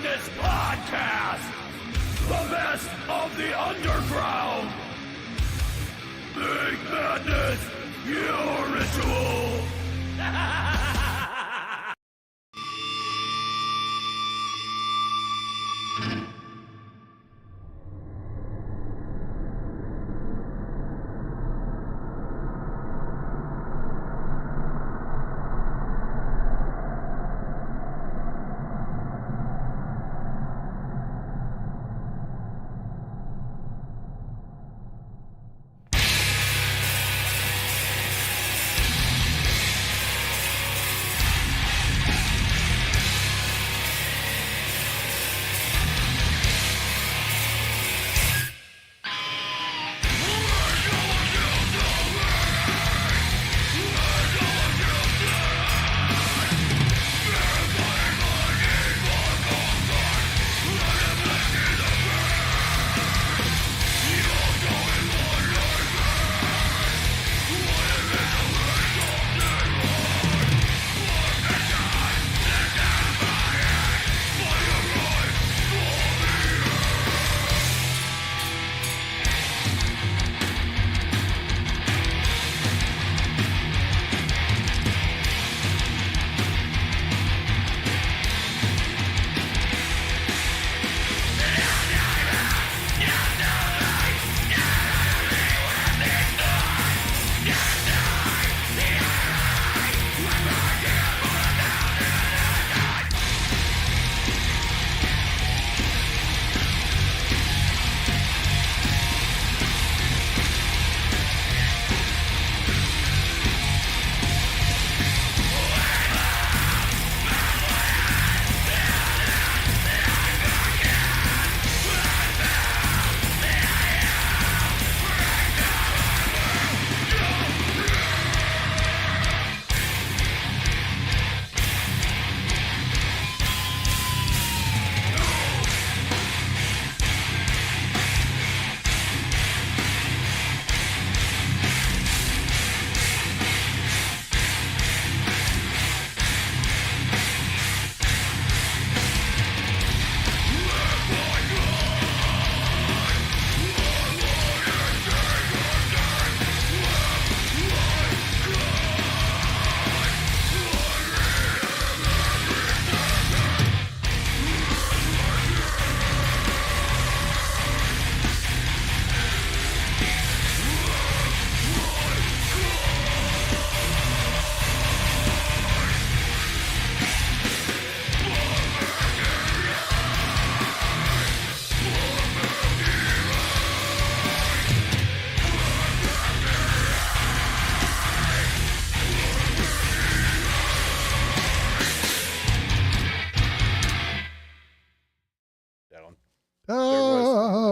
Madness Podcast! The best of the underground! Make madness your ritual!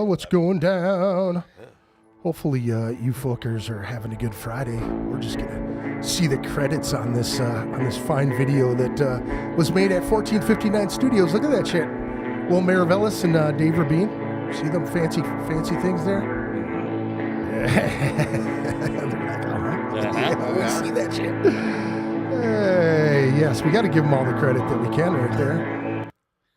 What's going down? Hopefully you fuckers are having a good Friday. We're just gonna see the credits on this fine video that was made at 1459 Studios. Look at that shit. Will Maravellis and Dave Rabin. See them fancy things there? We see that shit. Hey, yes, we got to give them all the credit that we can right there.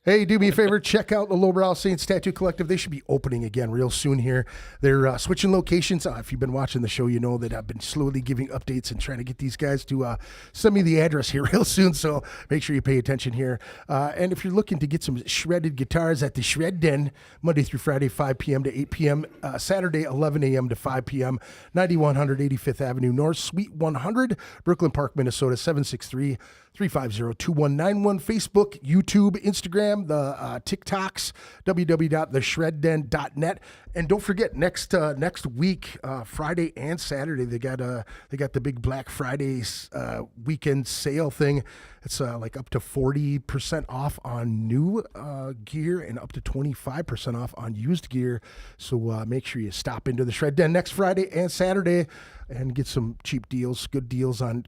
Hey, do me a favor, check out the Lowbrow Saints Tattoo Collective. They should be opening again real soon here. They're switching locations. If you've been watching the show, you know that I've been slowly giving updates and trying to get these guys to send me the address here real soon, so make sure you pay attention here. And if you're looking to get some shredded guitars at the Shred Den, Monday through Friday, 5 p.m. to 8 p.m., Saturday, 11 a.m. to 5 p.m., 9100 85th Avenue North, Suite 100, Brooklyn Park, Minnesota, 763-350-2191. Facebook, YouTube, Instagram, the TikToks, www.theshredden.net. And don't forget, next week, Friday and Saturday, they got the big Black Friday weekend sale thing. It's like up to 40% off on new gear and up to 25% off on used gear. So make sure you stop into the Shred Den next Friday and Saturday and get some cheap deals, good deals on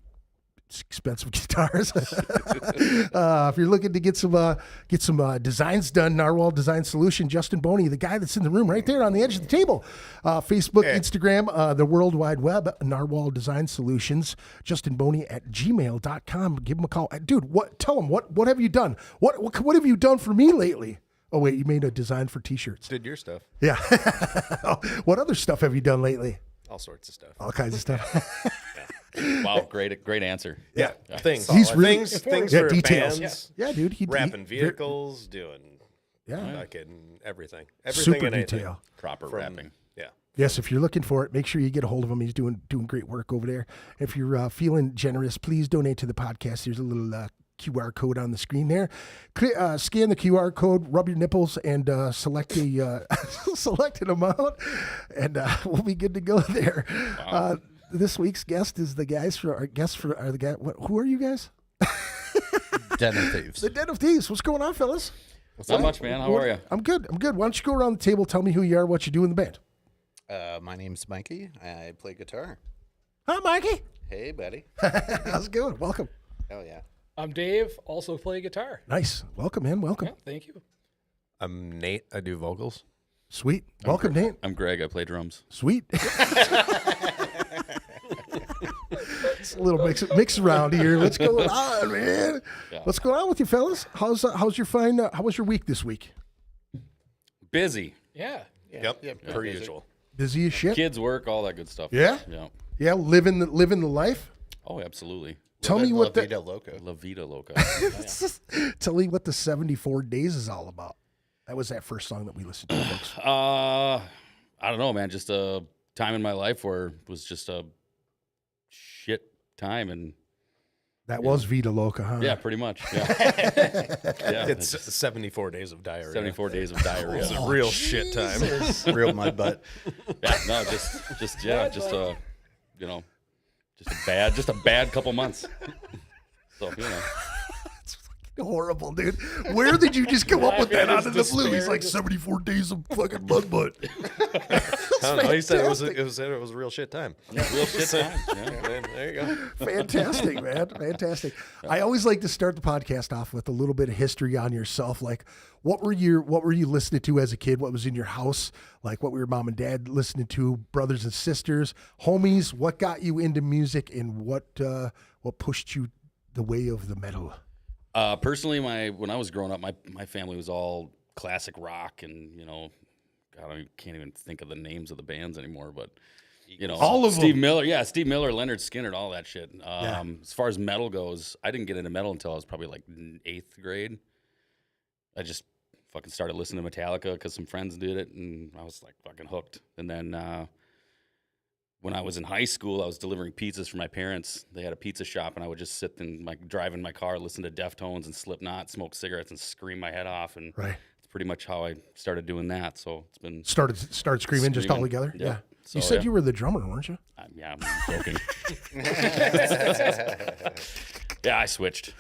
expensive guitars. If you're looking to get some designs done, Narwhal Design Solution, Justin Boney, the guy that's in the room right there on the edge of the table. Facebook, Instagram, the World Wide Web, Narwhal Design Solutions, Justin Boney at gmail.com. Give him a call. Dude, tell him, what have you done? What have you done for me lately? Oh, wait, you made a design for T-shirts. Did your stuff. Yeah. What other stuff have you done lately? All sorts of stuff. All kinds of stuff. Wow, great answer. Yeah. Things. He's really things yeah, for details. bands. Yeah, dude. Wrapping vehicles, doing yeah, fucking everything. super and anything. detail. Proper wrapping. Yeah. Yes, if you're looking for it, make sure you get a hold of him. He's doing great work over there. If you're feeling generous, please donate to the podcast. There's a little QR code on the screen there. Scan the QR code, rub your nipples, and select a select an amount, and we'll be good to go there. Wow. This week's guest is the guys for our guests for are the guy. Who are you guys? Den of Thieves. The Den of Thieves. What's going on, fellas? Not much, man. How are you? I'm good. Why don't you go around the table, tell me who you are, what you do in the band. My name's Mikey. I play guitar. Hi, Mikey. Hey, buddy. How's it going? Welcome. Oh, yeah. I'm Dave, also play guitar. Nice. Welcome, man. Welcome. Yeah, thank you. I'm Nate. I do vocals. Sweet. Welcome, Nate. I'm Greg. I play drums. Sweet. It's a little mix around here. What's going on, man? Yeah. What's going on with you, fellas? How's your how was your week this week? Busy. Yeah. Yep. Per usual. Busy as shit. Kids, work, all that good stuff. Yeah? Yeah. Yeah, living the life. Oh, absolutely. Tell me what La Vida Loca. La Vida Loca. Tell me what the 74 Days is all about. That was that first song that we listened to, folks. I don't know, man. Just a time in my life where it was just a shit time, and That was Vida Loca, huh? yeah, pretty much. Yeah. Yeah. It's 74 days of diarrhea. 74 days of diarrhea. It's a real shit time. Real mud butt. Yeah, no, just just a bad couple months. So, Horrible, dude. Where did you just come up with that out of the blue? He's like despair. 74 days of fucking mud butt. I don't know. He said it was a real shit time. real shit time. Yeah. Man, there you go. Fantastic, man. Fantastic. I always like to start the podcast off with a little bit of history on yourself. Like, what were you listening to as a kid? What was in your house? Like, what were your mom and dad listening to? Brothers and sisters, homies. What got you into music, and what pushed you the way of the metal? Personally, when I was growing up, my family was all classic rock, and God, I can't even think of the names of the bands anymore. But all of Steve them. Miller, yeah, Steve Miller, Leonard Skinner, all that shit. As far as metal goes, I didn't get into metal until I was probably like in 8th grade. I just fucking started listening to Metallica because some friends did it, and I was like fucking hooked. And then when I was in high school, I was delivering pizzas for my parents. They had a pizza shop, and I would just sit and drive in my car, listen to Deftones and Slipknot, smoke cigarettes, and scream my head off. And Right. it's pretty much how I started doing that. So it's been Started screaming just all Screaming. together. Yeah. Yeah. So, You said yeah. you were the drummer, weren't you? Yeah, I'm joking. Yeah, I switched.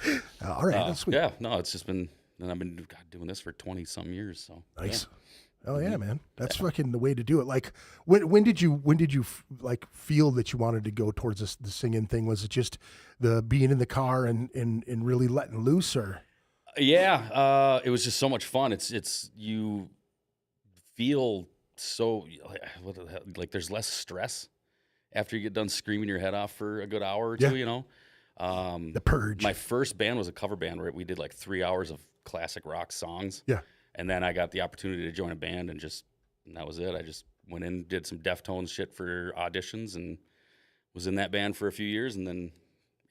All right, that's sweet. Yeah, no, it's just been, and I've been doing this for 20-some years. So Nice. Oh yeah, man. That's fucking the way to do it. Like, when did you like feel that you wanted to go towards the singing thing? Was it just the being in the car and really letting loose, or? Yeah, it was just so much fun. It's you feel so like there's less stress after you get done screaming your head off for a good hour or two. Yeah. The The purge. My first band was a cover band where we did like 3 hours of classic rock songs. Yeah. And then I got the opportunity to join a band, and that was it. I just went in, did some Deftones shit for auditions, and was in that band for a few years, and then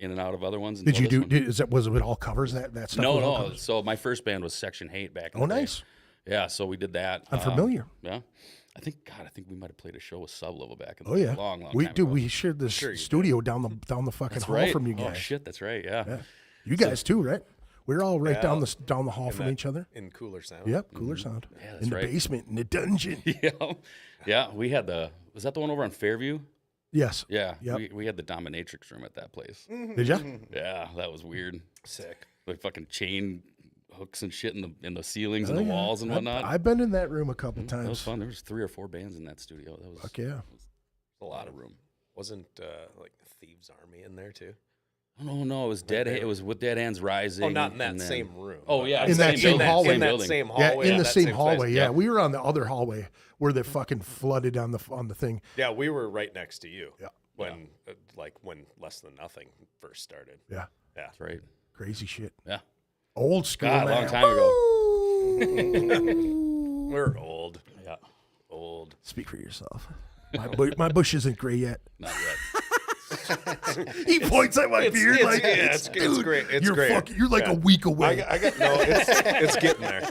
in and out of other ones. Did you until do? this one. Was it all covers that stuff? No, was all no. covers? So my first band was Section Hate back in Oh, the day. nice. Yeah, so we did that. I'm familiar. Yeah. I think we might have played a show with Sublevel back in the Oh yeah. long time We ago. we shared the Sure you studio down the fucking That's hall right. from you Oh guys. shit, that's right. Yeah. Yeah. You guys too, right? We're all right Yeah. down the hall In from that- each other. In Cooler Sound. Yep, cooler sound. Yeah, that's in the right. basement, in the dungeon. Yeah. Yeah. We had was that the one over on Fairview? Yes. Yeah. Yep. We had the dominatrix room at that place. Did you? Yeah, that was weird. Sick. Like fucking chain hooks and shit in the ceilings Oh, and the yeah. walls and whatnot. I've been in that room a couple That was times. fun. There was 3 or 4 bands in that studio. That was Fuck yeah. a lot of room. Wasn't like the Thieves Army in there too? No, it was Dead. It was with Dead Hands Rising. Oh, not in that and then- same room. Oh yeah, In that same building, hallway. In that building. same Yeah, hallway. in the that same space. hallway. Yeah, Yeah. we were on the other hallway where they fucking flooded on the thing. Yeah, we were right next to you. Yeah. When when Less Than Nothing first started. Yeah, Yeah. That's right. crazy shit. Yeah. Old school, God, a man. long time ago. We're old. Yeah. Old. Speak for yourself. My bush isn't gray yet. Not yet. He points at my beard like, it's dude, great. It's you're great. You're like a week away. I got no. It's getting there.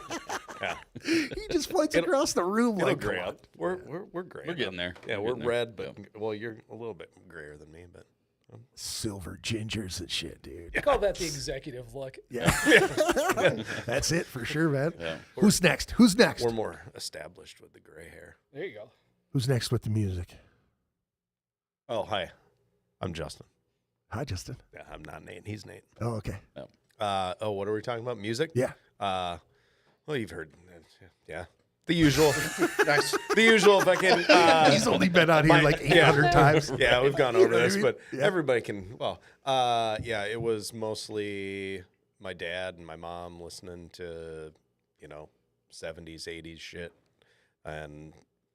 Yeah. He just points across the room It'll like, gray come on. up. We're gray. We're getting there. Yeah, We're we're getting there. red, but well, you're a little bit grayer than me, but Silver gingers and shit, dude. I call that the executive look. Yeah. That's it for sure, man. Yeah. Who's next? Who's next? we're more established with the gray hair. There you go. Who's next with the music? Oh, hi. I'm Justin. Hi, Justin. Yeah, I'm not Nate. He's Nate. Oh, okay. What are we talking about? Music? Yeah. Well, you've heard. Yeah. The usual. Nice. The usual fucking. He's only been out here like 800 times. Yeah, we've gone over know what I this, mean? but Yeah. everybody can. Well, yeah, it was mostly my dad and my mom listening to, 70s, 80s shit, and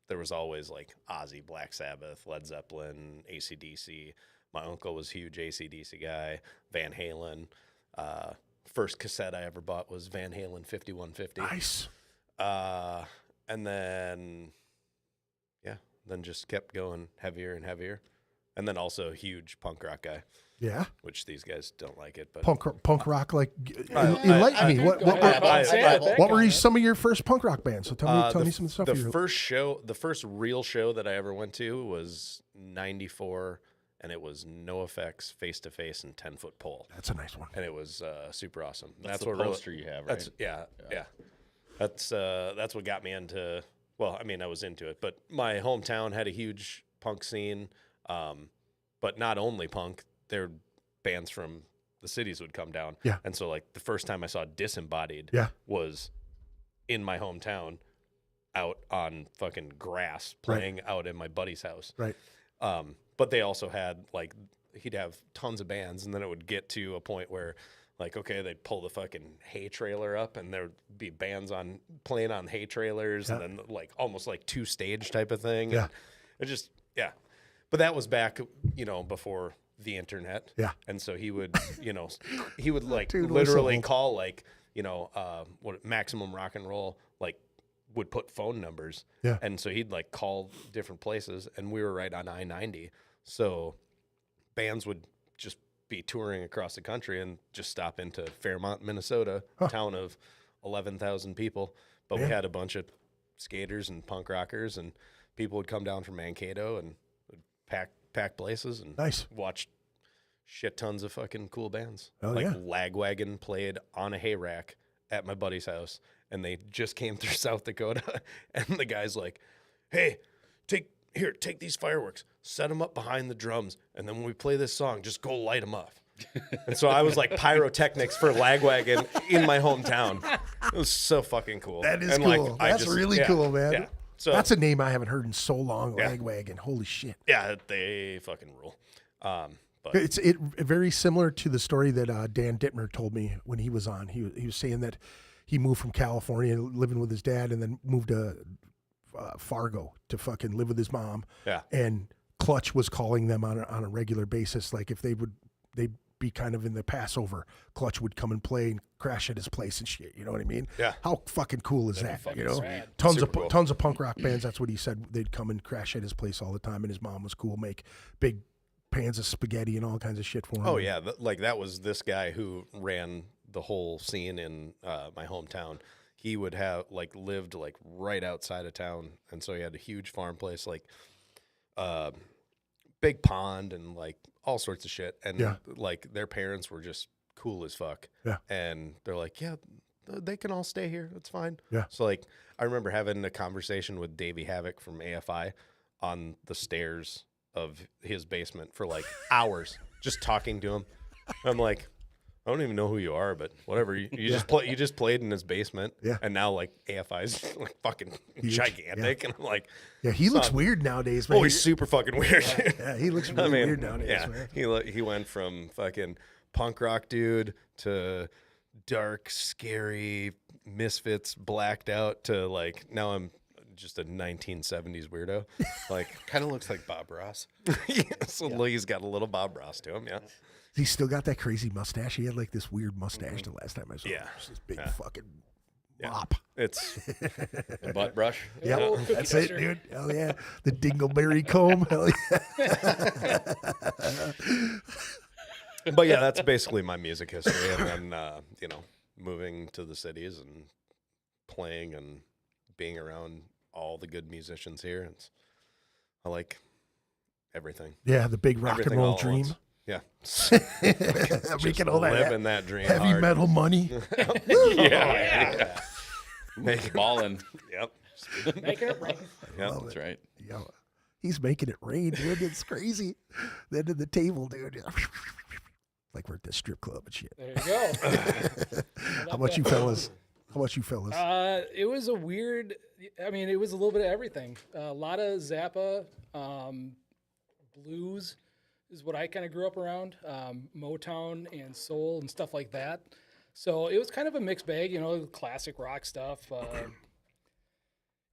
there was always like Ozzy, Black Sabbath, Led Zeppelin, AC/DC. My uncle was a huge AC/DC guy. Van Halen. First cassette I ever bought was Van Halen 5150. Nice. And then just kept going heavier and heavier. And then also a huge punk rock guy, Yeah. which these guys don't like it. But Punk rock, like, enlighten me. What were some of your first punk rock bands? So tell me some stuff. The first real show that I ever went to was 94, and it was NoFX, Face to Face, and 10-Foot Pole. That's a nice one. And it was super awesome. That's the what poster you have, right? That's yeah. That's what got me into. Well, I mean, I was into it, but my hometown had a huge punk scene. But not only punk, their bands from the cities would come down. Yeah. And so, like, the first time I saw Disembodied was in my hometown, out on fucking grass, playing out in my buddy's house. Right. But they also had, like, he'd have tons of bands, and then it would get to a point where, like, okay, they'd pull the fucking hay trailer up, and there'd be bands playing on hay trailers, and then, like, almost like 2-stage type of thing. Yeah. And it just, yeah. But that was back, before the internet. Yeah. And so he would, he would like Dude, literally whistle. call like, what Maximum Rock and Roll, like, would put phone numbers. Yeah. And so he'd like call different places, and we were right on I-90. So bands would just be touring across the country and just stop into Fairmont, Minnesota, town of 11,000 people. But we had a bunch of skaters and punk rockers, and people would come down from Mankato and would pack places and Nice. watch shit tons of fucking cool bands. Oh, like yeah. Lagwagon played on a hay rack at my buddy's house, and they just came through South Dakota, and the guy's like, hey, take these fireworks, set them up behind the drums, and then when we play this song, just go light them off. And so I was like pyrotechnics for Lagwagon in my hometown. It was so fucking cool. That is And, cool. like, That's really cool, man. Yeah. So That's a name I haven't heard in so long. Yeah. Lagwagon. Holy shit. yeah, they fucking rule. But It's very similar to the story that Dan Dittmer told me when he was on. He was saying that he moved from California, living with his dad, and then moved to Fargo to fucking live with his mom. Yeah. And Clutch was calling them on a regular basis. Like if they'd be kind of in the Passover, Clutch would come and play and crash at his place and shit. You know what I mean? Yeah. How fucking cool is that? You know, rad. tons Super cool. of punk rock bands. That's what he said. They'd come and crash at his place all the time, and his mom was cool, make big pans of spaghetti and all kinds of shit for him. oh yeah, that was this guy who ran the whole scene in my hometown. He would have lived right outside of town, and so he had a huge farm place, big pond and like all sorts of shit. And Yeah. like their parents were just cool as fuck. Yeah. And they're like, yeah, they can all stay here. It's fine. Yeah. So like I remember having a conversation with Davey Havoc from AFI on the stairs of his basement for like hours, just talking to him. I'm like, I don't even know who you are, but whatever. You just played in his basement. Yeah. And now like AFI's like fucking gigantic. And I'm like, Yeah, he looks son. weird nowadays, man. oh, he's super fucking weird. Yeah, he looks I really mean, weird nowadays, yeah, man. he went from fucking punk rock dude to dark, scary Misfits blacked out to like now I'm just a 1970s weirdo. Like Kind of looks like Bob Ross. yeah, so he's got a little Bob Ross to him, yeah. He still got that crazy mustache. He had like this weird mustache the last time I saw him. Yeah. Just this big Yeah. fucking Yeah. mop. It's The butt brush. Yep, little cookie that's it, duster. dude. Hell yeah. The dingleberry comb. Hell yeah. but yeah, that's basically my music history, and then you know, moving to the cities and playing and being around all the good musicians here. I like everything. Yeah, the big rock Everything and roll all at dream. once. Yeah, Making all that living that dream. heavy hard. metal money. Yeah. Make Balling. Yep. Making it right. Yep. Love That's it. right. Yeah. He's making it rain, dude. It's crazy. Then to the table, dude. Like we're at the strip club and shit. There you go. How about you fellas? How about you fellas? It was a weird. I mean, it was a little bit of everything. A lot of Zappa, blues is what I kind of grew up around. Motown and soul and stuff like that. So it was kind of a mixed bag, you know, classic rock stuff.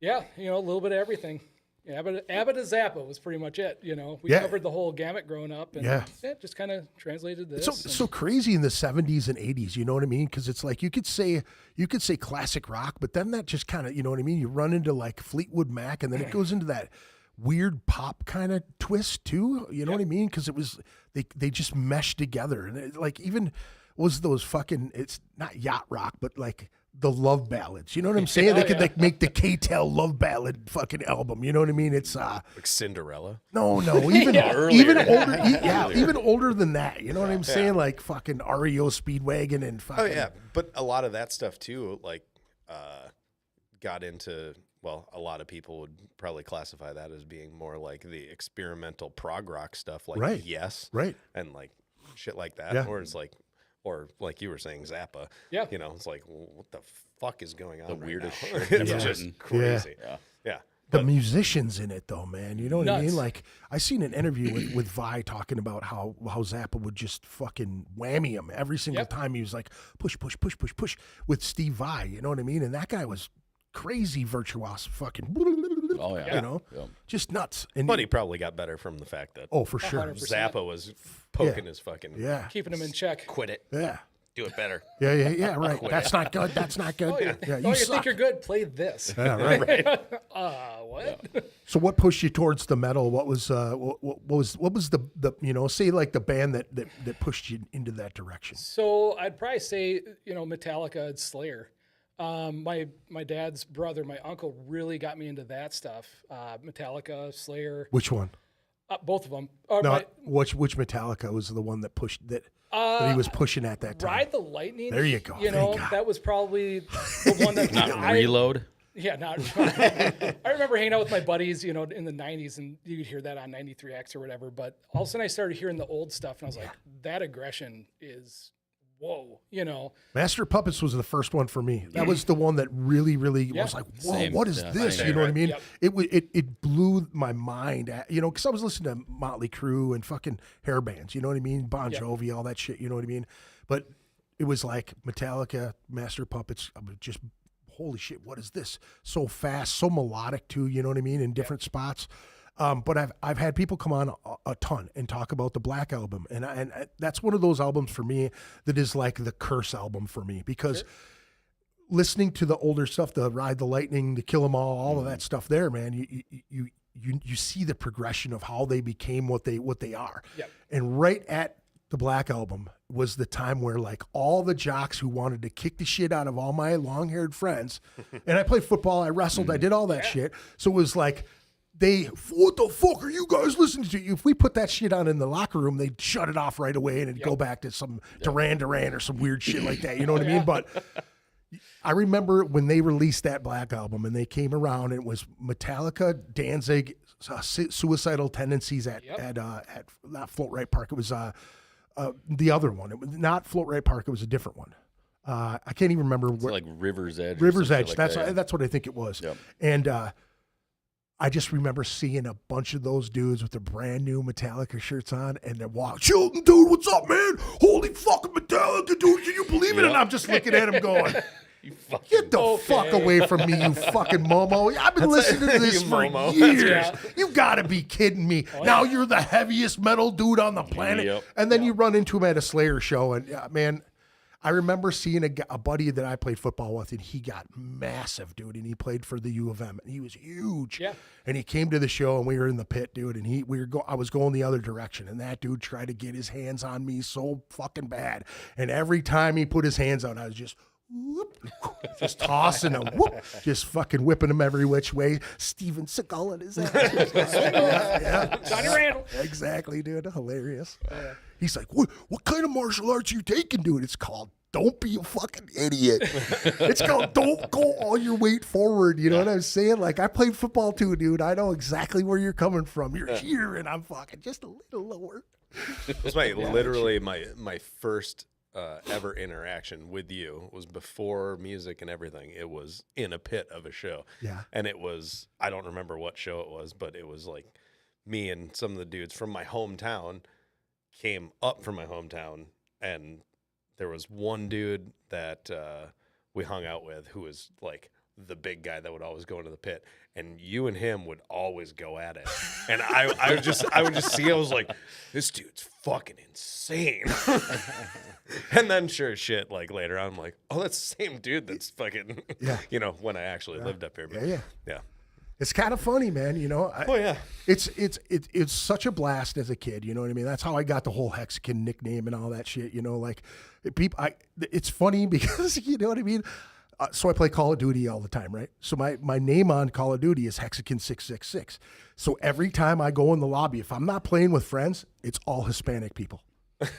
Yeah, you know, a little bit of everything. Yeah, Abbott to Zappa was pretty much it. You know, we Yeah. covered the whole gamut growing up, and Yeah. just kind of translated this. It's so crazy in the 70s and 80s, you know what I mean? Because it's like you could say classic rock, but then that just kind of, you know what I mean? You run into like Fleetwood Mac, and then it goes into that weird pop kind of twist too. You know what I mean? Because it was they just meshed together, and it, like even was those fucking, it's not yacht rock, but like the love ballads. You know what I'm saying? They could like make the K-Tel love ballad fucking album. You know what I mean? It's Like Cinderella. no, even Earlier. even older, even older than that. You know what I'm saying? Like fucking REO Speedwagon and fucking. Oh yeah, but a lot of that stuff too, like, got into. Well, a lot of people would probably classify that as being more like the experimental prog rock stuff, like Right. Yes, Right. and like shit like that, Yeah. or it's like, or like you were saying, Zappa. Yeah. You know, it's like, well, what the fuck is going on? The right weirdest now? shit It's ever just written. crazy. Yeah. Yeah. The musicians in it, though, man. You know what I mean? Nuts. Like, I seen an interview with Vi talking about how Zappa would just fucking whammy him every single Yep. time. He was like, push, push, push, push, push with Steve Vai. You know what I mean? And that guy was crazy virtuoso fucking, Oh yeah. you know, Yep. just nuts. And But he probably got better from the fact that oh, for sure. 100%. Zappa was poking his fucking Yeah. keeping them in check. quit it, Yeah. do it better. Yeah, right. That's not good. That's not good. Yeah, You suck. think you're good? Play this. Yeah, right. What? So what pushed you towards the metal? What was the you know, say like the band that pushed you into that direction? So I'd probably say, you know, Metallica and Slayer. My dad's brother, my uncle, really got me into that stuff. Metallica, Slayer, Which one? both of them. No, which Metallica was the one that pushed that he was pushing at that time? Ride the Lightning. There you go. You Thank know, God. that was probably the one that Not reload. Yeah, not. I remember hanging out with my buddies, you know, in the '90s, and you could hear that on 93X or whatever. But all of a sudden, I started hearing the old stuff, and I was like, that aggression is, whoa, you know. Master of Puppets was the first one for me. That was the one that really Yeah. was like, whoa, Same. what is Yeah, this? same. You know what I mean? Yep. It blew my mind. You know, because I was listening to Motley Crue and fucking hair bands. You know what I mean? Bon Yep. Jovi, all that shit. You know what I mean? But it was like Metallica, Master of Puppets. I was just, holy shit, what is this? So fast, so melodic too. You know what I mean? In different spots. But I've had people come on a ton and talk about the Black Album, and that's one of those albums for me that is like the curse album for me, because listening to the older stuff, the Ride the Lightning, the Kill 'Em All of that stuff there, man, you see the progression of how they became what they are. Yep. And right at the Black Album was the time where like all the jocks who wanted to kick the shit out of all my long-haired friends, and I played football, I wrestled, I did all that shit. So it was like, what the fuck are you guys listening to? If we put that shit on in the locker room, they'd shut it off right away and it'd go back to some Duran Duran or some weird shit like that. You know what I mean? But I remember when they released that Black Album and they came around, and it was Metallica, Danzig, Suicidal Tendencies at not Float Right Park. It was the other one. It was not Float Right Park. It was a different one. I can't even remember It's where. like River's Edge. or River's some shit Edge. like That's that, yeah. that's what I think it was. Yep. And I just remember seeing a bunch of those dudes with their brand new Metallica shirts on, and they're walking, Chilton, dude, what's up, man? Holy fucking Metallica, dude, can you believe it? And I'm just looking at him going, get the fuck away from me, you fucking Momo. I've been listening to this for years. You gotta be kidding me. Now you're the heaviest metal dude on the planet. And then you run into him at a Slayer show, and man, I remember seeing a buddy that I played football with, and he got massive, dude, and he played for the U of M, and he was huge. Yeah. And he came to the show, and we were in the pit, dude, and I was going the other direction, and that dude tried to get his hands on me so fucking bad. And every time he put his hands out, I was just whoop, just tossing him, whoop, just fucking whipping him every which way. Steven Seagal in his ass. Yeah. Johnny Randall. Exactly, dude. Hilarious. He's like, what kind of martial arts you taking, dude? It's called Don't Be a Fucking Idiot. It's called Don't Go All Your Weight Forward. You know what I'm saying? Like, I played football too, dude. I know exactly where you're coming from. You're here, and I'm fucking just a little lower. It was literally my first ever interaction with you was before music and everything. It was in a pit of a show. Yeah. And it was, I don't remember what show it was, but it was like me and some of the dudes from my hometown came up from my hometown, and there was one dude that we hung out with who was like the big guy that would always go into the pit, and you and him would always go at it. And I would just see, I was like, this dude's fucking insane. And then sure as shit, like later on, I'm like, oh, that's the same dude that's fucking, you know, when I actually lived up here. But yeah. It's kind of funny, man. You know. It's such a blast as a kid. You know what I mean? That's how I got the whole Hexagon nickname and all that shit. You know, like it's funny because you know what I mean. So I play Call of Duty all the time, right? So my name on Call of Duty is Hexagon 666. So every time I go in the lobby, if I'm not playing with friends, it's all Hispanic people.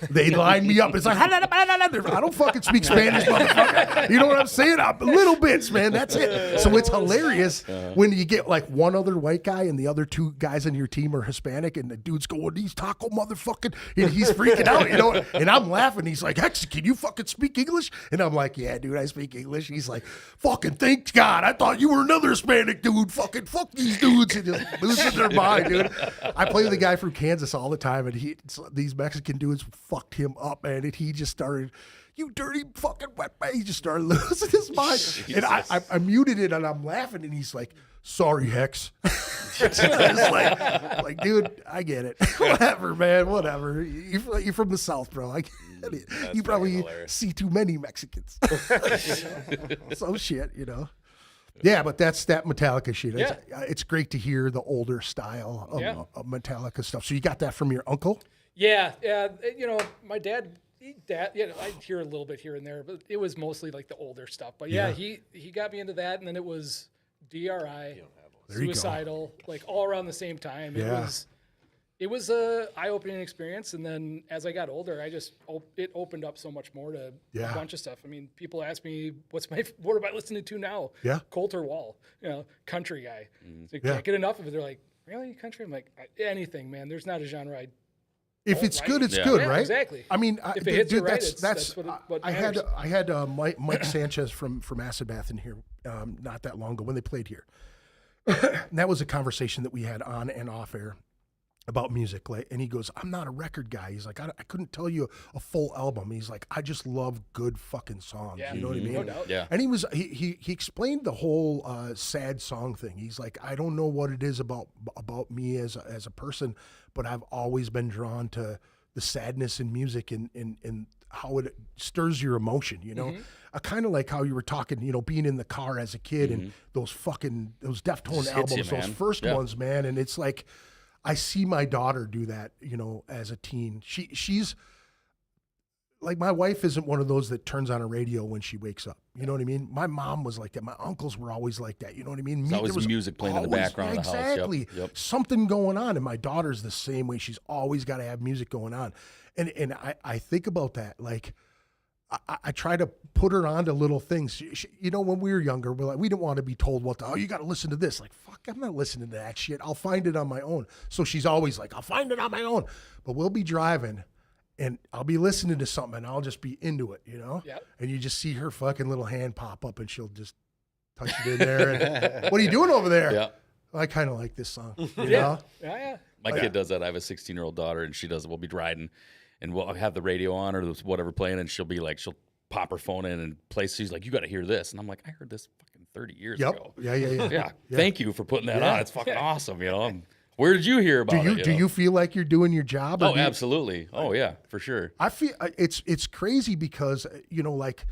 They line me up. It's like, I don't fucking speak Spanish, motherfucker. You know what I'm saying? Little bits, man. That's it. So it's hilarious when you get like one other white guy and the other two guys on your team are Hispanic, and the dude's going, he's taco motherfucking, and he's freaking out, you know? And I'm laughing. He's like, Hex, can you fucking speak English? And I'm like, yeah, dude, I speak English. He's like, fucking thank God. I thought you were another Hispanic dude. Fucking fuck these dudes. And just losing their mind, dude. I play with a guy from Kansas all the time, and these Mexican dudes fucked him up, man, and he just started, you dirty fucking wet man. He just started losing his mind. Jesus. And I muted it, and I'm laughing, and he's like, sorry, Hex. It's like, dude, I get it. Whatever, man, whatever. You're from the South, bro. I get it. You probably see too many Mexicans. So shit, you know. Yeah, but that's that Metallica shit. Yeah. It's great to hear the older style of Metallica stuff. So you got that from your uncle? Yeah. You know, my dad, I hear a little bit here and there, but it was mostly like the older stuff. But he got me into that, and then it was DRI, Suicidal, like all around the same time. Yeah. It was a eye-opening experience, and then as I got older, it opened up so much more to a bunch of stuff. I mean, people ask me, what am I listening to now? Yeah. Coulter Wall, you know, country guy. So can't get enough of it. They're like, really, country? I'm like, anything, man. There's not a genre if it's good, it's good, right? Exactly. I mean, if it hits dude, right, that's what I had Mike Sanchez from Acid Bath in here not that long ago when they played here. And that was a conversation that we had on and off air about music. Like, and he goes, I'm not a record guy. He's like, I couldn't tell you a full album. He's like, I just love good fucking songs. Yeah. You know what I mean? No doubt. Yeah. And he explained the whole sad song thing. He's like, I don't know what it is about me as a person, but I've always been drawn to the sadness in music and how it stirs your emotion, you know? Kind of like how you were talking, you know, being in the car as a kid and those Deftone albums, those first ones, man. And it's like, I see my daughter do that, you know, as a teen. She's like, my wife isn't one of those that turns on a radio when she wakes up. You know what I mean? My mom was like that. My uncles were always like that. You know what I mean? There was music playing in the background of the house. Exactly. Yep. Something going on. And my daughter's the same way. She's always got to have music going on. And I think about that. Like, I try to put her onto little things. You know, when we were younger, we didn't want to be told you got to listen to this. Like, fuck, I'm not listening to that shit. I'll find it on my own. So she's always like, I'll find it on my own. But we'll be driving, and I'll be listening to something, and I'll just be into it, you know? Yep. And you just see her fucking little hand pop up, and she'll just touch it in there. And, what are you doing over there? Yeah. I kind of like this song. You Yeah. know? Yeah. My kid does that. I have a 16-year-old daughter, and we'll be riding, and we'll have the radio on or whatever playing, and she'll pop her phone in and play. She's like, "You got to hear this," and I'm like, "I heard this fucking 30 years Yep. ago." Yeah. Yeah. Thank you for putting that Yeah. on. It's fucking awesome. You know. Where did you hear about it? Do you feel like you're doing your job? Or Oh, absolutely. Oh, yeah, for sure. I feel it's crazy because like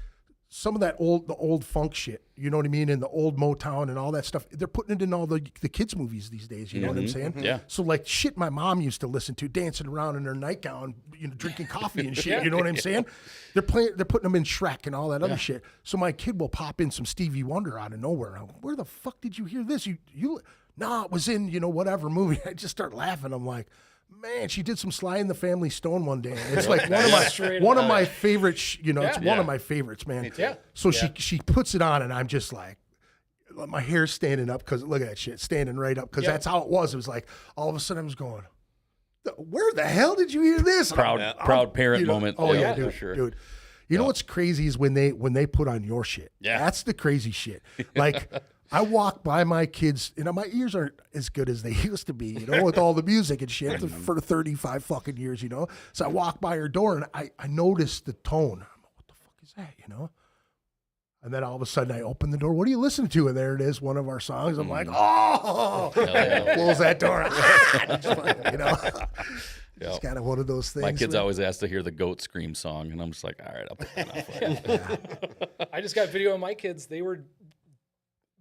some of the old funk shit, you know what I mean, and the old Motown and all that stuff. They're putting it in all the kids movies these days. You know what I'm saying? Yeah. So like shit, my mom used to listen to, dancing around in her nightgown, drinking coffee and shit. You know what I'm saying? They're putting them in Shrek and all that other shit. So my kid will pop in some Stevie Wonder out of nowhere. I'm like, where the fuck did you hear this? No, it was in, whatever movie. I just start laughing. I'm like, man, she did some Sly and the Family Stone one day. It's like one of my favorites, it's one of my favorites, man. Yeah. So she puts it on and I'm just like, my hair's standing up because look at that shit, standing right up because that's how it was. It was like all of a sudden I was going, where the hell did you hear this? Proud parent moment. Oh yeah, for dude, sure. dude. You know what's crazy is when they put on your shit. Yeah. That's the crazy shit. Like I walk by my kids, my ears aren't as good as they used to be, with all the music and shit for 35 fucking years, So I walk by her door and I notice the tone. I'm like, what the fuck is that, And then all of a sudden I open the door. What are you listening to? And there it is, one of our songs. I'm like, oh, close that door. It's kind of one of those things. My kids man. always ask to hear the goat scream song, and I'm just like, all right, I'll put that on for you. I just got video of my kids. They were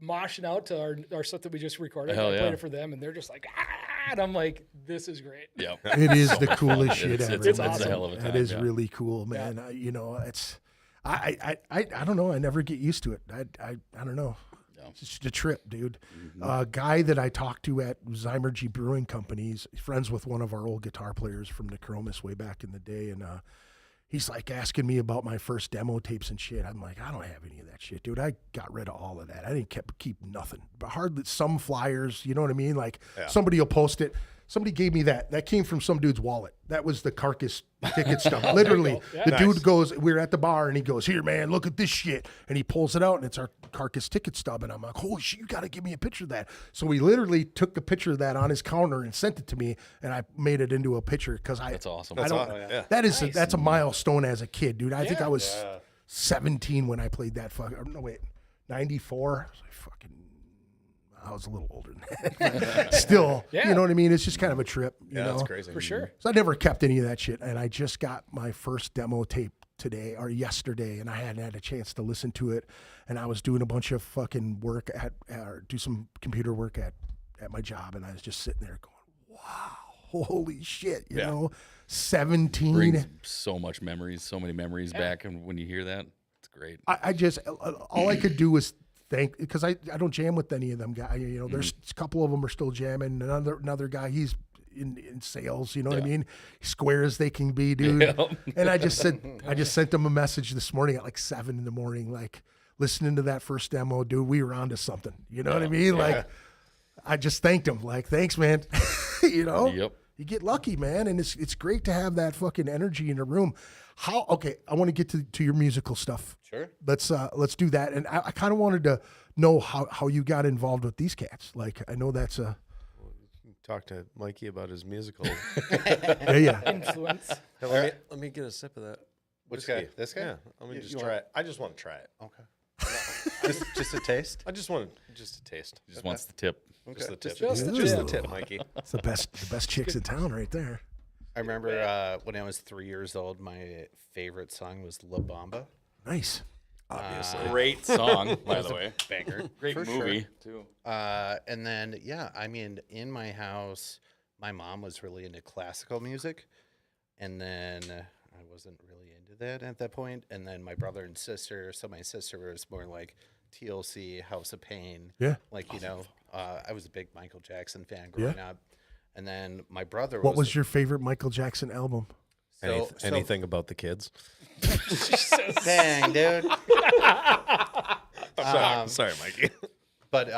moshing out to our stuff that we just recorded. Hell I yeah. played it for them, and they're just like, and I'm like, this is great. Yeah. It is the coolest shit ever. It's awesome. a hell of a time. That is yeah. really cool, man. It's I don't know. I never get used to it. I don't know. It's just a trip, dude. Guy that I talked to at Zymergy Brewing Company, he's friends with one of our old guitar players from Necromus way back in the day, and he's like asking me about my first demo tapes and shit. I'm like, I don't have any of that shit, dude. I got rid of all of that. I didn't keep nothing, but hardly some flyers. You know what I mean? Like somebody will post it. Somebody gave me that. That came from some dude's wallet. That was the Carcass ticket stuff. Literally, the dude goes, we were at the bar, and he goes, here, man, look at this shit. And he pulls it out, and it's our Carcass ticket stub. And I'm like, holy shit, you got to give me a picture of that. So we literally took the picture of that on his counter and sent it to me, and I made it into a picture because That's awesome. That's a milestone as a kid, dude. I think I was 17 when I played that. 94. I was like, fucking. I was a little older than that. Still, you know what I mean? It's just kind of a trip. You know? That's crazy. For sure. So I never kept any of that shit. And I just got my first demo tape today or yesterday, and I hadn't had a chance to listen to it. And I was doing a bunch of fucking work do some computer work at my job. And I was just sitting there going, wow, holy shit, you know, 17. Brings so many memories back. And when you hear that, it's great. I just, all I could do was because I don't jam with any of them guys. There's a couple of them are still jamming. Another guy, he's in sales. You know what I mean? Square as they can be, dude. Yeah. And I just sent him a message this morning at like 7 a.m, like listening to that first demo, dude. We were onto something. You know what I mean? Like I just thanked him. Like, thanks, man. Yep. You get lucky, man, and it's great to have that fucking energy in a room. I want to get to your musical stuff. Sure. Let's do that. And I kind of wanted to know how you got involved with these cats. Like, I know that's a Talk to Mikey about his musical. yeah. Influence. Hey, let me get a sip of that. Which guy? whiskey. This guy? Yeah, let me just try it. I just want to try it. Okay. just a taste. I just want just a taste. He just wants the tip. Just the tip. Just the Just tip. the tip, Mikey. It's the best chicks in town right there. I remember when I was 3 years old, my favorite song was La Bamba. Nice. Obviously. Great song, by the way. Banger. Great For movie, too. And then, in my house, my mom was really into classical music. And then I wasn't really into that at that point. And then my brother and sister, so my sister was more like TLC, House of Pain. Yeah. Like, I was a big Michael Jackson fan growing up. And then my brother What was your favorite Michael Jackson album? Anything about the kids? Dang, dude. Sorry, Mikey. But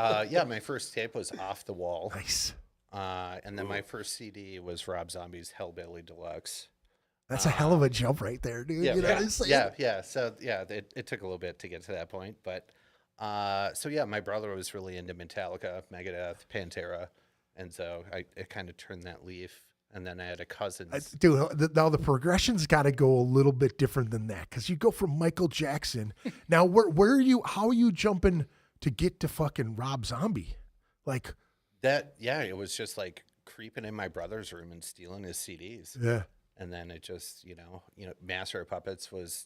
my first tape was Off the Wall. Nice. And then my first CD was Rob Zombie's Hellbilly Deluxe. That's a hell of a jump right there, dude. You know what I'm saying? Yeah. So, it took a little bit to get to that point. But So yeah, my brother was really into Metallica, Megadeth, Pantera, and so I kind of turned that leaf. And then I had a cousin. Dude, now the progression's got to go a little bit different than that because you go from Michael Jackson. Now, where are you? How are you jumping to get to fucking Rob Zombie? Like that, yeah, it was just like creeping in my brother's room and stealing his CDs. Yeah. And then it just, Master of Puppets was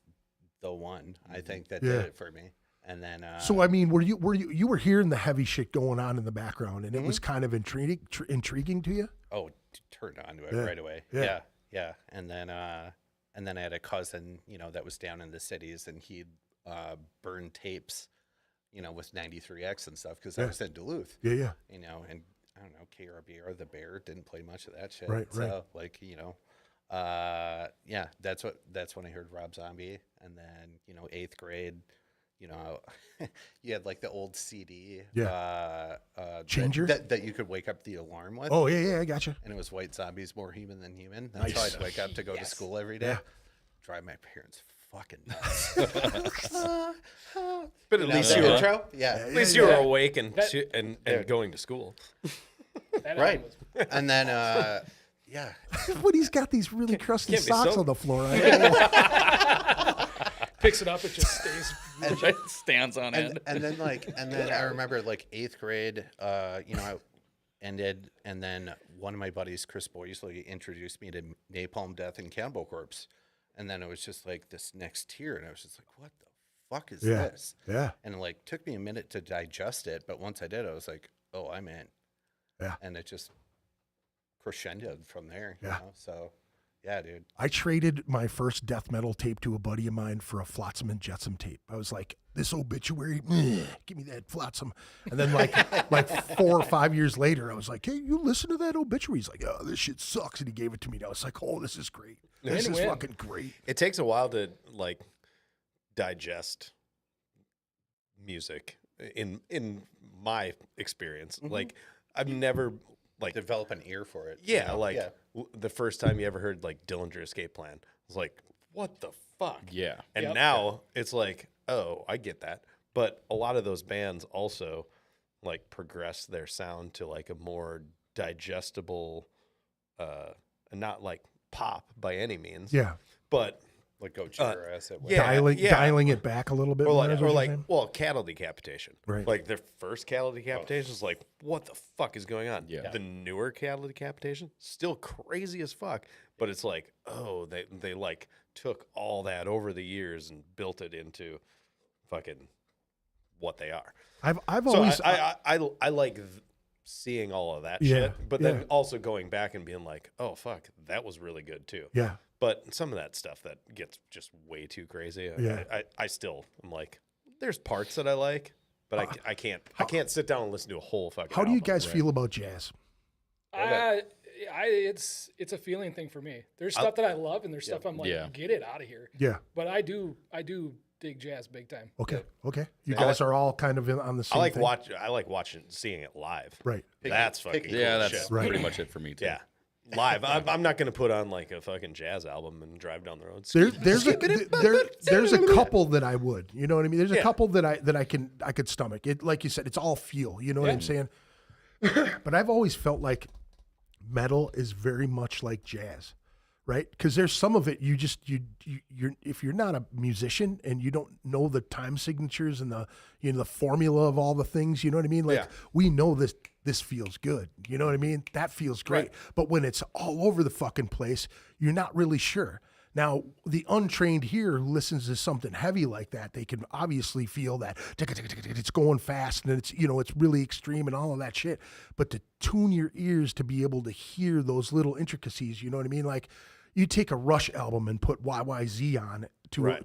the one I think that Yeah. did it for me. And then, So I mean, you were hearing the heavy shit going on in the background, and it was kind of intriguing to you? oh, turned on to it Yeah. right away. Yeah. Yeah. And then I had a cousin, that was down in the cities, and he'd burn tapes, with 93X and stuff because I was in Duluth. Yeah. And I don't know, KRB or the Bear didn't play much of that shit. Right. So like, that's when I heard Rob Zombie. And then, 8th grade, you had like the old CD Changer? that you could wake up the alarm with. Oh, yeah, I gotcha. And it was White Zombies, More Human Than Human. That's how I'd wake up to go to school every day. Yeah. Drive my parents fucking nuts. But at least you were intro? Yeah. at least you were awake and That- and going to school. That Right. album was- And then, yeah. But he's got these really crusty can't be socks so- on the floor. I don't know. picks it up, it just stays. It stands on end. And then I remember like 8th grade, I ended, and then one of my buddies, Chris Boysley, introduced me to Napalm Death and Cannibal Corpse. And then it was just like this next tier, and I was just like, what the fuck is Yeah. this? Yeah. And it like took me a minute to digest it, but once I did, I was like, oh, I'm in. Yeah. And it just crescendoed from there. Yeah. So yeah, dude. I traded my first death metal tape to a buddy of mine for a Flotsam and Jetsam tape. I was like, this obituary, give me that Flotsam. And then like 4 or 5 years later, I was like, hey, you listen to that obituary? He's like, oh, this shit sucks. And he gave it to me. And I was like, oh, this is great. This is Win-win. fucking great. It takes a while to like digest music in my experience. Like I've never like Develop an ear for it. yeah, like the first time you ever heard like Dillinger Escape Plan, I was like, what the fuck? Yeah. And Yep. now it's like, oh, I get that. But a lot of those bands also like progress their sound to like a more digestible, not like pop by any means. Yeah. But Like go chew your ass at yeah, Dialing it back a little bit. or more, is like, what or you're like, saying? well, cattle decapitation. Right. Like their first cattle decapitation is like, what the fuck is going on? Yeah. The newer cattle decapitation, still crazy as fuck. But it's like, oh, they like took all that over the years and built it into fucking what they are. I've So always, I like seeing all of that Yeah, shit, but yeah. then also going back and being like, oh fuck, that was really good too. yeah. But some of that stuff that gets just way too crazy. Yeah. I still am like, there's parts that I like, but I can't sit down and listen to a whole fucking. How do you album. guys feel about jazz? It's a feeling thing for me. There's stuff that I love, and there's stuff I'm like, Yeah. get it out of here. Yeah. But I do dig jazz big time. Okay. Okay. You guys are all kind of on the same I like thing. I like watching seeing it live. Right. That's fucking cool Yeah, as that's shit. Right. pretty much it for me too. Yeah. Live. I'm not going to put on like a fucking jazz album and drive down the road. There's a couple that I would, you know what I mean? There's a Yeah. couple that I could stomach. It, like you said, it's all feel, you know what I'm saying? But I've always felt like metal is very much like jazz, right? Because there's some of it you're if you're not a musician and you don't know the time signatures and the formula of all the things, you know what I mean? Like Yeah. we know this feels good, you know what I mean? That feels great. Right. But when it's all over the fucking place, you're not really sure. Now, the untrained here who listens to something heavy like that, they can obviously feel that it's going fast and it's really extreme and all of that shit. But to tune your ears to be able to hear those little intricacies, you know what I mean? Like you take a Rush album and put YYZ on it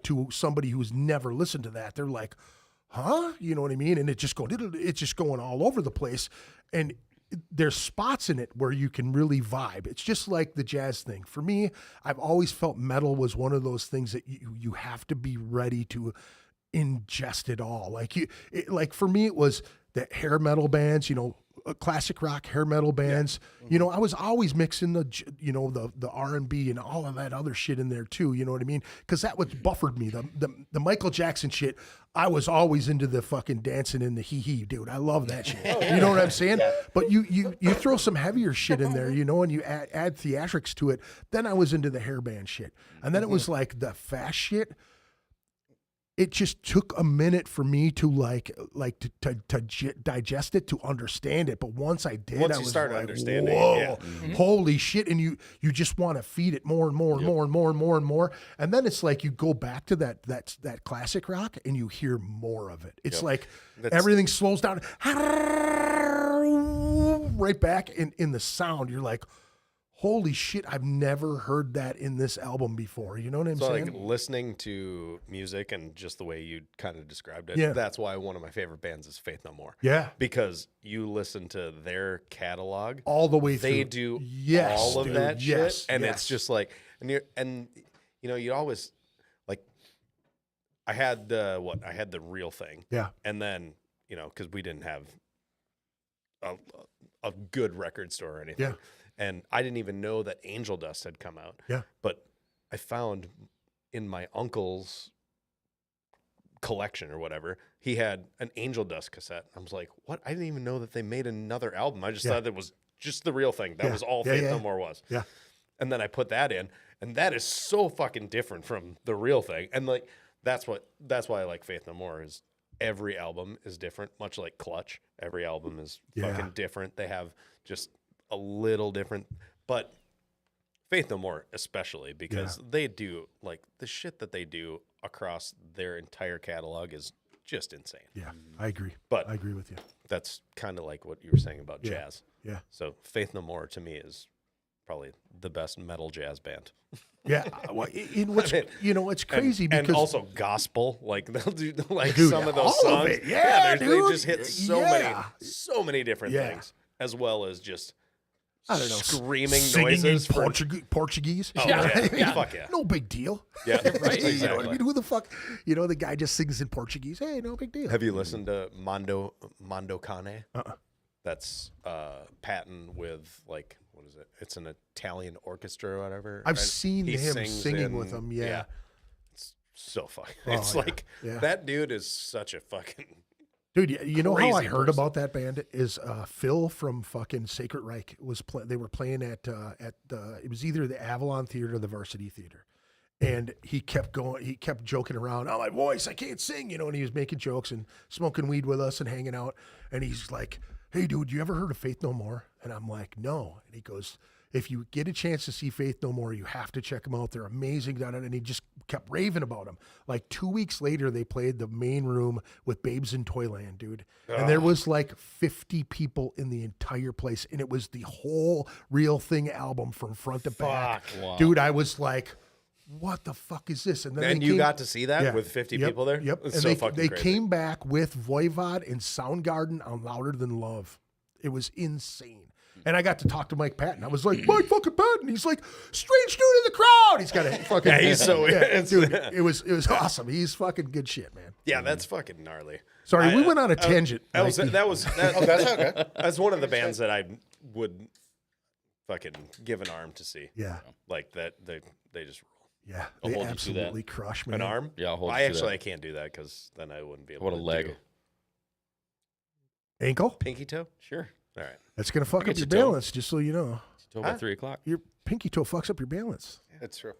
to somebody who's never listened to that. They're like, huh? You know what I mean? And it's just going all over the place. And there's spots in it where you can really vibe. It's just like the jazz thing. For me, I've always felt metal was one of those things that you have to be ready to ingest it all. Like for me, it was the hair metal bands, classic rock, hair metal bands. You know, I was always mixing the R&B and all of that other shit in there too. You know what I mean? Because that was buffered me. The Michael Jackson shit. I was always into the fucking dancing in the hee, dude. I love that shit. You know what I'm saying? But you throw some heavier shit in there, you know, and you add theatrics to it. Then I was into the hair band shit, and then it was like the fast shit. It just took a minute for me to to digest it, to understand it. But once I did, Once I you was start like, understanding it, whoa, yeah. holy shit. And you just want to feed it more and more and more and more and more and more. And then it's like you go back to that classic rock and you hear more of it. It's like everything slows down. Right back in the sound. You're like, holy shit, I've never heard that in this album before. You know what I'm So saying? like listening to music and just the way you kind of described it, Yeah. that's why one of my favorite bands is Faith No More. Yeah. Because you listen to their catalog All the way they through. do Yes, all of dude. that Yes, shit. And yes. it's just like, and you always like, I had the real thing. Yeah. And then, cause we didn't have a good record store or anything. Yeah. And I didn't even know that Angel Dust had come out. Yeah. But I found in my uncle's collection or whatever, he had an Angel Dust cassette. I was like, what? I didn't even know that they made another album. I just thought it was just the real thing. That was all Faith No More was. Yeah. And then I put that in, and that is so fucking different from the real thing. And like that's why I like Faith No More is every album is different, much like Clutch. Every album is fucking different. They have just a little different, but Faith No More especially because they do like the shit that they do across their entire catalog is just insane. Yeah, I agree. But I agree with you. that's kind of like what you were saying about jazz. Yeah. So Faith No More to me is probably the best metal jazz band. Yeah. Well, it's crazy because and also gospel, like they'll do like Dude, some of those all of songs. it. Yeah, they dude. just hit so many different things, as well as just I don't know, screaming singing noises in for Portuguese. Oh, Yeah. yeah. Fuck yeah. No big deal. Yeah, Right. You know what I exactly. mean? Who the fuck? The guy just sings in Portuguese. Hey, no big deal. Have you listened to Mondo Cane? Uh-uh. That's Patton with like what is it? It's an Italian orchestra or whatever. I've And seen he him sings singing with them. Yeah. It's so fucking. Oh, It's like yeah. that dude is such a fucking. Dude, you know how I Crazy heard person. about that band is Phil from fucking Sacred Reich they were playing at it was either the Avalon Theater or the Varsity Theater, and he kept joking around. Oh, my voice, I can't sing, and he was making jokes and smoking weed with us and hanging out, and he's like, hey, dude, you ever heard of Faith No More? And I'm like, no, and he goes, if you get a chance to see Faith No More, you have to check them out. They're amazing. And he just kept raving about them. Like 2 weeks later, they played the main room with Babes in Toyland, dude. And there was like 50 people in the entire place. And it was the whole Real Thing album from front to back. Wow. Dude, I was like, what the fuck is this? And then And they you came- got to see that Yeah. with 50 Yep, people there. Yep. It's And so they fucking crazy. came back with Voivod and Soundgarden on Louder Than Love. It was insane. And I got to talk to Mike Patton. I was like, Mike fucking Patton. He's like, strange dude in the crowd. He's got a fucking. Yeah, he's so dude. It was awesome. He's fucking good shit, man. Yeah, that's fucking gnarly. Sorry, we went on a tangent. That was Mikey. That's okay. that's one of the bands that I would fucking give an arm to see. Yeah, Like that they just rule. yeah. I'll They hold you to that. absolutely crush, man. An arm? Yeah, I'll hold I you to actually that. I can't do that because then I wouldn't be able What a to leg. do Ankle. pinky toe. Sure. All right. That's gonna fuck I up get your your toe. balance. Just so you know, Till about 3 o'clock. your pinky toe fucks up your balance. That's true.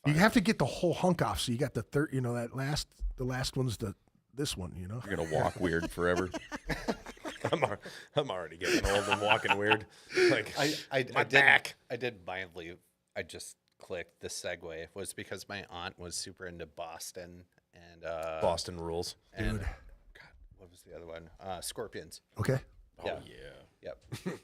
You have to get the whole hunk off. So you got the third. The last one's this one. You're gonna walk weird forever. I'm already getting old and walking weird. Like my did, back. I did mildly. I just clicked the segue was because my aunt was super into Boston and Boston rules. and God, what was the other one? Scorpions. Okay. Yeah. Yeah. Yep.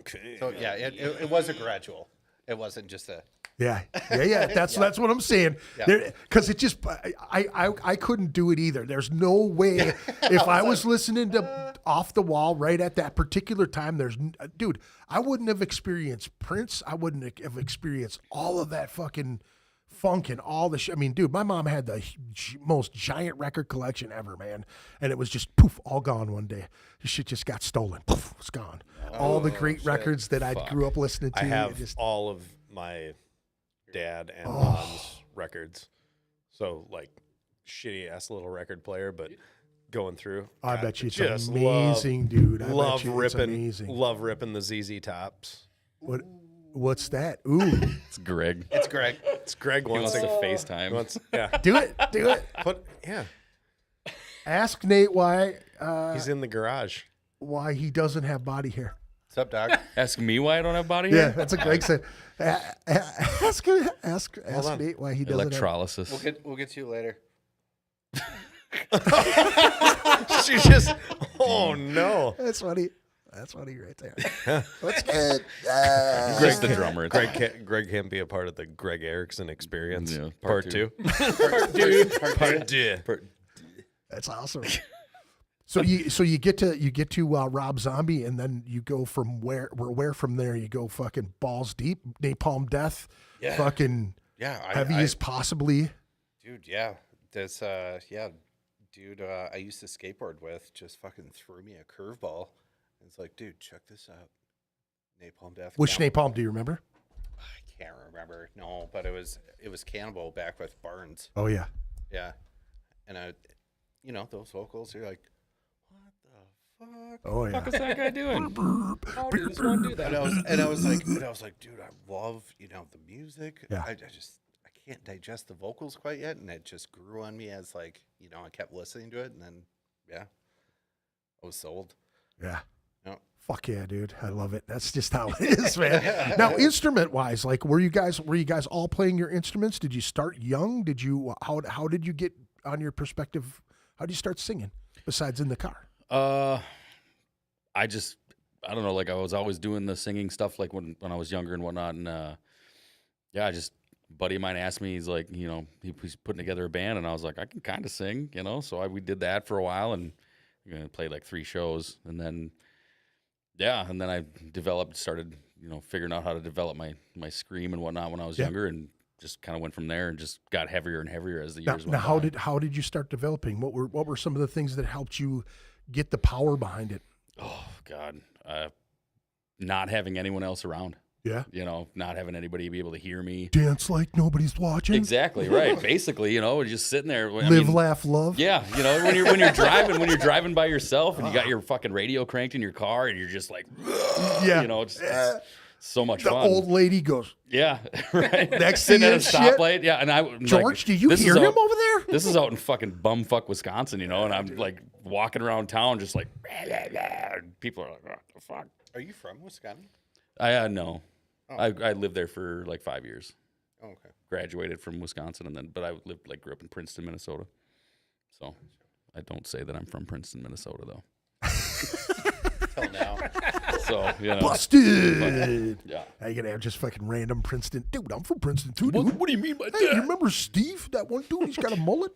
Okay. So yeah, it was a gradual. It wasn't just a. Yeah. That's what I'm saying. Yeah. Because it just, I couldn't do it either. There's no way if I was listening to Off the Wall right at that particular time. Dude, I wouldn't have experienced Prince. I wouldn't have experienced all of that fucking funk and all the shit. I mean, dude, my mom had the most giant record collection ever, man. And it was just poof, all gone one day. The shit just got stolen. Poof, it's gone. All the great records that I grew up listening to. I have just, all of my dad and mom's records. So like shitty ass little record player, but going through. I God, bet you it's just amazing, dude. I Love bet you it's ripping, amazing. love ripping the ZZ Tops. What's that? Ooh, It's Greg. It's Greg. It's Greg He wants wants to to. FaceTime. Yeah, do it. yeah. Ask Nate why He's in the garage. he doesn't have body hair. What's up, Doc? Ask me why I don't have body Yeah, hair. that's what Greg said. Ask on. Nate why he doesn't have. Electrolysis. We'll get to you later. She just. Oh no. That's funny. That's funny right there. What's good? Greg's the drummer. Greg can't be a part of the Greg Erickson experience. Yeah, part two. Part two. Part two. That's awesome. So you get to Rob Zombie, and then you go from where from there you go fucking balls deep, Napalm Death, Yeah. fucking heavy as possibly. Dude, yeah. This, dude, I used to skateboard with just fucking threw me a curveball. It's like, dude, check this out. Napalm Death. Which Napalm do you remember? I can't remember. No, but it was Cannibal back with Barnes. Oh yeah. Yeah. And those vocals, you're like, what the fuck? Oh yeah. What is that guy doing? How does one do that? And I was like, dude, I love, the music. Yeah. I can't digest the vocals quite yet, and it just grew on me as like, I kept listening to it, and then I was sold. Yeah. Yep. Fuck yeah, dude. I love it. That's just how it is, man. Now, instrument wise, like were you guys all playing your instruments? Did you start young? Did you how did you get on your perspective? How did you start singing besides in the car? I don't know, like I was always doing the singing stuff like when I was younger and whatnot, and buddy of mine asked me, he's like, he's putting together a band, and I was like, I can kind of sing, so we did that for a while, and played like 3 shows, and then I started figuring out how to develop my scream and whatnot when I was younger, and just kind of went from there and just got heavier and heavier as the years went by. How did you start developing? What were some of the things that helped you get the power behind it? Oh God, not having anyone else around. Yeah. Not having anybody be able to hear me. Dance like nobody's watching. Exactly right. Basically, just sitting there. Laugh, love. Yeah, when you're driving by yourself and you got your fucking radio cranked in your car and you're just like, yeah, it's so much the fun. old lady goes, yeah, right. Next to Sitting at you a and stoplight. Yeah, and George, do you hear him over there? This is out in fucking bumfuck Wisconsin, and I'm like walking around town just like, people are like, what the fuck? Are you from Wisconsin? No. Oh. I lived there for like 5 years. Oh, okay. Graduated from Wisconsin, but I grew up in Princeton, Minnesota. So I don't say that I'm from Princeton, Minnesota, though. Till now. So busted. Yeah. How you gonna have just fucking random Princeton? Dude, I'm from Princeton too, dude. What do you mean by Hey, that? you remember Steve? That one dude? He's got a mullet.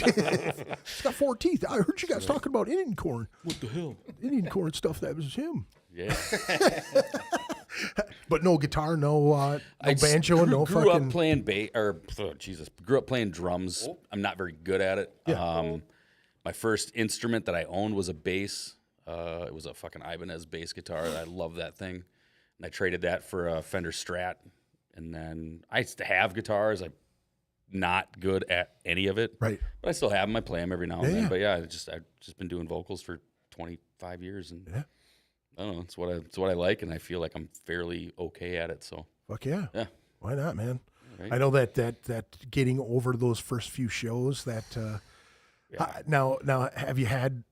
He's got 4 teeth. I heard you guys talking about Indian corn. What the hell? Indian corn stuff. That was him. Yeah. But no guitar, no banjo, no grew fucking. up playing grew up playing drums. I'm not very good at it. Yeah. My first instrument that I owned was a bass. It was a fucking Ibanez bass guitar. I love that thing. And I traded that for a Fender Strat. And then I used to have guitars. I'm not good at any of it. Right. But I still have them. I play them every now and then. Yeah. But yeah, I've just been doing vocals for 25 years. And Yeah. I don't know. It's what I like. And I feel like I'm fairly okay at it. So Fuck yeah. yeah. Why not, man? Right. I know that getting over those first few shows now have you had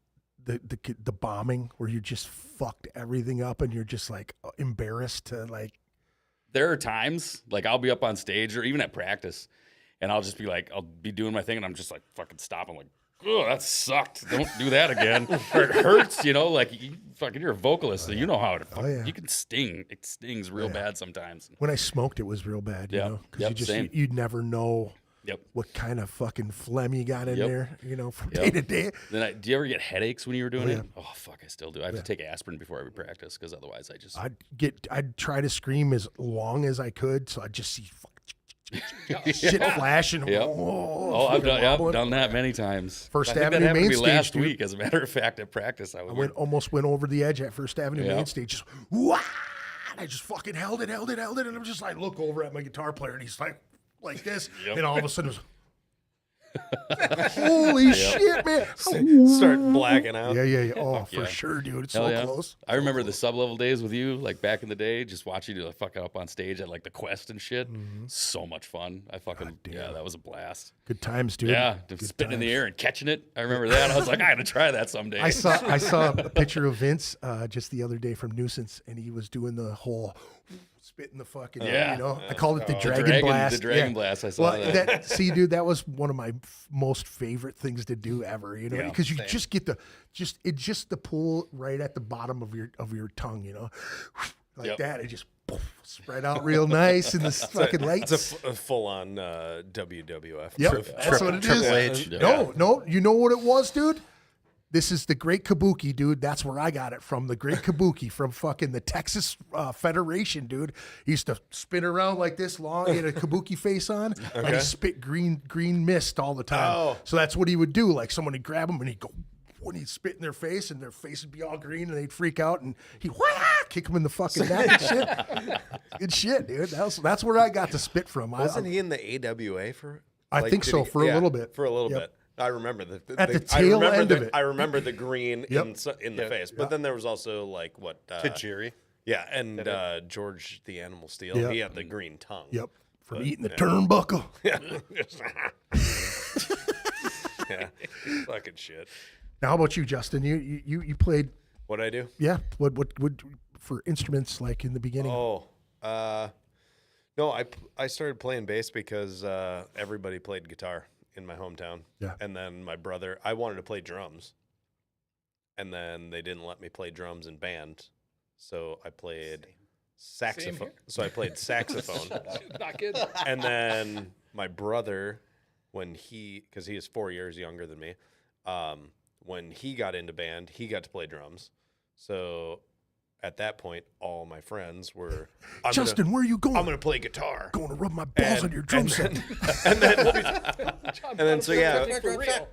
the bombing where you just fucked everything up and you're just like embarrassed to like. There are times like I'll be up on stage or even at practice and I'll just be like, I'll be doing my thing and I'm just like fucking stopping like, oh, that sucked. Don't do that again. Or it hurts, like you're a vocalist, so you know how it you can sting. It stings real bad sometimes. When I smoked, it was real bad, Yeah. you know, because Same. you'd never know Yep. what kind of fucking phlegm you got in Yep. there, from Yep. day to day. Then do you ever get headaches when you were doing Oh, it? yeah. Oh fuck, I still do. I have to take aspirin before every practice because otherwise I just I'd try to scream as long as I could, so I'd just see shit flashing. Yep. Oh, I've wobbling. done that many times. First I think Avenue that happened main to me stage, last dude. week. As a matter of fact, at practice, I Almost went over the edge at First Avenue Yeah. main stage. Just wah! And I just fucking held it, and I'm just like, look over at my guitar player, and he's like this, Yep. and all of a sudden it was. Holy shit, man! Start blacking out. Yeah. Oh, for yeah. sure, dude. It's Hell so yeah. close. I remember the sub-level days with you, like back in the day, just watching you like fucking up on stage at like the Quest and shit. So much fun. I fucking, yeah, that was a blast. Good times, dude. Yeah, Good spitting in the times. air and catching it. I remember that. I was like, I got to try that someday. I saw a picture of Vince just the other day from Nuisance, and he was doing the whole spitting the fucking, Yeah. you know. I called it the Dragon dragon- Blast. the Dragon Blast, I saw that. See, dude, that was one of my most favorite things to do ever, you know, Yeah, because you just get the pull right at the bottom of your tongue, you know, like Yep. that. It just spread out real nice in the fucking lights. It's a full-on WWF. Yep, that's what it is. Triple H. Yeah. No, you know what it was, dude? This is the Great Kabuki, dude. That's where I got it from. The Great Kabuki from fucking the Texas Federation, dude. He used to spin around like this long, he had a Kabuki face on, and he spit green mist all the time. Oh. So that's what he would do. Like someone would grab him and he'd go, when he'd spit in their face, and their face would be all green, and they'd freak out, and he'd kick him in the fucking neck and shit. Good shit, dude. That's where I got the spit from. Wasn't he in the AWA for? I think did so, for a little bit. For a little Yep. bit. I remember At the tail end of it. I remember the green Yep. in the face, but then there was also like what? Tajiri. Yeah, and George the Animal Steel. Yep. He had the green tongue. Yep. From eating the turnbuckle. Yeah, fucking shit. Now, how about you, Justin? You played, What'd I do? yeah. What for instruments like in the beginning? Oh, no, I started playing bass because everybody played guitar in my hometown. Yeah. And then my brother, I wanted to play drums, and then they didn't let me play drums in band, so I played saxophone. here. So I played saxophone, Not good. and then my brother, because he is 4 years younger than me, when he got into band, he got to play drums. So at that point, all my friends were, Justin, where are you going? I'm gonna play guitar. going to rub my balls on your drum set. And then so yeah, For real.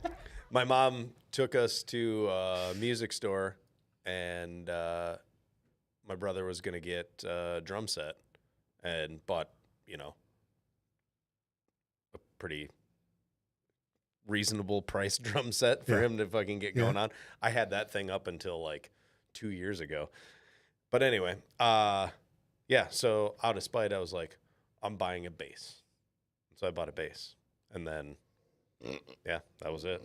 my mom took us to a music store, and my brother was gonna get a drum set, and bought, you know, a pretty reasonable price drum set for Yeah. him to fucking get going on. I had that thing up until like 2 years ago. But anyway, yeah, so out of spite, I was like, I'm buying a bass. So I bought a bass. And then, yeah, that was it.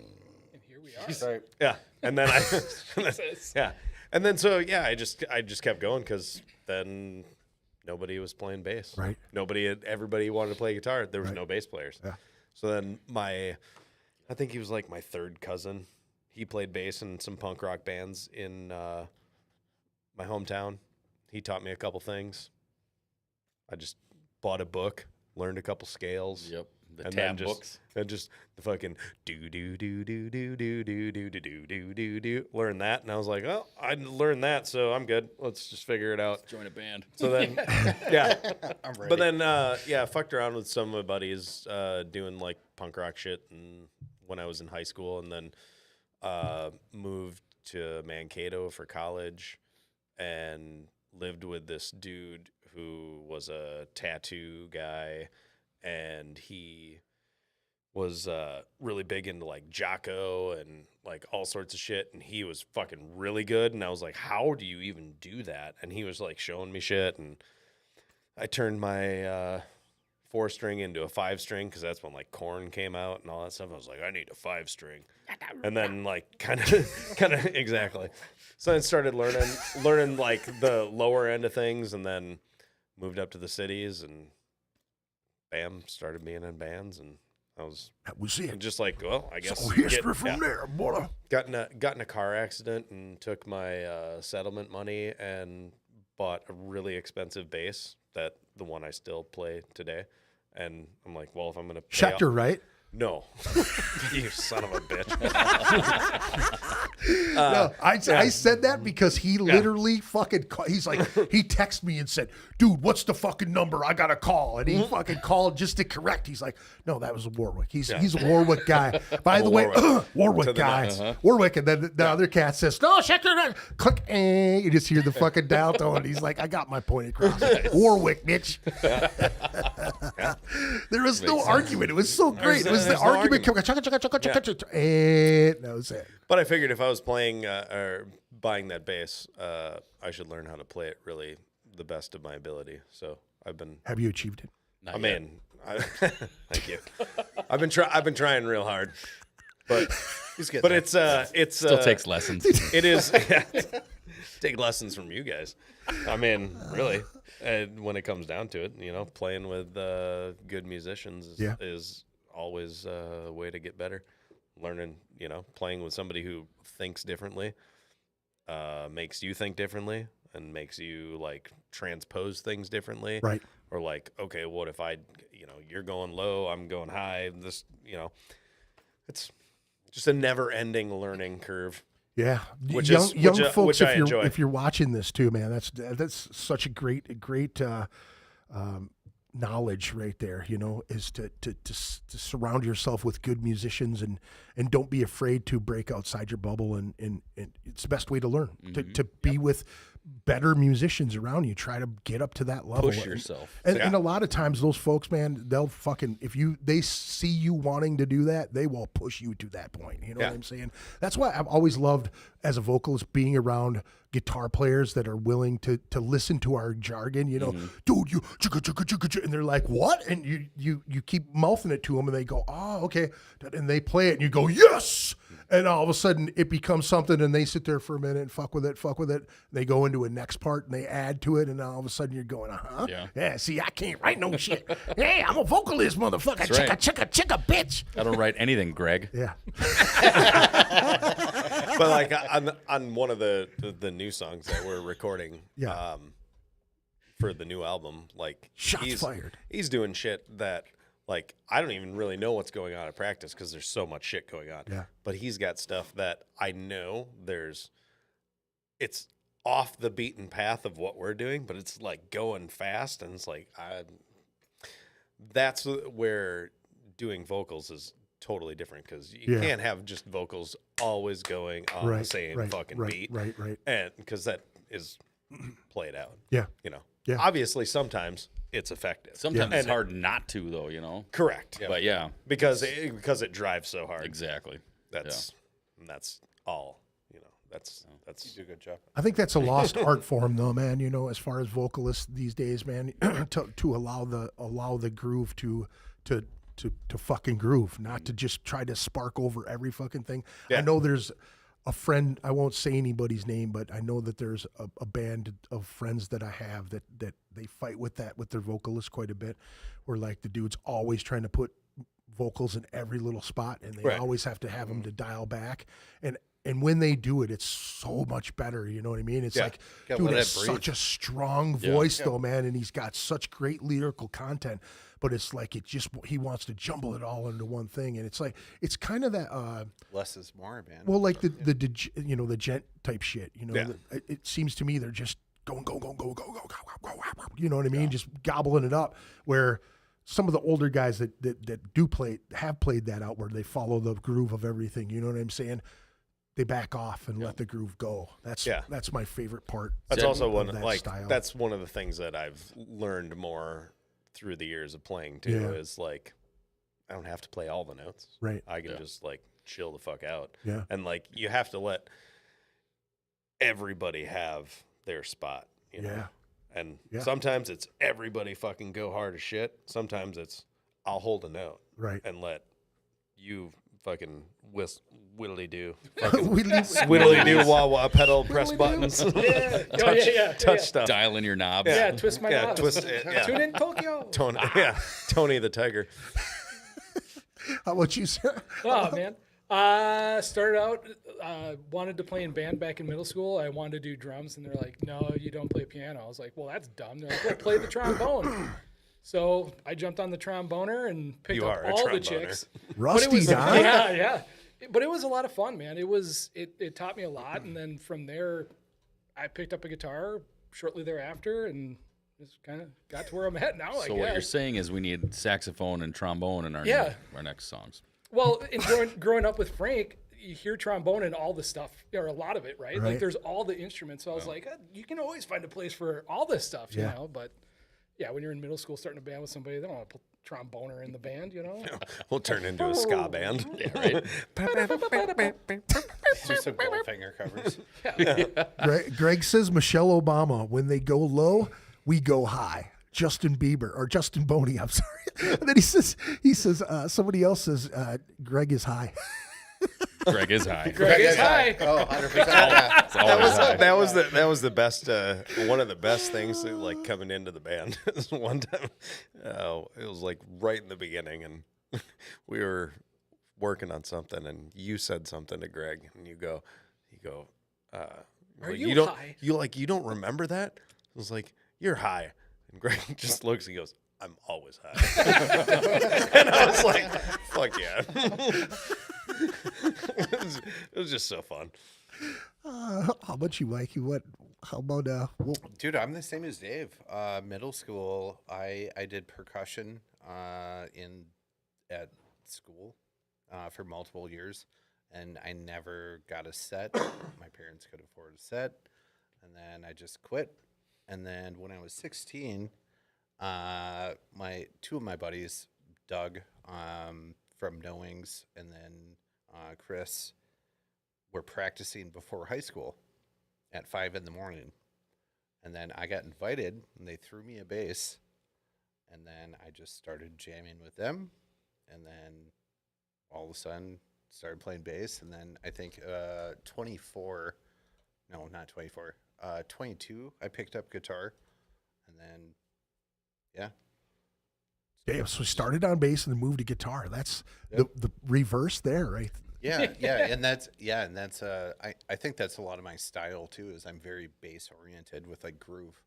And here we are. Sorry. Yeah. And then Jesus. yeah. And then so, yeah, I just kept going because then nobody was playing bass. Right. Everybody wanted to play guitar. There was Right. no bass players. Yeah. So then I think he was like my third cousin. He played bass in some punk rock bands in my hometown. He taught me a couple things. I just bought a book, learned a couple scales. Yep. The And tab then books. And just the fucking do do do do do do do do do do do do do. Learn that, and I was like, oh, I learned that, so I'm good. Let's just figure it out. Join a band. So then, yeah. I'm ready. But then, yeah, fucked around with some of my buddies doing like punk rock shit, and when I was in high school, and then moved to Mankato for college, and lived with this dude who was a tattoo guy, and he was really big into like Jocko and like all sorts of shit, and he was fucking really good, and I was like, how do you even do that? And he was like showing me shit, and I turned my 4-string into a 5-string because that's when like Korn came out and all that stuff. I was like, I need a 5-string, and then like kind of exactly. So I started learning like the lower end of things, and then moved up to the cities, and bam, started being in bands, and I was That was it. just like, well, I guess So history yeah. from there, boy. Got in a car accident and took my settlement money and bought a really expensive bass, that the one I still play today. And I'm like, well, if I'm gonna pay Schecter, right? no, you son of a bitch. No, I said that because he literally fucking, he's like, he texted me and said, dude, what's the fucking number? I got to call. And he fucking called just to correct. He's like, no, that was Warwick. He's a Warwick guy. By the way, Warwick guy. Warwick. And then the other cat says, no, check your name. Click. You just hear the fucking dial tone. He's like, I got my point across. Warwick, bitch. There was no argument. It was so great. It was the argument. And that was it. But I figured if I was playing or buying that bass, I should learn how to play it really the best of my ability. So I've been. Have you achieved it? Thank you. I've been trying real hard, but it's Still takes lessons. It is. Take lessons from you guys. I mean, really, when it comes down to it, playing with good musicians is always a way to get better. Learning, playing with somebody who thinks differently, makes you think differently, and makes you like transpose things differently. Right. Or like, okay, what if you're going low, I'm going high. This, it's just a never-ending learning curve. Yeah, Which young folks, I enjoy. if you're watching this too, man, that's such a great knowledge right there. Is to surround yourself with good musicians and don't be afraid to break outside your bubble and it's the best way to learn. To be with better musicians around you, try to get up to that level. Push yourself. And a lot of times those folks, man, they'll fucking, they see you wanting to do that, they will push you to that point. You know what I'm saying? That's why I've always loved, as a vocalist, being around guitar players that are willing to listen to our jargon, dude, you and they're like, what? And you keep mouthing it to them and they go, oh, okay. And they play it and you go, yes. And all of a sudden it becomes something and they sit there for a minute and fuck with it. They go into a next part and they add to it. And all of a sudden you're going, yeah, see, I can't write no shit. Hey, I'm a vocalist, motherfucker. Chicka, bitch. I don't write anything, Greg. Yeah. But like on one of the new songs that we're recording, for the new album, like Shots fired. He's doing shit that like I don't even really know what's going on at practice because there's so much shit going on. Yeah. But he's got stuff that I know it's off the beaten path of what we're doing, but it's like going fast, and it's like that's where doing vocals is totally different because you can't have just vocals always going on the same fucking beat. Right. And because that is played out. Yeah. Yeah. Obviously, sometimes it's effective. Sometimes it's hard not to, though, Correct. But yeah. Because it drives so hard. Exactly. That's all. That's You do a good job. I think that's a lost art form, though, man. As far as vocalists these days, man, to allow the groove to fucking groove, not to just try to spark over every fucking thing. Yeah. I know there's a friend, I won't say anybody's name, but I know that there's a band of friends that I have that they fight with that with their vocalists quite a bit, where like the dude's always trying to put vocals in every little spot, and they always have to have them to dial back. And when they do it, it's so much better. You know what I mean? It's like, dude, it's such a strong voice, though, man. And he's got such great lyrical content. But it's like he wants to jumble it all into one thing. And it's like, it's kind of that. Less is more, man. Well, like the gent type shit. It seems to me they're just going, go. You know what I mean? Just gobbling it up. Where some of the older guys that have played that out, where they follow the groove of everything. You know what I'm saying? They back off and let the groove go. That's my favorite part. That's also one style. That's one of the things that I've learned more through the years of playing too. Is like I don't have to play all the notes. Right. I can just like chill the fuck out. Yeah. And like you have to let everybody have their spot. And sometimes it's everybody fucking go hard as shit. Sometimes it's I'll hold a note. Right. And let you fucking whittly do wah pedal press buttons touch stuff, dial in your knobs, twist my knobs, twist it, tune in Tokyo, Tony the Tiger. How about you, sir? Oh man, started out wanted to play in band back in middle school. I wanted to do drums, and they're like, no, you don't play piano. I was like, well, that's dumb. They're like, well, play the trombone. So I jumped on the tromboner and picked up all the chicks. Rusty, Don. Yeah. But it was a lot of fun, man. It taught me a lot, and then from there, I picked up a guitar shortly thereafter, and just kind of got to where I'm at now. So what you're saying is we need saxophone and trombone in our our next songs. Well, in growing up with Frank, you hear trombone and all the stuff, or a lot of it, right? Like there's all the instruments. So I was like, you can always find a place for all this stuff, you know. But yeah, when you're in middle school starting a band with somebody, they don't want to put tromboner in the band, you know. We'll turn into a ska band. Yeah, right. Do some Goldfinger covers. Greg says Michelle Obama, when they go low, we go high. Justin Bieber or Justin Boney, I'm sorry. And then he says somebody else says Greg is high. Greg is high. Greg is high. Oh, 100%. Yeah. It's always high. That was the best one of the best things like coming into the band. One time, it was like right in the beginning, and we were working on something, and you said something to Greg, and you go, Are you don't high? you don't remember that? I was like, you're high, and Greg just looks, he goes, I'm always high, and I was like, fuck yeah. It was just so fun. How about you, Mikey? How about Dude, I'm the same as Dave. Middle school, I did percussion at school for multiple years, and I never got a set. My parents could afford a set, and then I just quit. And then when I was 16, two of my buddies, Doug from No Wings, and then Chris, were practicing before high school at 5 a.m. And then I got invited, and they threw me a bass, and then I just started jamming with them, and then all of a sudden started playing bass, and then I think 22, I picked up guitar, and then, yeah. damn? So we started on bass and then moved to guitar. That's the reverse there, right? Yeah, and that's I think that's a lot of my style too. Is I'm very bass oriented with like groove.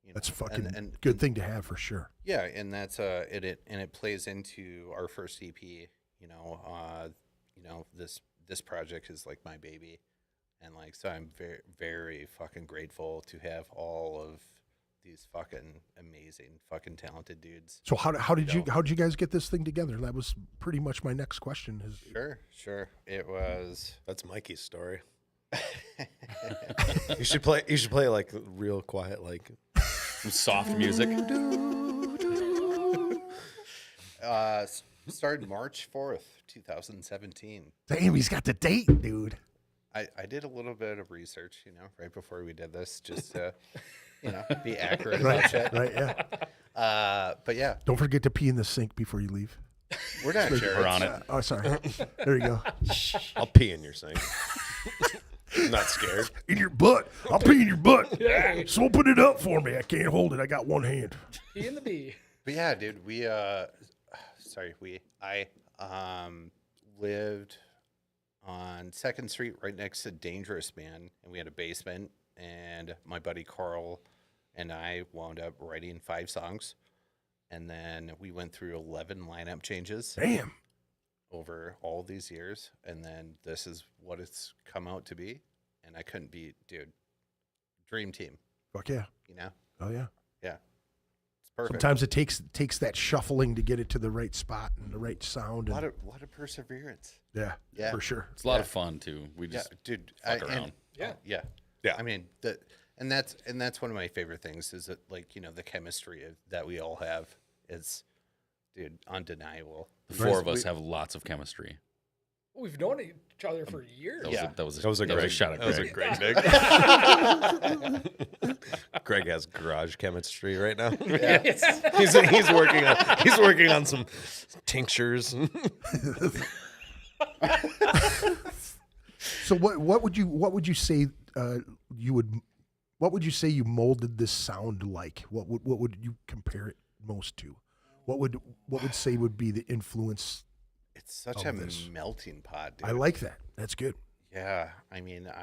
You know? That's fucking and good thing to have for sure. Yeah, and that's it plays into our first EP. This project is like my baby, and like so I'm very very fucking grateful to have all of these fucking amazing, fucking talented dudes. So how did you guys get this thing together? That was pretty much my next question. Sure. It was. That's Mikey's story. You should play like real quiet, like Some soft music. Started March 4th, 2017. Damn, he's got the date, dude. I did a little bit of research, right before we did this, just to, be accurate about shit. Right, yeah. But yeah, Don't forget to pee in the sink before you leave. we're not sure. We're on it. Oh, sorry. There you go. I'll pee in your sink. I'm not scared. In your butt. I'll pee in your butt. So open it up for me. I can't hold it. I got one hand. E and the B. But yeah, dude, I lived on 2nd Street right next to Dangerous Man, and we had a basement, and my buddy Carl and I wound up writing 5 songs, and then we went through 11 lineup changes. Damn. Over all these years, and then this is what it's come out to be, and I couldn't be, dude, dream team, Fuck yeah. Oh, yeah. Yeah. It's perfect. Sometimes it takes that shuffling to get it to the right spot and the right sound. A And, lot of perseverance. yeah, Yeah. for sure. It's a lot of fun too. We just Dude, fuck around. Yeah. I mean, and that's one of my favorite things is that, like, the chemistry that we all have is, dude, undeniable. The four of us have lots of chemistry. We've known each other for years. That was a great shot at Greg. dig. Greg has garage chemistry right now. Yeah. He's working on some tinctures. So what would you say you molded this sound like? What would you compare it most to? What would say would be the influence? It's such of a this? melting pot, dude. I like that. That's good. Yeah, I mean, God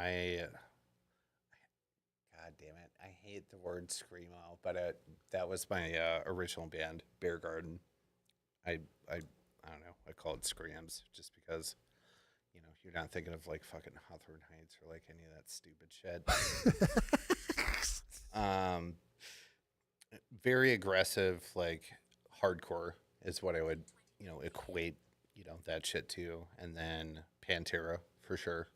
damn it, I hate the word screamo, but that was my original band, Bear Garden. I don't know, I call it Screams just because, you're not thinking of like fucking Hawthorne Heights or like any of that stupid shit. Very aggressive, like hardcore is what I would, equate, that shit to. And then Pantera for sure.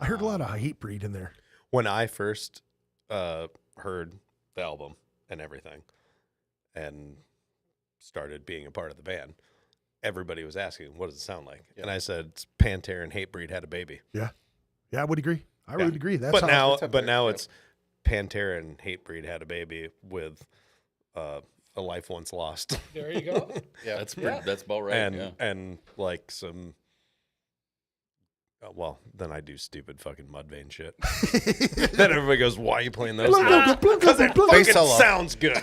I heard a lot of Hatebreed in there. When I first heard the album and everything and started being a part of the band, everybody was asking, what does it sound like? And I said, it's Pantera and Hatebreed had a baby. Yeah. Yeah, I would agree. I would agree. That's But how now it's Pantera and Hatebreed had a baby with a life once lost. There you go. Yeah. That's about right. And like some well, then I do stupid fucking Mudvayne shit. Then everybody goes, why are you playing those? Because it fucking sounds good.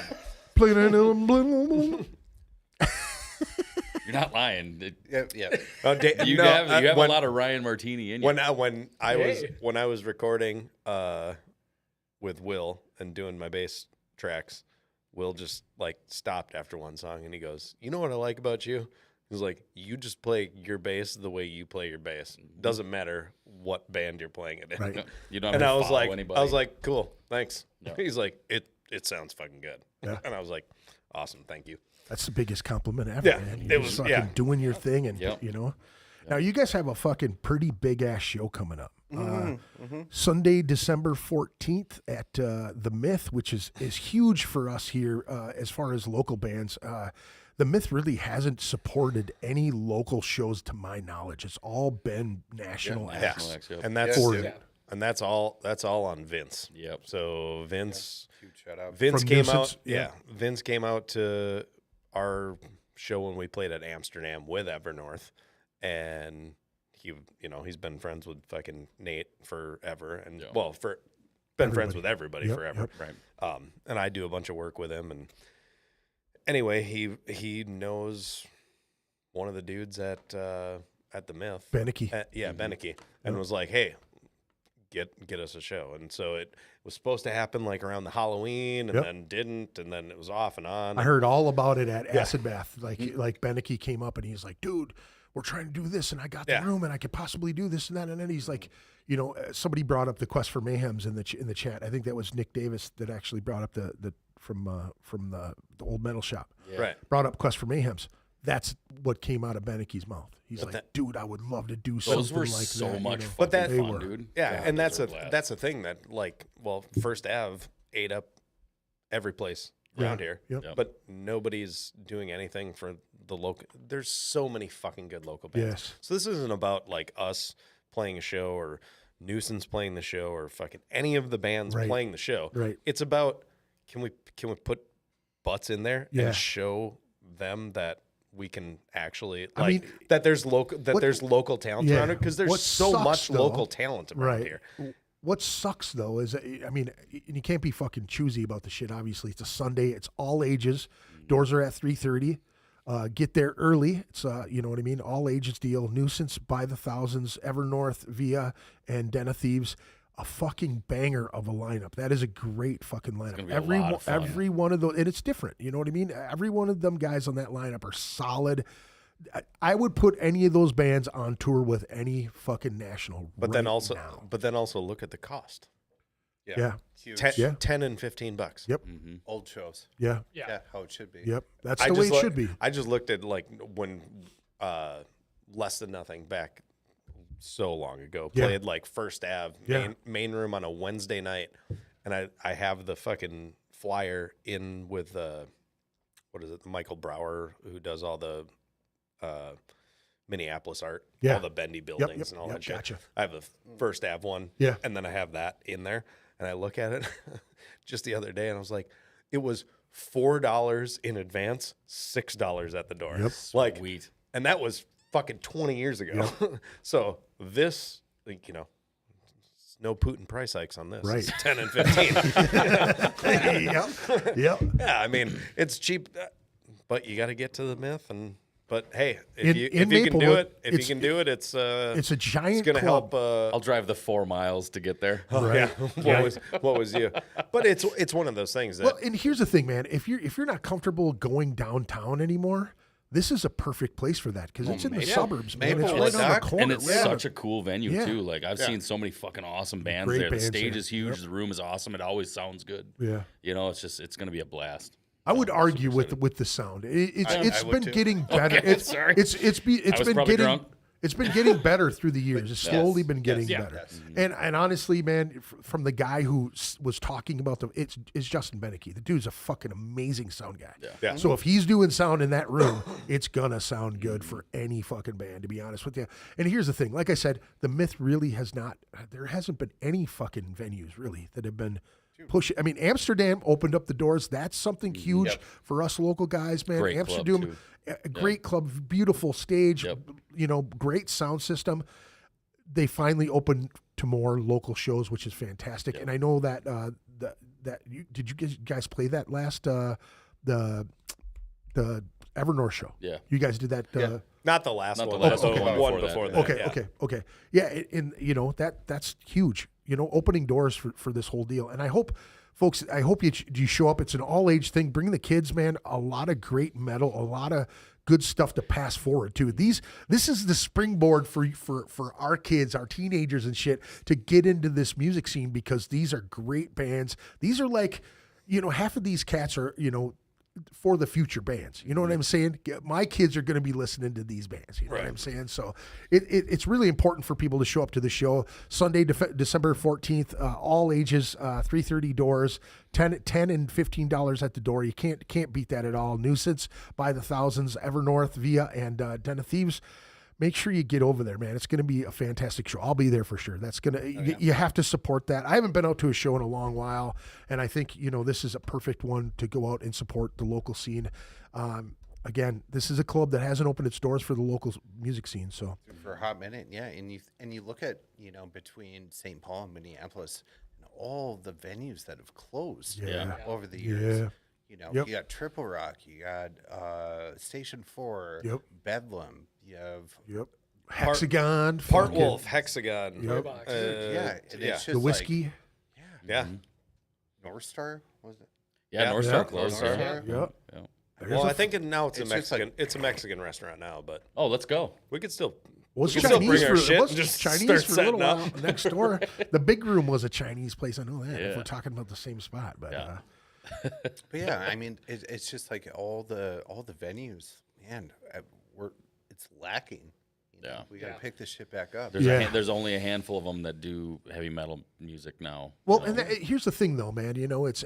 You're not lying. Yeah. You have a lot of Ryan Martini in you. When I was recording with Will and doing my bass tracks, Will just like stopped after one song and he goes, "You know what I like about you?" He's like, "You just play your bass the way you play your bass. Doesn't matter what band you're playing it in." Right. You don't have And to I was follow like, anybody. "Cool, thanks." Yeah. He's like, "It sounds fucking good." Yeah. And I was like, "Awesome, thank you." That's the biggest compliment ever, Yeah, man. it You're was- just fucking yeah. doing your thing, and Yep. Now you guys have a fucking pretty big ass show coming up. Sunday, December 14th at the Myth, which is huge for us here as far as local bands. The Myth really hasn't supported any local shows to my knowledge. It's all been national acts. National acts, yep. And that's Forward. Yeah. and that's all on Vince. Yep. So Vince Huge shout out. Vince From came Nuisance, out. Yeah. Vince came out to our show when we played at Amsterdam with Evernorth, and he's been friends with fucking Nate forever, and Yeah. been friends with everybody Yep, forever. yep. Right. And I do a bunch of work with him, and anyway, he knows one of the dudes at the Myth, Beneke. Beneke, and was like, "Hey, get us a show." And so it was supposed to happen like around the Halloween, and Yep. then didn't, and then it was off and on. I heard all about it at Acid Bath. Like Beneke came up and he's like, "Dude, we're trying to do this, and I got the Yeah. room, and I could possibly do this and that." And then he's like, somebody brought up the Quest for Mayhems in the chat. I think that was Nick Davis that actually brought up the from the old metal shop. Right. Brought up Quest for Mayhems. That's what came out of Beneke's mouth. He's But like, that- "Dude, I would love to do Those something were like so that." much you know? fun. But that- They fun, were. dude. Yeah, God, and those were a blast. that's the thing that First Ave ate up every place around here, Yep. Yep. but nobody's doing anything for the local. There's so many fucking good local bands. Yes. So this isn't about like us playing a show or Nuisance playing the show or fucking any of the bands Right. playing the show. Right. It's about can we put butts in there Yeah. and show them that we can actually I mean, that there's local talent Yeah. around it, because there's What so sucks, much though- local talent around Right. here. What sucks though is, and you can't be fucking choosy about the shit. Obviously, it's a Sunday. It's all ages. Doors are at 3:30. Get there early. It's you know what I mean. All ages deal. Nuisance by the thousands. Evernorth, Via, and Den of Thieves. A fucking banger of a lineup. That is a great fucking lineup. gonna be a lot of fun. Every one of those, and it's different. You know what I mean. Every one of them guys on that lineup are solid. I would put any of those bands on tour with any fucking national. But right then also now. look at the cost. Yeah. Huge. 10, Yeah. $10 and $15. Yep. Old shows. Yeah. Yeah. Yeah, how it should be. Yep. That's the way it should be. I just looked at like when Less Than Nothing back so long ago Yeah. played like First Ave Yeah. main room on a Wednesday night, and I have the fucking flyer in with what is it, Michael Brower, who does all the Minneapolis art, Yeah. all the bendy buildings yep, and all yep, that shit. gotcha. I have the First Ave one, Yeah. and then I have that in there, and I look at it just the other day, and I was like, it was $4 in advance, $6 at the door. Yep. Like, Sweet. and that was fucking 20 years ago. So this, like, no Putin price hikes on this. Right. It's 10 and 15. Yep. Yep. Yeah, I mean, it's cheap, but you got to get to the Myth. But hey, if In you can do Maplewood, it, it's a giant it's going to club. help. I'll drive the 4 miles to get there. Yeah. What was you? But it's one of those things that Well, and here's the thing, man. If you're not comfortable going downtown anymore, This is a perfect place for that because it's in the suburbs, man. It's Maplewood, right on the Doc. corner. And it's such a cool venue Yeah. too. Like I've seen so many fucking awesome bands Great there. The bands stage there. is huge. The room is awesome. It always sounds good. Yeah. You know, it's going to be a blast. I would argue with the sound. It's I would been too. getting better. Okay, sorry. It's was been probably getting drunk. it's been getting better through the years. It's slowly been getting Yeah. better. And honestly, man, from the guy who was talking about it's Justin Beneke. The dude's a fucking amazing sound guy. Yeah. So if he's doing sound in that room, it's gonna sound good for any fucking band, to be honest with you. And here's the thing, like I said, the myth really has not. There hasn't been any fucking venues really that have been. I mean, Amsterdam opened up the doors. That's something huge for us local guys, man. Great club, Amsterdam, too. a great club, beautiful stage, Yep. you know, great sound system. They finally opened to more local shows, which is fantastic. And I know that did you guys play that last the Evernorth show? Yeah. You guys did that. Not the last Not the one. last the one, one before before that. that. Okay. Yeah, and you know that's huge. You know, opening doors for this whole deal. And I hope, folks, you show up. It's an all age thing. Bring the kids, man. A lot of great metal, a lot of good stuff to pass forward too. This is the springboard for our kids, our teenagers and shit to get into this music scene because these are great bands. These are like, you know, half of these cats are, you know, for the future bands. You know what I'm saying? My kids are going to be listening to these bands. You know what I'm saying? So it's really important for people to show up to the show. Sunday, December 14th, all ages, 3:30 doors, $10 and $15 at the door. You can't beat that at all. Nuisance by the thousands, Evernorth, Via, and Den of Thieves. Make sure you get over there, man. It's going to be a fantastic show. I'll be there for sure. That's going to, you have to support that. I haven't been out to a show in a long while, and I think, you know, this is a perfect one to go out and support the local scene. Again, this is a club that hasn't opened its doors for the local music scene. So For a hot minute, yeah. And you look at, you know, between St. Paul and Minneapolis, and all the venues that have closed over the years. Yeah. You know, you got Triple Rock, you got Station 4, Bedlam, you have Hexagon, Part fucking- Wolf, Hexagon. Box. and it's just the whiskey. Yeah. North Star, was it? Yeah, North Star closed. North Yeah. Star? Yep. Yeah. Well, I think now it's a It's just Mexican. like- It's a Mexican restaurant now, but Oh, let's go. we could still. Well, it's We can still Chinese bring our for, shit it was and just Chinese start for a little setting while up. next door. The big room was a Chinese place. I know that. If Yeah. we're talking about the same spot, but Yeah. But yeah, I mean, it's just like all the venues, man. It's lacking. You know? Yeah. We got to pick this shit back up. There's only a handful of them that do heavy metal music now. well, you know? and here's the thing, though, man. You know, it's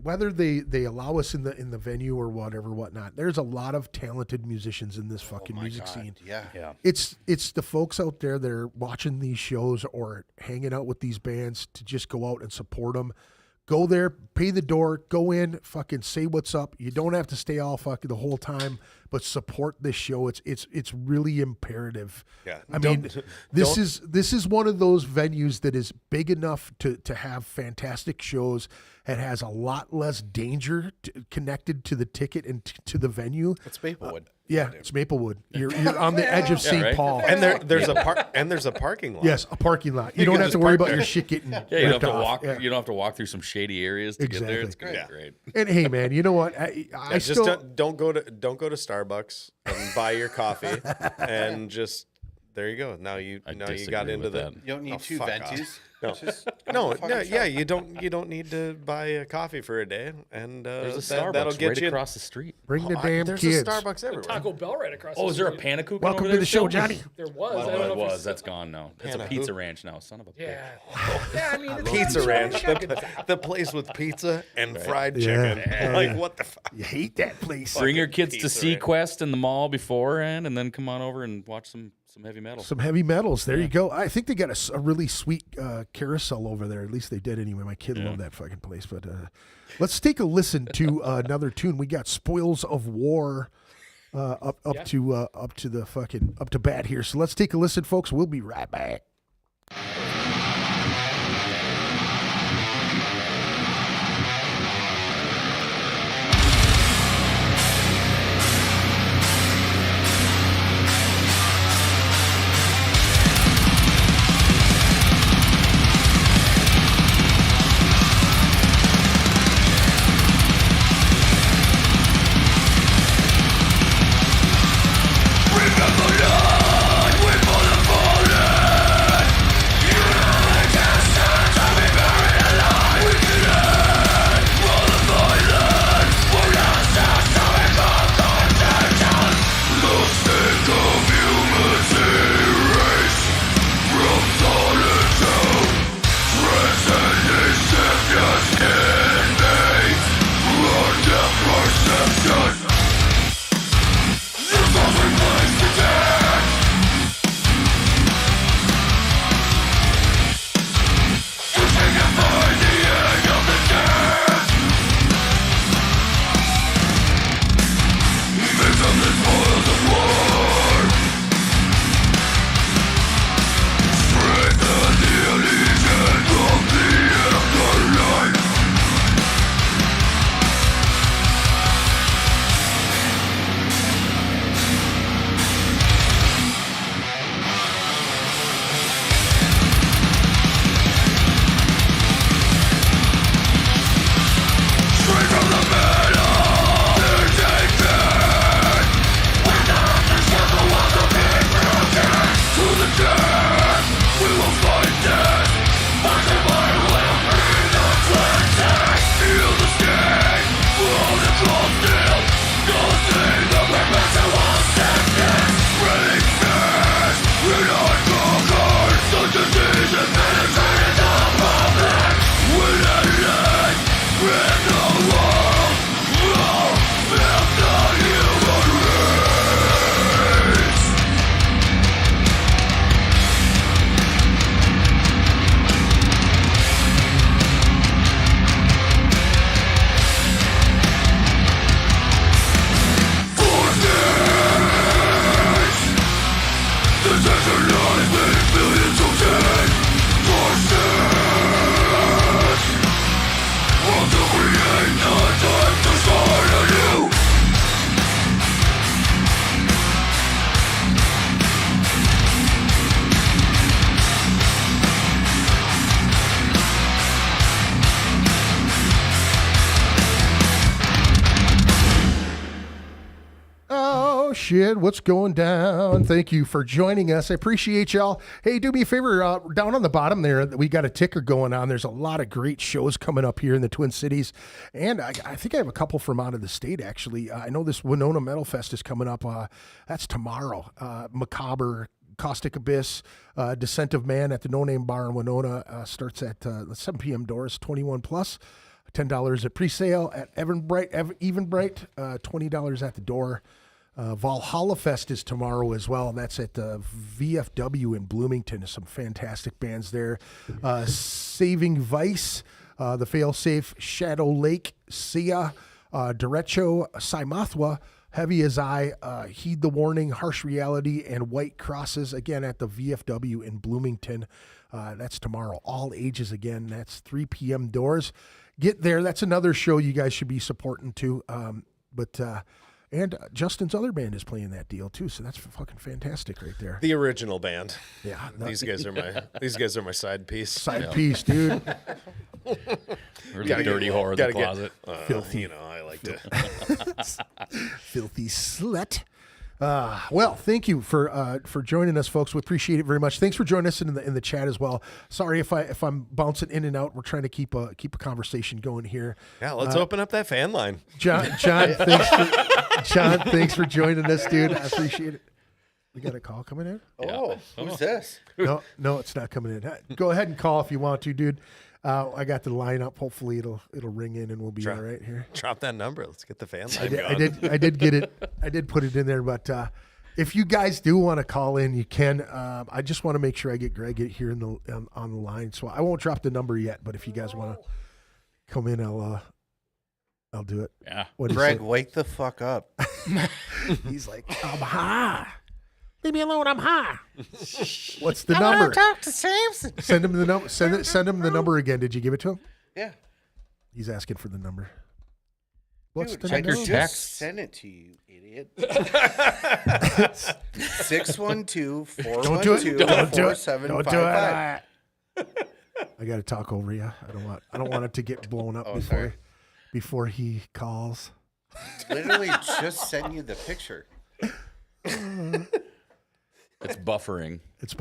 whether they allow us in the venue or whatnot. There's a lot of talented musicians in this fucking music scene. Yeah. It's the folks out there that are watching these shows or hanging out with these bands to just go out and support them. Go there, pay the door, go in, fucking say what's up. You don't have to stay all fucking the whole time, but support this show. It's really imperative. Yeah. I mean, this is one of those venues that is big enough to have fantastic shows. It has a lot less danger connected to the ticket and to the venue. It's Maplewood. Yeah, it's Maplewood. You're on the edge of St. right. Paul. And there's a parking lot. Yes, a parking lot. You don't can have to just worry park about there. your shit getting Yeah, you don't have ripped to off. walk. Yeah. You don't have to walk through some shady areas to get there. It's Exactly. great. And hey, man, you know what? I Just still don't go to Starbucks and buy your coffee and just there you go. Now you got disagree into with the. that. You don't need Oh, two fuck off. ventues. No. Just No, fucking no, yeah, shop. you don't need to buy a coffee for a day, and There's a that'll Starbucks get right you. across the street. bring the Oh, damn there's kids. a Starbucks everywhere. Taco Bell right across. Oh, the is there a street. Panakuchen Welcome over to there the show, still? Johnny. There was. I Oh, don't know it if was. it's- That's gone now. It's a Hannah, pizza who- ranch now. Son of a bitch. Yeah. Yeah, I mean, it's Pizza not Ranch, shocking. the place with pizza and fried Yeah. chicken. Like what the fuck? You hate that place. Bring your kids to Pizza Ranch. Sequest in the mall beforehand, and then come on over and watch some heavy metal. Some heavy metals. There you go. I think they got a really sweet carousel over there. At least they did anyway. My kid loved that fucking place. But let's take a listen to another tune. We got Spoils of War up to bat here. So let's take a listen, folks. We'll be right back. shit. What's going down? Thank you for joining us. I appreciate y'all. Hey, do me a favor. Down on the bottom there, we got a ticker going on. There's a lot of great shows coming up here in the Twin Cities. And I think I have a couple from out of the state, actually. I know this Winona Metal Fest is coming up. That's tomorrow. Macabre, Caustic Abyss, Descent of Man at the No Name Bar in Winona starts at 7 p.m. doors, 21 plus. $10 at pre-sale at Eventbrite, $20 at the door. Valhalla Fest is tomorrow as well. That's at the VFW in Bloomington. There's some fantastic bands there. Saving Vice, The Failsafe, Shadow Lake, Sia, Derecho, Saimathwa, Heavy as I, Heed the Warning, Harsh Reality, and White Crosses, again at the VFW in Bloomington. That's tomorrow. All ages again. That's 3 p.m. doors. Get there. That's another show you guys should be supporting too. And Justin's other band is playing that deal too, so that's fucking fantastic right there. The original band. Yeah, These guys are my side piece. Side piece, dude. Or the dirty whore in the closet. You know, I like to. Filthy slut. Well, thank you for joining us, folks. We appreciate it very much. Thanks for joining us in the chat as well. Sorry if I'm bouncing in and out. We're trying to keep a conversation going here. Yeah, let's open up that fan line. John, thanks for joining us, dude. I appreciate it. We got a call coming in? Oh, who's this? No, it's not coming in. Go ahead and call if you want to, dude. I got the line up. Hopefully it'll ring in and we'll be all right here. Drop that number. Let's get the fan line I did get it. I did put it in there, but if you guys do want to call in, you can. I just want to make sure I get Greg here on the line. So I won't drop the number yet, but if you guys want to come in, I'll do it. Yeah. Greg, wake the fuck up. He's like, I'm high. Leave me alone. I'm high. What's the number? Talk to Samson. Send him the number. Send him the number again. Did you give it to him? Yeah. He's asking for the number. What's Dude, the check number? your text. Send it to you, idiot. 612-412-4755. Don't do it. I got to talk over you. I don't want it to get blown up before he calls. Literally just send you the picture. It's buffering. Greg's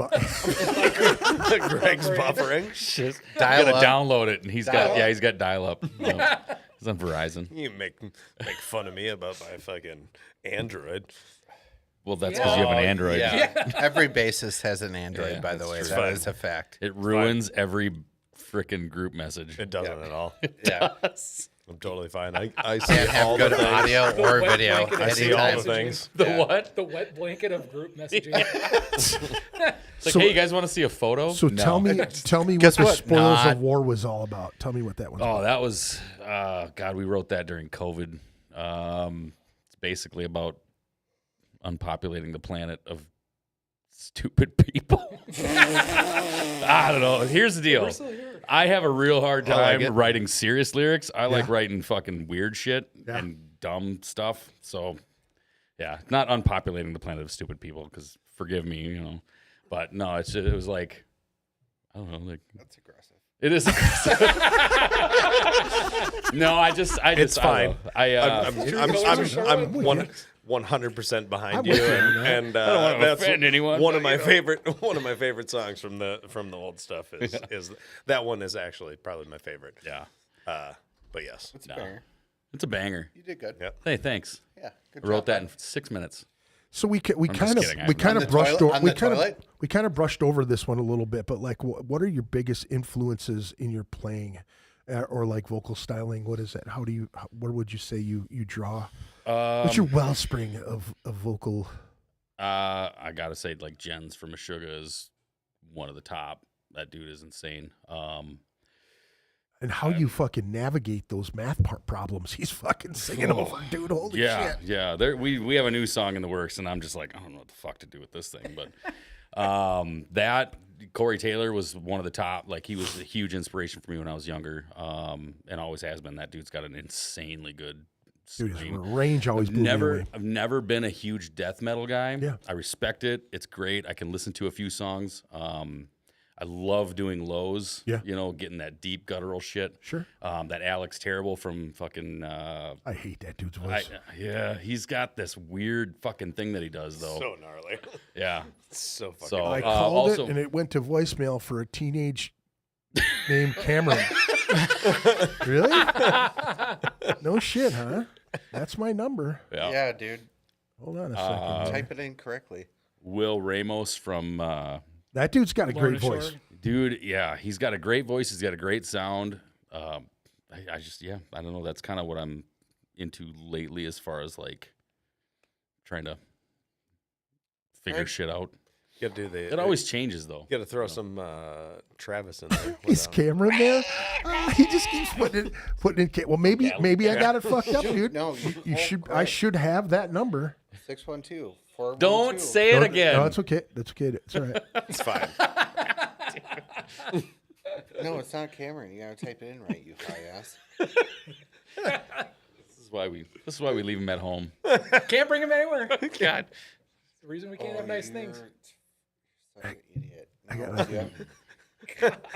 buffering. I gotta download it, and he's got dial up. He's on Verizon. You make fun of me about my fucking Android. Well, that's because you have an Android. Yeah. Every bassist has an Android, by the way. That is a fact. It ruins every freaking group message. It doesn't at all. Yeah. I'm totally fine. I see Can't have all good the things. audio or video. I see all the things. The what? The wet blanket of group messaging. It's like, hey, you guys want to see a photo? So No. tell me what Guess the what? Spoils of War was all about. Tell me what that was. Oh, that was God. We wrote that during COVID. It's basically about unpopulating the planet of stupid people. I don't know. Here's the deal. I have a real hard time writing serious lyrics. I like writing fucking weird shit and dumb stuff. So, yeah, not unpopulating the planet of stupid people, because forgive me, you know. But no, it was like, I don't know. Like, That's aggressive. it is aggressive. No, It's fine. I'm 100% behind I'm you, with you, and I don't want to that's offend anyone. one of my favorite songs from the old stuff is that one is actually probably my favorite. Yeah. But yes, It's a banger. It's a banger. You did good. Yep. Hey, thanks. Yeah. Good I wrote job, that in bud. 6 minutes. So we kind kidding. of brushed over toilet? we kind of brushed over this one a little bit, but like, what are your biggest influences in your playing, or like vocal styling? What is that? Where would you say you draw? What's your wellspring of vocal? I gotta say, like, Jens from Meshuggah is one of the top. That dude is insane. And how you fucking navigate those math problems he's fucking singing over, dude. Holy shit. Yeah. We have a new song in the works, and I'm just like, I don't know what the fuck to do with this thing. But that Corey Taylor was one of the top. Like, he was a huge inspiration for me when I was younger, and always has been. That dude's got an insanely good Dude, his scream. range always blew me away. I've never been a huge death metal guy. Yeah. I respect it. It's great. I can listen to a few songs. I love doing lows. Yeah. You know, getting that deep guttural shit. Sure. That Alex Terrible from fucking. I hate that dude's voice. Yeah, he's got this weird fucking thing that he does though. So gnarly. Yeah. So fucking. So I called also, it, and it went to voicemail for a teenage named Cameron. Really? No shit, huh? That's my number. yeah. Yeah, dude. Hold on a second. Type it in correctly. Will Ramos from. That dude's got a great Lorna voice. Shore. Dude, yeah, he's got a great voice. He's got a great sound. I just, yeah, I don't know. That's kind of what I'm into lately, as far as like trying to figure shit out. You gotta do the. It always changes, though. You gotta throw some Travis in there. Is Cameron there? He just keeps putting it. Well, maybe I got it fucked up, dude. No, You should. I should have that number. 612-412. Don't say it again. No, it's okay. That's okay. It's all right. It's fine. No, it's not Cameron. You gotta type it in right, you high ass. This is why we leave him at home. Can't bring him anywhere. God. The reason we can't have nice things. You're such an idiot.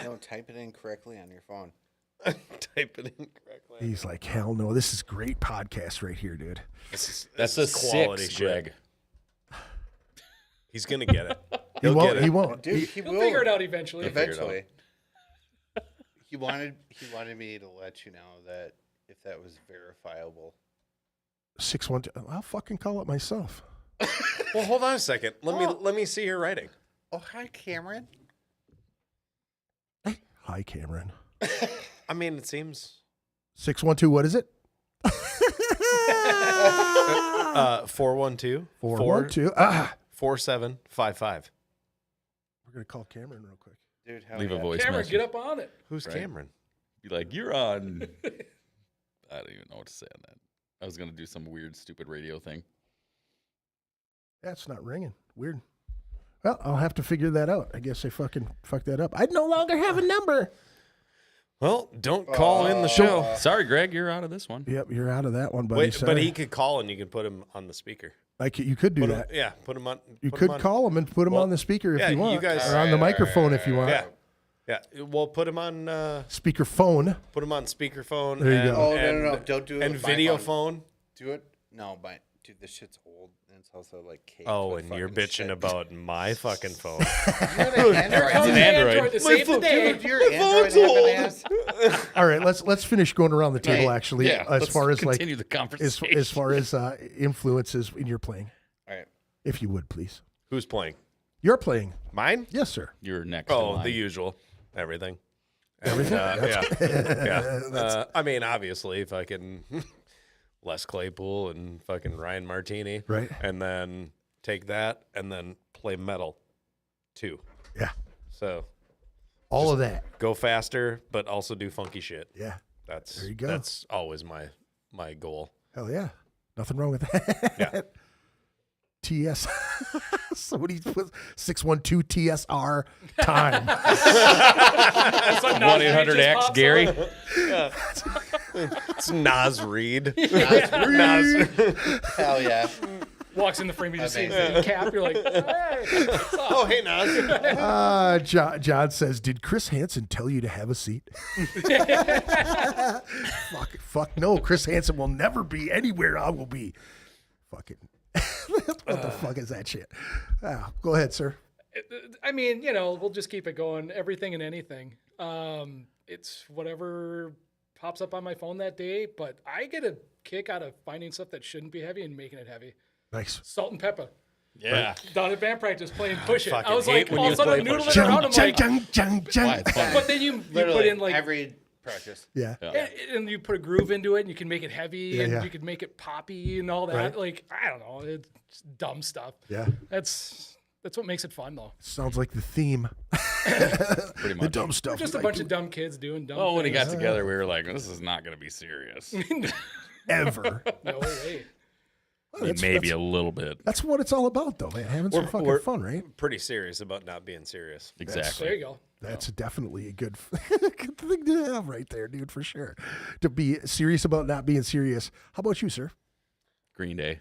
No, type it in correctly on your phone. Type it in correctly. He's like, hell no. This is great podcast right here, dude. That's a quality 6, shit. Greg. He's gonna get it. He He'll won't. get it. He won't. Dude, he We'll will figure it out eventually. eventually. He wanted me to let you know that if that was verifiable. 612. I'll fucking call it myself. Well, hold on a second. Let me see your writing. Oh, hi, Cameron. Hi, Cameron. I mean, it seems 612. What is it? 412 412. 4755. We're gonna call Cameron real quick. Dude, hell Leave a yeah. voice Cameron, message. get up on it. Who's Right. Cameron? Be like, you're on. I don't even know what to say on that. I was gonna do some weird, stupid radio thing. That's not ringing. Weird. Well, I'll have to figure that out. I guess I fucking fucked that up. I no longer have a number. Well, don't call in the show. Sorry, Greg, you're out of this one. Yep, you're out of that one, buddy. Wait, Sorry. but he could call and you could put him on the speaker. You could do Put him- that. yeah, put him on. You put could him on- call him and put him Well, on the speaker if yeah, you want, you guys- or on the microphone if you want. Yeah, yeah. Well, put him on. Speaker phone. Put him on speakerphone. There you and, go. Oh, and, no. Don't do it And with my video phone. phone. Do it? No, but dude, this shit's old. And it's also like caked Oh, with and you're fucking bitching shit. about my fucking phone. You have an Android. It's an Android. To save the day. Dude, your Android have an ass. All right, let's finish going around the table. Actually, Yeah, as let's far as like continue the as conversation. far as influences in your playing, All right. if you would please. Who's playing? You're playing, Mine? yes, sir. You're next. in Oh, line. the usual. Everything. Everything? Yeah. I mean, obviously, fucking Les Claypool and fucking Ryan Martini. Right. And then take that and then play metal too. Yeah, So all of that. go faster, but also do funky shit. Yeah, That's There you go. That's always my goal. hell yeah, nothing wrong with that. Yeah. TS. Somebody put 612 TSR time. 1-800-X Gary. It's Nas Reed. Hell yeah. Walks in the frame, you just see his cap. You're like, hey. Oh, hey, Nas. John says, "Did Chris Hansen tell you to have a seat?" fuck no. Chris Hansen will never be anywhere I will be. Fucking. What the fuck is that shit? Go ahead, sir. I mean, you know, we'll just keep it going. Everything and anything. It's whatever pops up on my phone that day, but I get a kick out of finding stuff that shouldn't be heavy and making it heavy. Nice. Salt and pepper. Yeah. Down at band practice playing Push It. I fucking was hate like, when all of you a sudden I'm play Push noodling It. around. I'm like, Why? It's fun. but then you put Literally in like, every practice. Yeah. and you put a groove into it and you can make it heavy Yeah, and yeah. you can make it poppy and all that. Right. Like, I don't know. It's dumb stuff. Yeah. That's what makes it fun though. Sounds like the theme. Pretty The much. dumb stuff. We're just a like bunch of dumb kids doing dumb Oh, when we things. got together, we were like, this is not going to be serious. ever. No way. Well, that's- Maybe that's, a little bit. that's what it's all about, though, man. Having some fucking fun, right? Pretty serious about not being serious. Exactly. There you go. That's definitely a good thing to have right there, dude, for sure. To be serious about not being serious. How about you, sir? Green Day.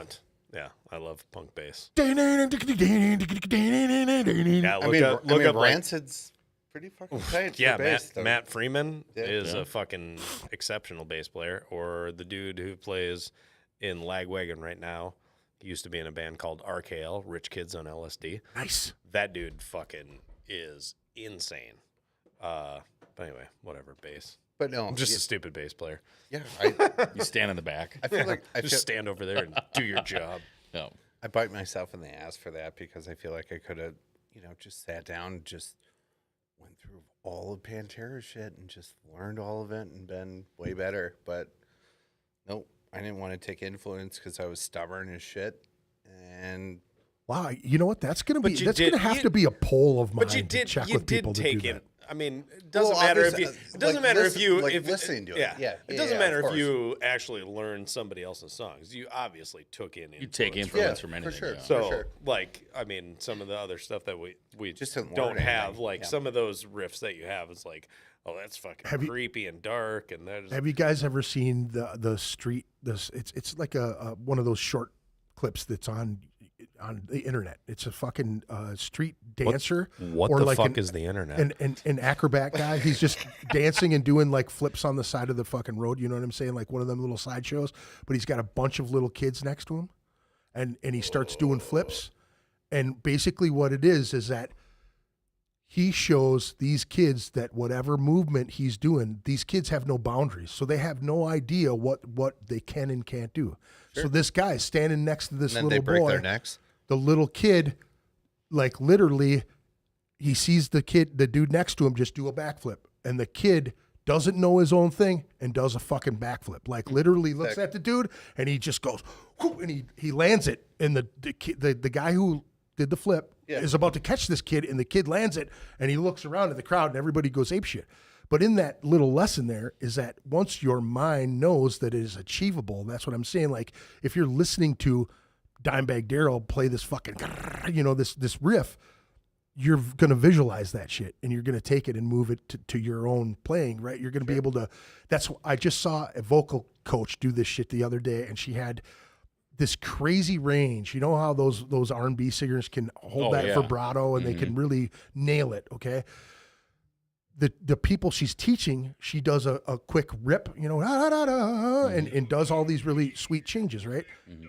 front. Yeah, I love punk bass. Yeah, Yeah, look up like, Rancid's pretty fucking tight. yeah, for bass, though. Matt Freeman is Yeah. a fucking exceptional bass player. Or the dude who plays in Lagwagon right now. He used to be in a band called RKL, Rich Kids on LSD. nice. That dude fucking is insane. But anyway, whatever, bass. But no, I'm just a stupid bass player. yeah, You stand in the back. I feel like Just stand over there and do your job. No. I bite myself in the ass for that because I feel like I could have, just sat down and just went through all of Pantera's shit and just learned all of it and been way better. But nope, I didn't want to take influence because I was stubborn as shit. And Wow, you know what? That's gonna be. you That's did- gonna have you- to be a poll of mine. But you to check you with did people to take do it. that. I mean, it doesn't Well, matter if obviously, you. It doesn't like matter if you listening to it. Yeah, It doesn't yeah, matter of if course. you actually learned somebody else's songs. You obviously took in. You take influence influence from for anything. sure. Yeah. So, sure. like, I mean, some of the other stuff that we Just didn't don't learn have, anything. like Yeah. some of those riffs that you have, is like, oh, that's fucking Have you- creepy and dark, and there's Have you guys ever seen the street? It's like a one of those short clips that's on the internet. It's a fucking street dancer. what or the like fuck an, is the internet? an acrobat guy. He's just dancing and doing like flips on the side of the fucking road. You know what I'm saying? Like one of them little sideshows. But he's got a bunch of little kids next to him, and he starts doing flips. And basically, what it is that he shows these kids that whatever movement he's doing, these kids have no boundaries, so they have no idea what they can and can't do. So this guy's standing next to this And then little they break boy. their necks. The little kid, like literally, he sees the dude next to him just do a backflip, and the kid doesn't know his own thing and does a fucking backflip. Like literally looks at the dude and he just goes, whoop, and he lands it, and the guy who did the flip is about to catch this kid, and the kid lands it, and he looks around at the crowd, and everybody goes apeshit. But in that little lesson there is that once your mind knows that it is achievable, that's what I'm saying. Like if you're listening to Dimebag Darrell play this fucking, this riff, you're going to visualize that shit, and you're going to take it and move it to your own playing, right? You're going to be able to, I just saw a vocal coach do this shit the other day, and she had this crazy range. You know how those R&B singers can hold that vibrato and they can really nail it, okay? The people she's teaching, she does a quick rip, and does all these really sweet changes, right?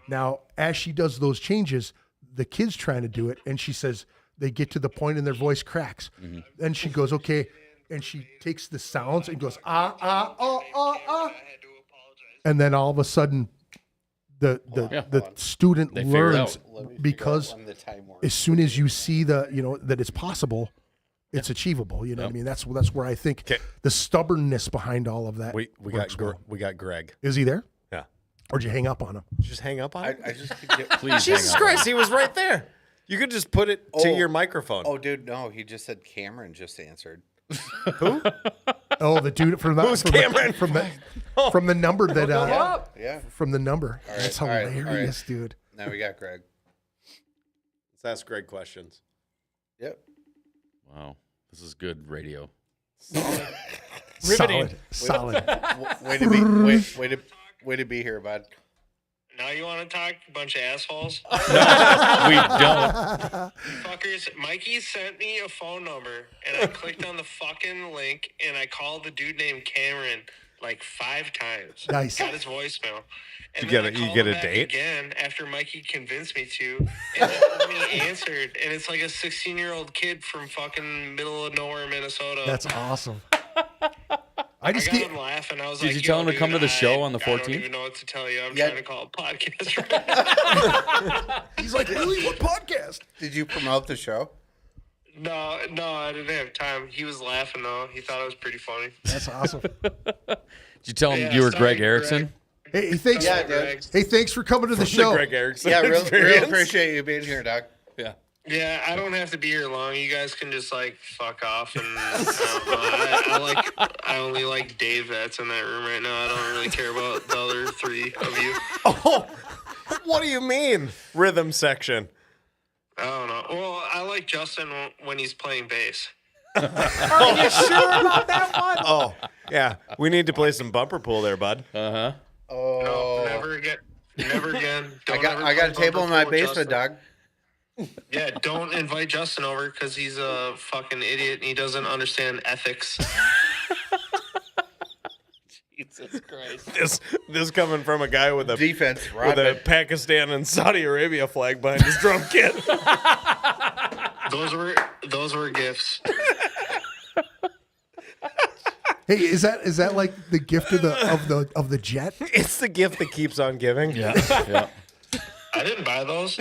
Now, as she does those changes, the kid's trying to do it, and she says they get to the point and their voice cracks. Then she goes, okay, and she takes the sounds and goes, ah, ah, ah, ah, ah. And then all of a sudden, the student They figure it learns out. Let me figure out because when the time works. as soon as you see that it's possible, it's achievable. You know what I mean? That's where I think 'Kay. the stubbornness behind all of that. We works got well. we got Greg. Is he there? Yeah. Or did you hang up on him? Just hang up on it. I just could get. Please Jesus hang up. Christ, he was right there. You could just put it to Oh. your microphone. Oh, dude, no. He just said Cameron just answered. Oh, the dude from the Who's from Cameron? from the number that Yeah. from the number. That's all right, all hilarious, dude. Now we got Greg. Let's ask Greg questions. Yep. Wow, this is good radio. Riveting. Solid. Way to be here, bud. Now you want to talk, bunch of assholes? We don't. Fuckers, Mikey sent me a phone number, and I clicked on the fucking link, and I called the dude named Cameron like 5 times. Nice. Got his voicemail. And You then get I you called get him a back date? again after Mikey convinced me to, and then he answered, and it's like a 16-year-old kid from fucking middle of nowhere, Minnesota. That's awesome. I I just got get him laughing. I was Did like, you tell "Yo, him to come to dude, the show on the I don't 14th? even know what to tell you. I'm Yeah. trying to call a podcast right now." he's like, really? What podcast? Did you promote the show? No, I didn't have time. He was laughing though. He thought it was pretty funny. That's awesome. Did you tell him Yeah, you were sorry, Greg Erickson? Hey, thanks. Yeah, Greg. dude. Hey, thanks for coming to the The show. Greg Erickson Yeah, real experience. appreciate you being here, Doc. Yeah. Yeah, I don't have to be here long. You guys can just like fuck off, and I only like Dave that's in that room right now. I don't really care about the other 3 of you. Oh, what do you mean? Rhythm section. I don't know. Well, I like Justin when he's playing bass. Oh, yeah. We need to play some bumper pool there, bud. Uh-huh. Oh, No, never again. Never again. Don't ever I got a play table in bumper my pool with basement, Justin. Doc. Yeah, don't invite Justin over because he's a fucking idiot and he doesn't understand ethics. Jesus Christ. This coming from a guy with a Defense, with a Robin. Pakistan and Saudi Arabia flag behind his drum kit. Those were gifts. Hey, is that like the gift of the jet? It's the gift that keeps on giving. Yeah. Yeah. I didn't buy those.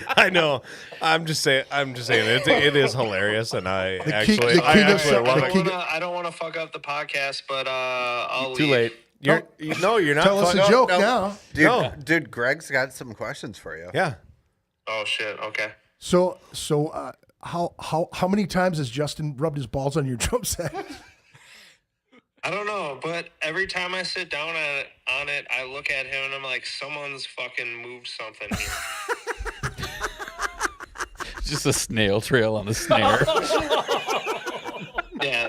I know. I'm just saying. It is hilarious, and I king- actually the king of love the it. king- I don't want to fuck up the podcast, but I'll Too leave. late. You're not. Tell us a fuck- joke no. now. Dude, Greg's got some questions for you. Yeah. Oh shit. Okay. So how many times has Justin rubbed his balls on your drum set? I don't know, but every time I sit down on it, I look at him and I'm like, someone's fucking moved something here. Just a snail trail on the snare. Yeah.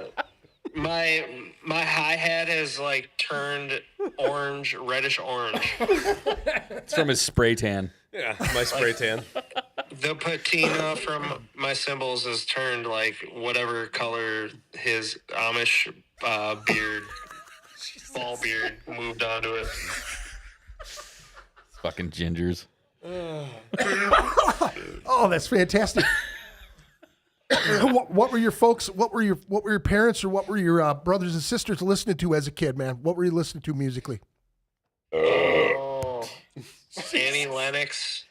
My hi-hat has like turned orange, reddish orange. It's from his spray tan. Yeah. My spray tan. The patina from my cymbals has turned like whatever color his Amish beard, ball beard, moved onto it. Fucking gingers. Oh, that's fantastic. What were your folks? What were your parents, or what were your brothers and sisters listening to as a kid, man? What were you listening to musically? Oh, Annie Lennox,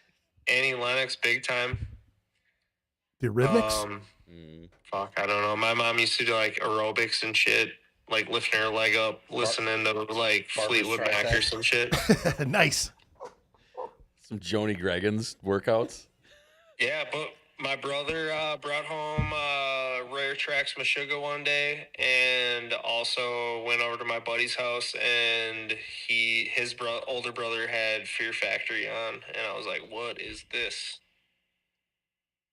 big time. The Eurythmics. Fuck, I don't know. My mom used to do like aerobics and shit, like lifting her leg up, listening to like Fleetwood Mac or some shit. Nice. Some Joni Greggins workouts. Yeah, but my brother brought home Rare Tracks Meshuggah one day, and also went over to my buddy's house, and his older brother had Fear Factory on, and I was like, "What is this?"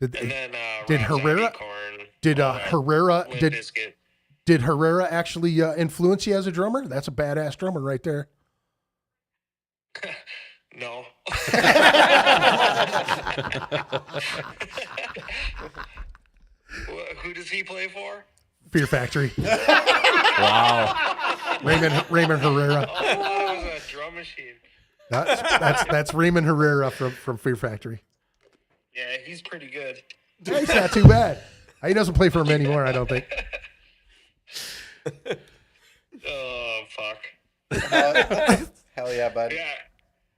And then did Rob Herrera- Zombie Corn, did all that, Herrera Limp did Bizkit. did Herrera actually influence you as a drummer? That's a badass drummer right there. No. Who does he play for? Fear Factory. Wow. Raymond Herrera. Oh, it was a drum machine. That's Raymond Herrera from Fear Factory. Yeah, he's pretty good. He's not too bad. He doesn't play for him anymore, I don't think. Oh, fuck. Hell yeah, bud. Yeah.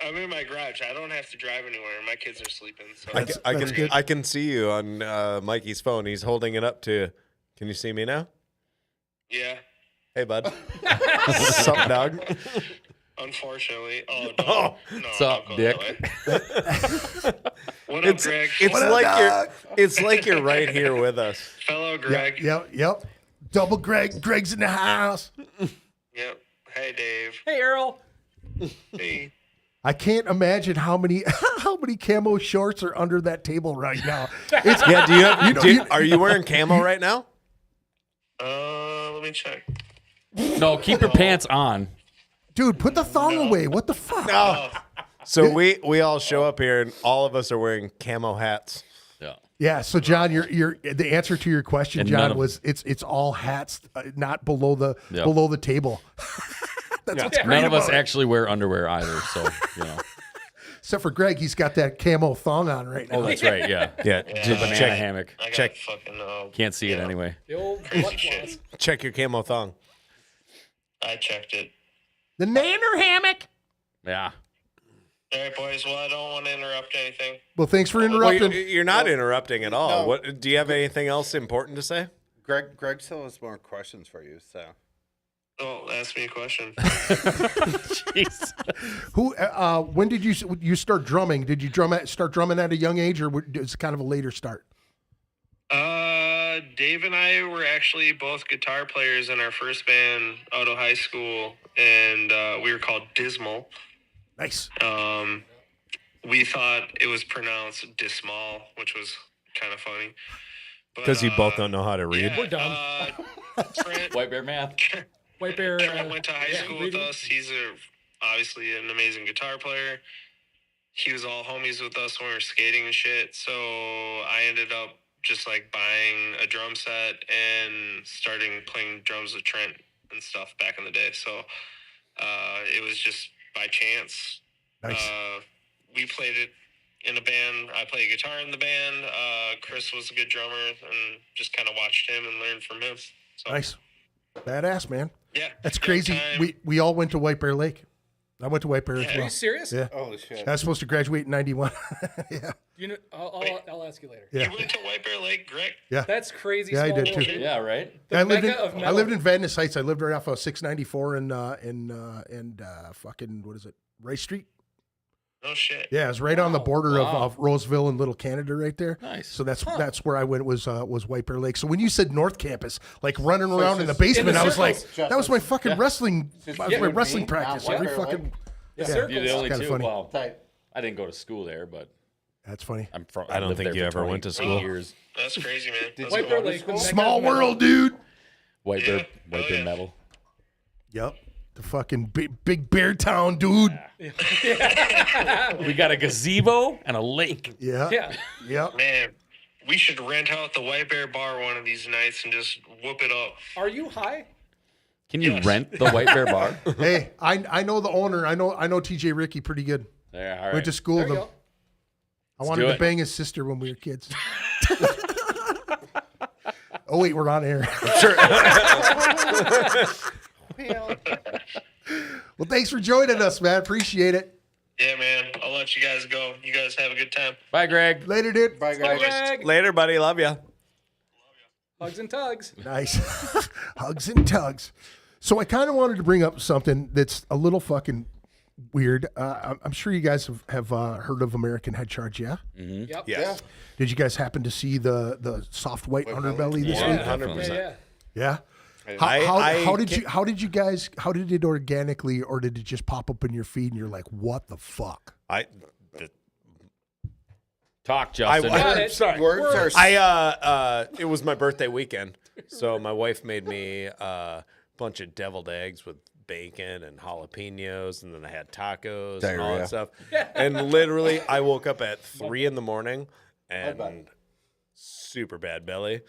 I'm in my garage. I don't have to drive anywhere. My kids are sleeping. So That's good. I can see you on Mikey's phone. He's holding it up to. Can you see me now? yeah. Hey, bud. Sup, dog? Unfortunately. Oh, no. No, What's up, don't go Dick? that way. What up, Greg? It's like you're right here with us. Fellow Greg. Yep. Double Greg. Greg's in the house. Yep. Hey, Dave. Hey, Earl. Hey. I can't imagine how many camo shorts are under that table right now. It's, Yeah, are you wearing camo right now? Let me check. No, keep your pants on. dude, put the thong away. What the fuck? No. So we all show up here and all of us are wearing camo hats. Yeah. Yeah. So John, your the answer to your question, And John, none of- was it's all hats, not below the Yep. below the table. That's what's great None of us about it. actually wear underwear either, so you know. Except for Greg, he's got that camo thong on right now. Oh, that's right. Yeah. Yeah. It's a banana hammock. I got Check. fucking Can't see it anyway. The old Crazy butt shit. claws. Check your camo thong. I checked it. The nanner hammock. Yeah. All right, boys. Well, I don't want to interrupt anything. Well, thanks for Well, interrupting. you're not interrupting at all. No. What do you have anything else important to say? Greg still has more questions for you, so. Oh, ask me a question. Jeez. Who? When did you start drumming? Did you start drumming at a young age, or was it kind of a later start? Dave and I were actually both guitar players in our first band out of high school, and we were called Dismal. Nice. We thought it was pronounced Dismal, which was kind of funny. Because you both don't know how to read. Yeah, We're dumb. Trent, White bear math. White Bear. Trent went to high yeah, school with reading. us. He's obviously an amazing guitar player. He was all homies with us when we were skating and shit. So I ended up just like buying a drum set and starting playing drums with Trent and stuff back in the day. So it was just by chance. Nice. We played it in a band. I played guitar in the band. Chris was a good drummer, and just kind of watched him and learned from him. So, Nice. Badass, man. Yeah. That's good crazy. time. We all went to White Bear Lake. I went to White Bear as Are well. you serious? Yeah. Holy shit. I was supposed to graduate in 91. Yeah. You know, I'll ask you later. Yeah. You went to White Bear Lake, Greg? Yeah. That's crazy. Yeah, I small did too. world. Yeah, right? The I lived mecca of in metal. Venice Heights. I lived right off of 694 and fucking what is it? Rice Street. No shit. Yeah, it's right on the border Wow. of Roseville and Little Canada right there. Nice. So that's where I went was White Bear Lake. So when you said North Campus, like running around in the just- basement, in the I was like, circles. that was my fucking wrestling. Just That was you my and wrestling me, practice. not White Every Bear fucking. Lake. The Yeah. circles. You're the only kinda two. funny. Well, Tight. I didn't go to school there, but That's funny. I'm from. I don't lived think there you for ever went to 20 school. Years. That's crazy, man. That's White cool. Bear Lake. the mecca Small of metal. world, dude. White Yeah. bear, white Oh, bear yeah. metal. Yep. The fucking big bear town, dude. We got a gazebo and a lake. Yeah. Yeah. Yep. Man, we should rent out the White Bear Bar one of these nights and just whoop it up. Are you high? Can you Yes. rent the White Bear Bar? Hey, I know the owner. I know TJ Ricky pretty good. Yeah, all Went to right. school There with you him. go. I wanted do to it. bang his sister when we were kids. Oh wait, we're on air. Well, thanks for joining us, man. Appreciate it. Yeah, man. I'll let you guys go. You guys have a good time. Bye, Greg. Later, dude. Bye, guys. Greg. Later, buddy. Love ya. Hugs and tugs. Nice. Hugs and tugs. So I kind of wanted to bring up something that's a little fucking weird. I'm sure you guys have heard of American Head Charge, yeah? Yep. Yes. Did you guys happen to see the soft white underbelly this week? 100%. Yeah. Yeah. I How did it organically, or did it just pop up in your feed and you're like, what the fuck? Talk, Justin. Got it. Words are It was my birthday weekend, so my wife made me a bunch of deviled eggs with bacon and jalapenos, and then I had tacos and all Diarrhea. that stuff. And literally, I woke up at 3 a.m. and super bad belly.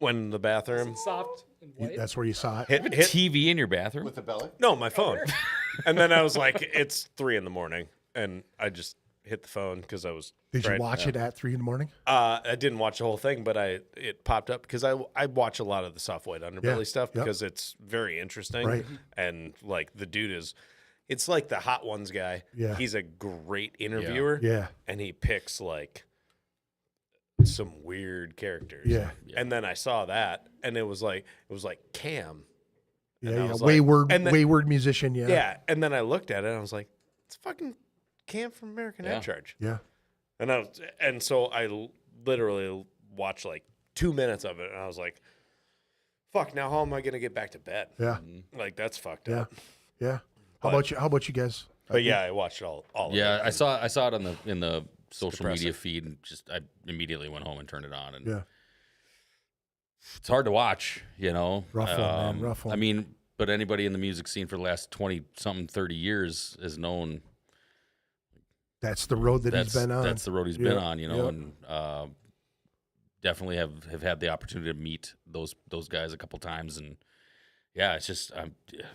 Went in the bathroom. Soft and white. That's where you saw it. Hit TV in your bathroom? with the belly. no, my phone. And then I was like, it's 3 a.m, and I just hit the phone because I was. Did you trying- watch it at 3 a.m? I didn't watch the whole thing, but it popped up because I watch a lot of the soft white underbelly Yeah, stuff yep. because it's very interesting. Right. And like the dude is it's like the Hot Ones guy. Yeah. He's a great interviewer. Yeah. And he picks like some weird characters. Yeah. And then I saw that, and it was like Cam. And I Yeah. was like- Wayward musician. Yeah. Yeah. And then I looked at it, and I was like, it's fucking Cam from American Yeah. Head Charge. Yeah. And so I literally watched like 2 minutes of it, and I was like, fuck, now how am I gonna get back to bed? Yeah. Like, that's fucked Yeah. up. Yeah. How But- about you guys? But yeah, I watched all of it. Yeah, I saw it in the social media depressing. feed, and I immediately went home and turned it on, and Yeah. it's hard to watch, Rough one, man, rough one. I mean, but anybody in the music scene for the last 30 years has known That's the road that he's been on. That's the road he's Yeah, been on, yeah. and definitely have had the opportunity to meet those guys a couple times, and yeah, it's just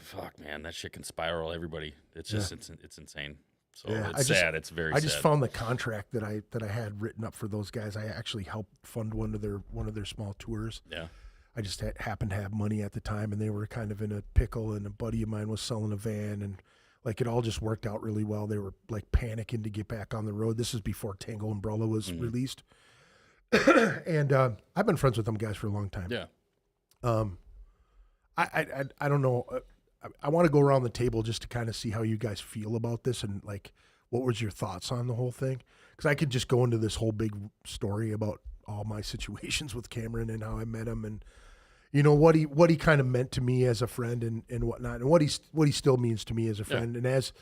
fuck, man, that shit can spiral everybody. It's just it's insane. So Yeah, it's sad. It's very. I just sad. found the contract that I had written up for those guys. I actually helped fund one of their small tours. Yeah. I just happened to have money at the time, and they were kind of in a pickle. And a buddy of mine was selling a van, and like it all just worked out really well. They were like panicking to get back on the road. This is before Tango Umbrella was released, and I've been friends with them guys for a long time. Yeah. I don't know. I want to go around the table just to kind of see how you guys feel about this, and like, what was your thoughts on the whole thing? Because I could just go into this whole big story about all my situations with Cameron and how I met him, and what he kind of meant to me as a friend and whatnot, and what he still means to me as a friend. And as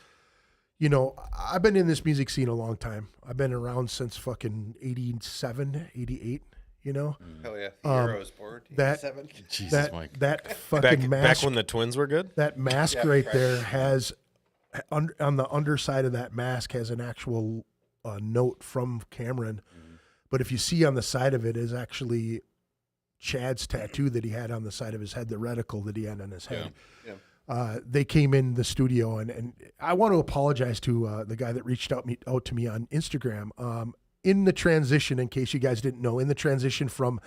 I've been in this music scene a long time. I've been around since fucking 87, 88. Hell yeah. Um, Heroes board. that- 87. Jesus, Mike. that fucking Back mask. when the Twins were good? That mask Yeah, right right. there has, on the underside of that mask, has an actual note from Cameron. But if you see on the side of it is actually Chad's tattoo that he had on the side of his head, the reticle that he had on his head. Yeah. They came in the studio, and I want to apologize to the guy that reached out to me on Instagram. In the transition, in case you guys didn't know, in the transition from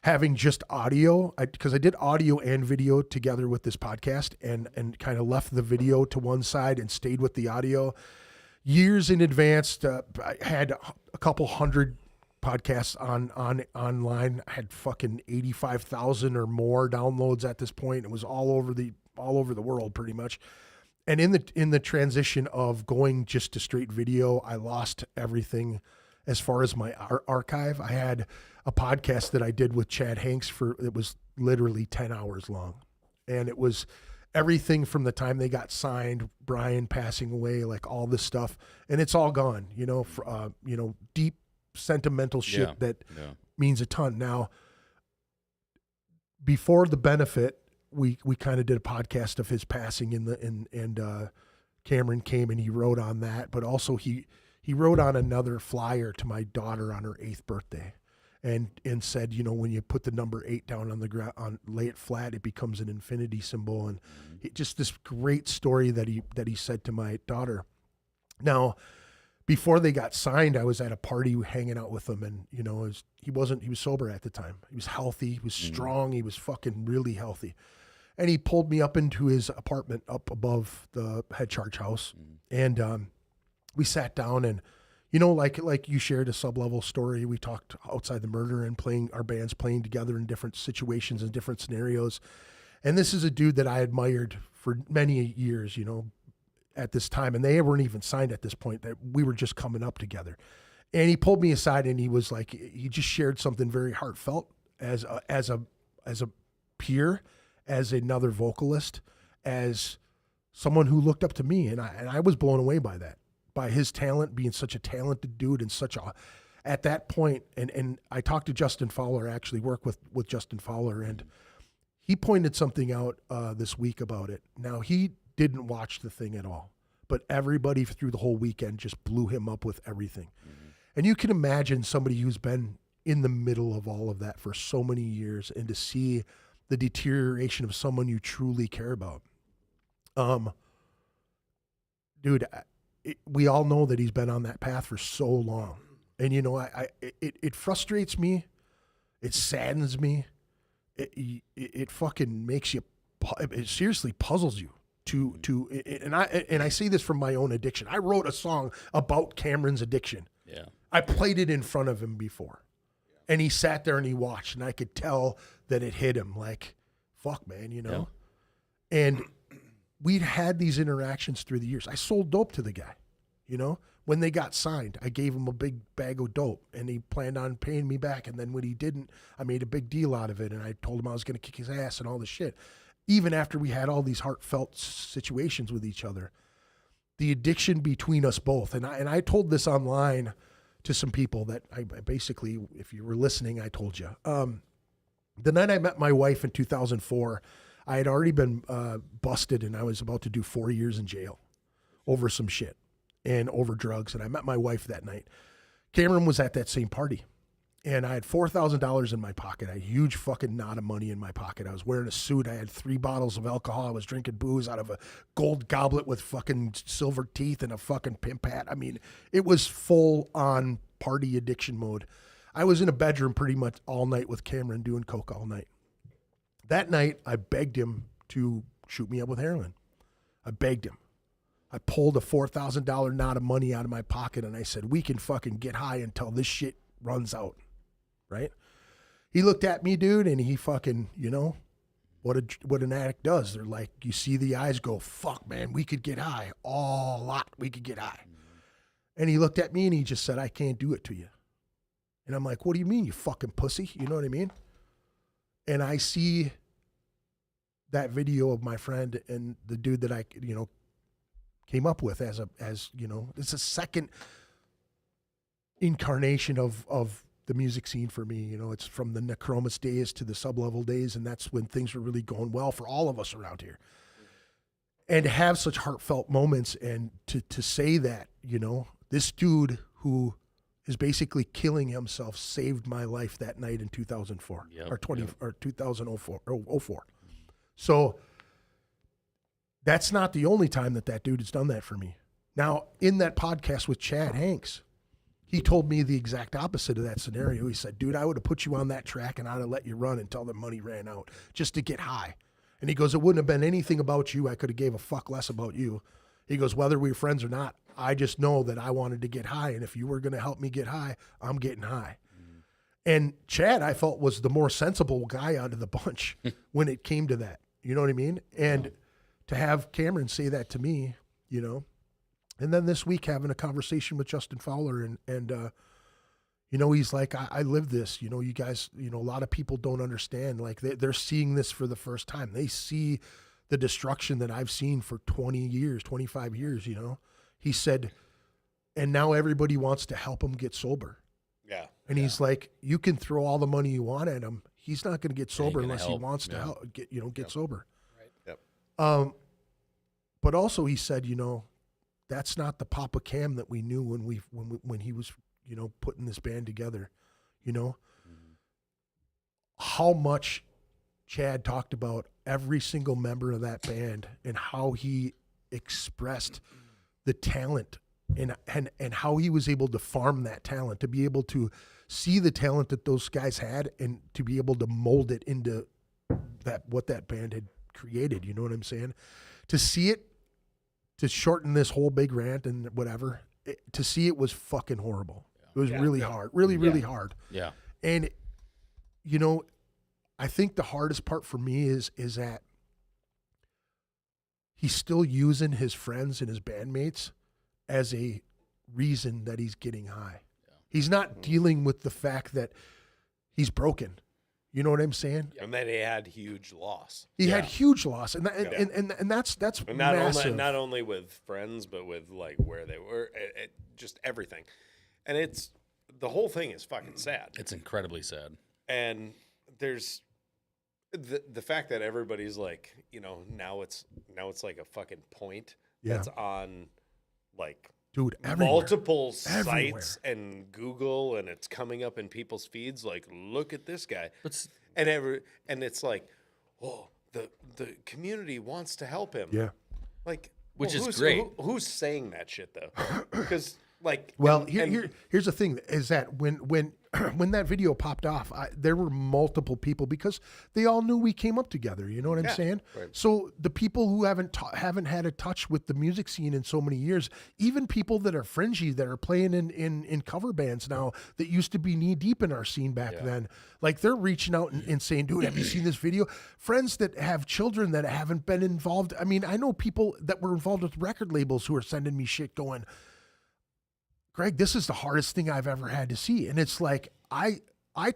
having just audio, because I did audio and video together with this podcast, and kind of left the video to one side and stayed with the audio. Years in advance, I had a couple hundred podcasts online. I had fucking 85,000 or more downloads at this point. It was all over the world pretty much. And in the transition of going just to straight video, I lost everything as far as my archive. I had a podcast that I did with Chad Hanks it was literally 10 hours long. And it was everything from the time they got signed, Brian passing away, like all this stuff. And it's all gone, deep sentimental shit that means a ton. Now, before the benefit, we kind of did a podcast of his passing and Cameron came and he wrote on that, but also he wrote on another flyer to my daughter on her 8th birthday and said, when you put the number 8 down on the ground, lay it flat, it becomes an infinity symbol. And just this great story that he said to my daughter. Now, before they got signed, I was at a party hanging out with him, and he was sober at the time. He was healthy, he was strong, he was fucking really healthy. And he pulled me up into his apartment up above the head charge house. And we sat down, and like you shared a sub-level story. We talked outside the murder and our bands playing together in different situations and different scenarios. And this is a dude that I admired for many years, at this time, and they weren't even signed at this point. That we were just coming up together. And he pulled me aside, and he was like, he just shared something very heartfelt as a peer, as another vocalist, as someone who looked up to me, and I was blown away by that, by his talent, being such a talented dude and at that point. And I talked to Justin Fowler, I actually work with Justin Fowler, and he pointed something out this week about it. Now, he didn't watch the thing at all, but everybody through the whole weekend just blew him up with everything. And you can imagine somebody who's been in the middle of all of that for so many years, and to see the deterioration of someone you truly care about. Dude, we all know that he's been on that path for so long. And it frustrates me. It saddens me. It fucking makes you, it seriously puzzles you. and I say this from my own addiction. I wrote a song about Cameron's addiction. Yeah. I played it in front of him before, and he sat there and he watched, and I could tell that it hit him like, fuck, man, you know? And we'd had these interactions through the years. I sold dope to the guy, you know? When they got signed, I gave him a big bag of dope, and he planned on paying me back. And then when he didn't, I made a big deal out of it, and I told him I was going to kick his ass and all this shit. Even after we had all these heartfelt situations with each other, the addiction between us both, and I told this online to some people that I basically, if you were listening, I told you. The night I met my wife in 2004, I had already been busted, and I was about to do 4 years in jail over some shit and over drugs. And I met my wife that night. Cameron was at that same party, and I had $4,000 in my pocket. I had a huge fucking knot of money in my pocket. I was wearing a suit. I had 3 bottles of alcohol. I was drinking booze out of a gold goblet with fucking silver teeth and a fucking pimp hat. I mean, it was full on party addiction mode. I was in a bedroom pretty much all night with Cameron doing coke all night. That night, I begged him to shoot me up with heroin. I begged him. I pulled a $4,000 knot of money out of my pocket, and I said, we can fucking get high until this shit runs out, right? He looked at me, dude, and he fucking, you know, what an addict does. They're like, you see the eyes go, fuck, man, we could get high. A lot, we could get high. And he looked at me, and he just said, I can't do it to you. And I'm like, what do you mean, you fucking pussy? You know what I mean? And I see that video of my friend and the dude that I, you know, came up with as you know, it's a second incarnation of the music scene for me. You know, it's from the Necromus days to the Sublevel days, and that's when things were really going well for all of us around here. And to have such heartfelt moments, and to say that, you know, this dude who is basically killing himself saved my life that night in 2004 or 2004 or 04. So that's not the only time that dude has done that for me. Now, in that podcast with Chad Hanks, he told me the exact opposite of that scenario. He said, dude, I would have put you on that track and I'd have let you run until the money ran out just to get high. And he goes, it wouldn't have been anything about you. I could have gave a fuck less about you. He goes, whether we were friends or not, I just know that I wanted to get high. And if you were going to help me get high, I'm getting high. And Chad, I felt, was the more sensible guy out of the bunch when it came to that. You know what I mean? And to have Cameron say that to me, you know, and then this week having a conversation with Justin Fowler and you know, he's like, I live this, you know, you guys, you know, a lot of people don't understand. Like they're seeing this for the first time. They see the destruction that I've seen for 20 years, 25 years, you know. He said, and now everybody wants to help him get sober. Yeah. And he's like, you can throw all the money you want at him. He's not going to get sober unless he help. wants to help, get sober. Yep. But also he said, you know, that's not the Papa Cam that we knew when he was, you know, putting this band together, you know. How much Chad talked about every single member of that band and how he expressed the talent and how he was able to farm that talent, to be able to see the talent that those guys had and to be able to mold it into what that band had created. You know what I'm saying? To see it, to shorten this whole big rant and whatever, to see it was fucking horrible. It was really hard, really hard. Yeah. And, you know, I think the hardest part for me is that he's still using his friends and his bandmates as a reason that he's getting high. Yeah. He's not dealing with the fact that he's broken. You know what I'm saying? And that he had huge loss. He had huge loss, and that's And massive. not only with friends, but with like where they were, just everything. And it's the whole thing is fucking sad. It's incredibly sad. And there's the fact that everybody's like, you know, now it's like a fucking point that's on like dude, everywhere. multiple sites and Google, and it's coming up in people's feeds. Like, look at this guy, and it's like, oh, the community wants to help him. Yeah, like, which is who's, great. Who's saying that shit though? Because Like, Well, and here's the thing: is that when when that video popped off, there were multiple people because they all knew we came up together. You know what I'm saying? right. So the people who haven't had a touch with the music scene in so many years, even people that are fringy that are playing in cover bands now that used to be knee deep in our scene back then, like they're reaching out and saying, "Dude, have you seen this video?" Friends that have children that haven't been involved. I mean, I know people that were involved with record labels who are sending me shit going, Greg, this is the hardest thing I've ever had to see. And it's like, I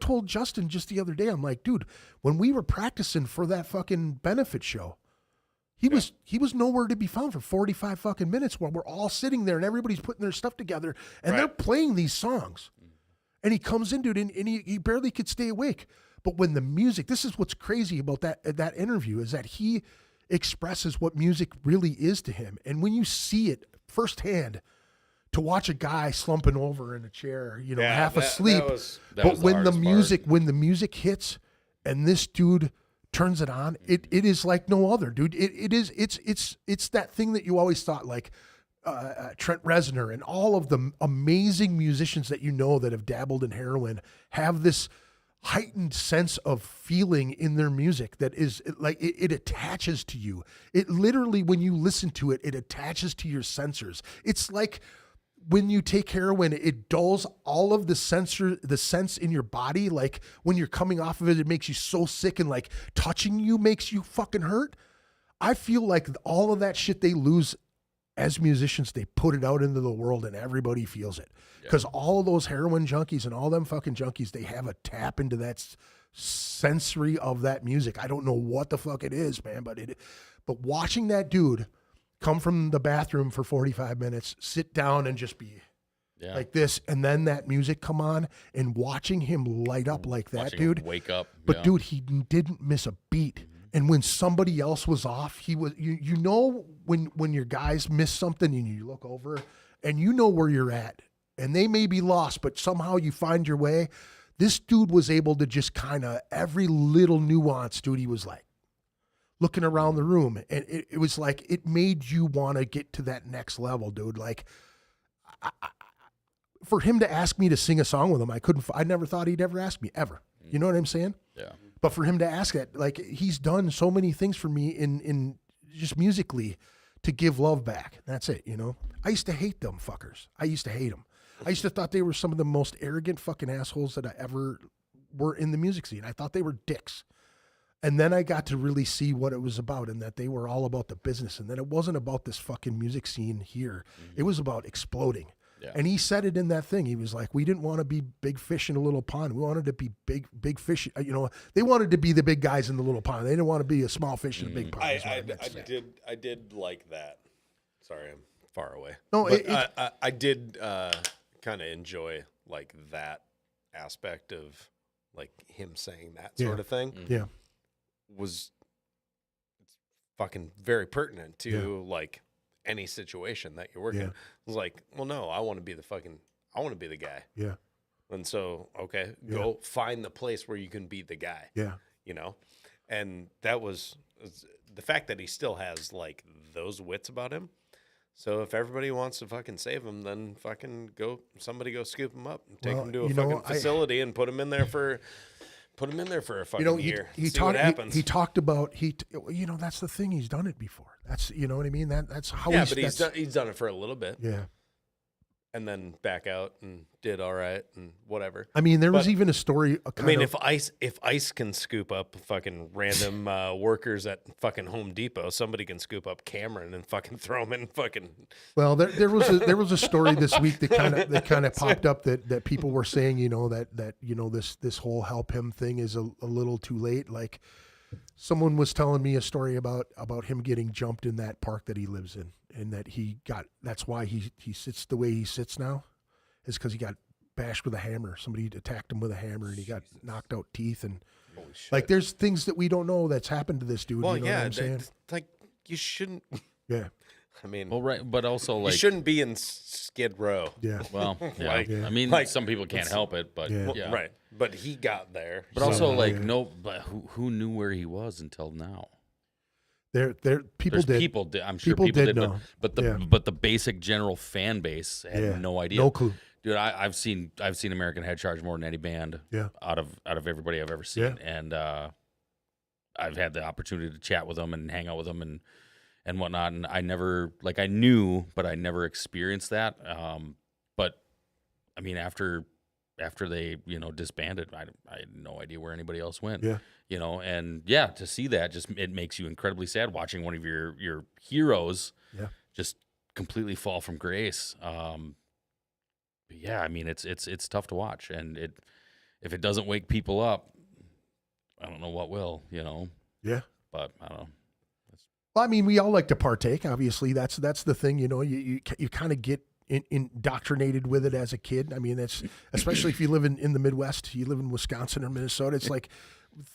told Justin just the other day, I'm like, dude, when we were practicing for that fucking benefit show, he was nowhere to be found for 45 fucking minutes while we're all sitting there and everybody's putting their stuff together and they're playing these songs. And he comes in, dude, and he barely could stay awake. But when the music, this is what's crazy about that interview, is that he expresses what music really is to him. And when you see it firsthand, to watch a guy slumping over in a chair, half asleep. But when the music hits and this dude turns it on, it is like no other, dude. It's that thing that you always thought, like Trent Reznor and all of the amazing musicians that that have dabbled in heroin have this heightened sense of feeling in their music that is like it attaches to you. It literally, when you listen to it, it attaches to your sensors. It's like when you take heroin, it dulls all of the sense in your body. Like when you're coming off of it, it makes you so sick, and like touching you makes you fucking hurt. I feel like all of that shit they lose as musicians, they put it out into the world and everybody feels it. Because all of those heroin junkies and all them fucking junkies, they have a tap into that sensory of that music. I don't know what the fuck it is, man, but watching that dude come from the bathroom for 45 minutes, sit down and just be like this, and then that music come on, and watching him light up like that, dude. Wake up. But dude, he didn't miss a beat. And when somebody else was off, he was, when your guys miss something and you look over and you know where you're at and they may be lost, but somehow you find your way. This dude was able to just kind of every little nuance, dude, he was like, looking around the room, and it was like it made you want to get to that next level, dude. Like, for him to ask me to sing a song with him, I never thought he'd ever ask me, ever. You know what I'm saying? Yeah. But for him to ask that, like, he's done so many things for me in just musically to give love back. That's it, I used to hate them fuckers. I used to hate them. I used to thought they were some of the most arrogant fucking assholes that I ever were in the music scene. I thought they were dicks. And then I got to really see what it was about, and that they were all about the business. And then it wasn't about this fucking music scene here. It was about exploding. Yeah. And he said it in that thing. He was like, we didn't want to be big fish in a little pond. We wanted to be big fish. They wanted to be the big guys in the little pond. They didn't want to be a small fish in a big pond. I did like that. Sorry, I'm far away. No, I did kind of enjoy like that aspect of like him saying that sort of thing. Yeah. Was fucking very pertinent to like any situation that you're working. Yeah. It was like, well, no, I want to be the guy. Yeah. And so, okay, go find the place where you can be the guy. Yeah. And that was the fact that he still has like those wits about him. So if everybody wants to fucking save him, then fucking somebody go scoop him up and take him to a fucking facility and put him in there for a fucking year. He talked about that's the thing. He's done it before. That's what I mean. That's how. Yeah, but he's done it for a little bit. Yeah. And then back out and did all right and whatever. I mean, there was even a story. If ICE can scoop up fucking random workers at fucking Home Depot, somebody can scoop up Cameron and fucking throw him in fucking. Well, there was a story this week that kind of popped up that people were saying, that this whole help him thing is a little too late. Like, someone was telling me a story about him getting jumped in that park that he lives in, and that that's why he sits the way he sits now, is because he got bashed with a hammer. Somebody attacked him with a hammer, and he got knocked out teeth. And like, there's things that we don't know that's happened to this dude. Well, you know what I'm saying? Like, you shouldn't. Yeah. I mean, well, right, but also like you shouldn't be in Skid Row. Yeah. Well, yeah. I mean, some people can't help it, but yeah. Right. But he got there. But also, but who knew where he was until now? People did. People did. I'm sure People people did did, know. but the basic general fan base had no idea. No clue. Dude, I've seen American Head Charge more than any band. Yeah. Out of everybody I've ever seen, and I've had the opportunity to chat with them and hang out with them and whatnot. And I never I knew, but I never experienced that. But I mean, after they disbanded, I had no idea where anybody else went. Yeah. And to see that it makes you incredibly sad watching one of your heroes just completely fall from grace. But yeah, I mean it's tough to watch, and if it doesn't wake people up, I don't know what will. Yeah. But I don't know. Well, I mean, we all like to partake. Obviously, that's the thing. You kind of get indoctrinated with it as a kid. I mean, that's especially if you live in the Midwest. You live in Wisconsin or Minnesota. It's like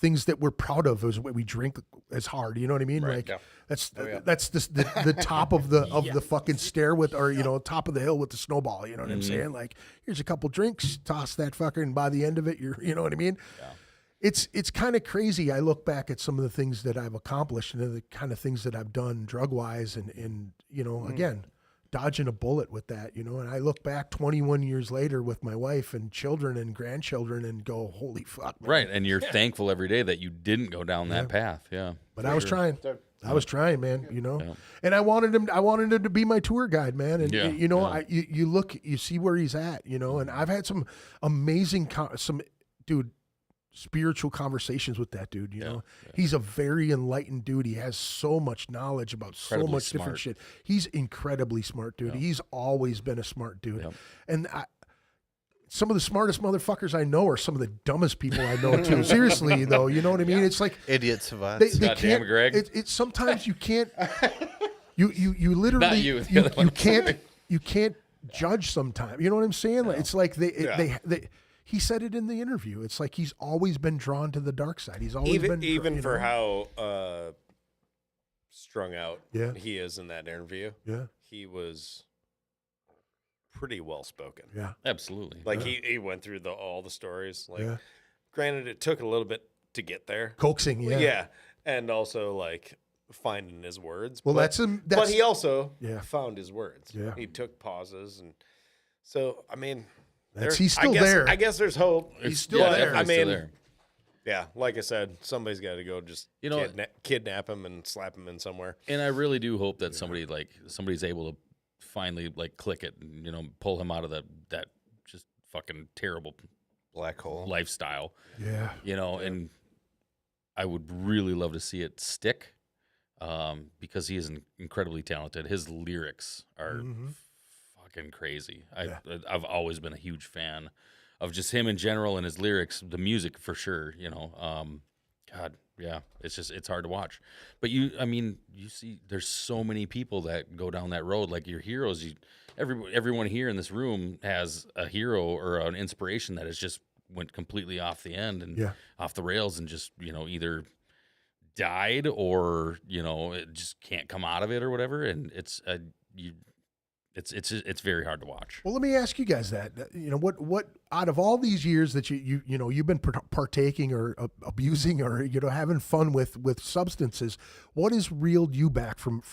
things that we're proud of is what we drink as hard. You know what I mean? Right, Like that's the top of the fucking stair with, or top of the hill with the snowball. You know what I'm saying? Like, here's a couple drinks, toss that fucker, and by the end of it, you know what I mean? Yeah. It's kind of crazy. I look back at some of the things that I've accomplished and the kind of things that I've done drug wise, and again, dodging a bullet with that, and I look back 21 years later with my wife and children and grandchildren and go, holy fuck, man. Right. And you're thankful every day that you didn't go down that path. Yeah. But I was trying. I was trying, man, and I wanted him to be my tour guide, man. And you look, you see where he's at, and I've had some amazing, spiritual conversations with that dude. He's a very enlightened dude. He has so much knowledge about so much different shit. He's incredibly smart, dude. He's always been a smart dude. And some of the smartest motherfuckers I know are some of the dumbest people I know too. Seriously though, you know what I mean? It's like idiot savants. They can't, Greg. It's sometimes you can't you literally Not you. you can't judge sometimes. You know what I'm saying? Like, it's like they he said it in the interview. It's like he's always been drawn to the dark side. He's always been for how strung out he is in that interview. Yeah, he was pretty well spoken. Yeah, absolutely. Like he went through all the stories. Like, granted, it took a little bit to get there, coaxing. Yeah, and also like finding his words. Well, but he also found his words. Yeah, he took pauses, and so I mean. He's still there. I guess there's hope. He's still there. I mean, still there. Yeah, like I said, somebody's got to go just kidnap him and slap him in somewhere. And I really do hope that somebody's able to finally click it and pull him out of that just fucking terrible black hole lifestyle. Yeah. And I would really love to see it stick because he is incredibly talented. His lyrics are fucking crazy. I've always been a huge fan of just him in general and his lyrics, the music for sure. God, yeah, it's hard to watch. But you see, there's so many people that go down that road. Like your heroes, everyone here in this room has a hero or an inspiration that has just went completely off the end and off the rails and just either died or it just can't come out of it or whatever. And it's very hard to watch. Well, let me ask you guys that. What out of all these years that you've been partaking or abusing or having fun with substances, what has reeled you back from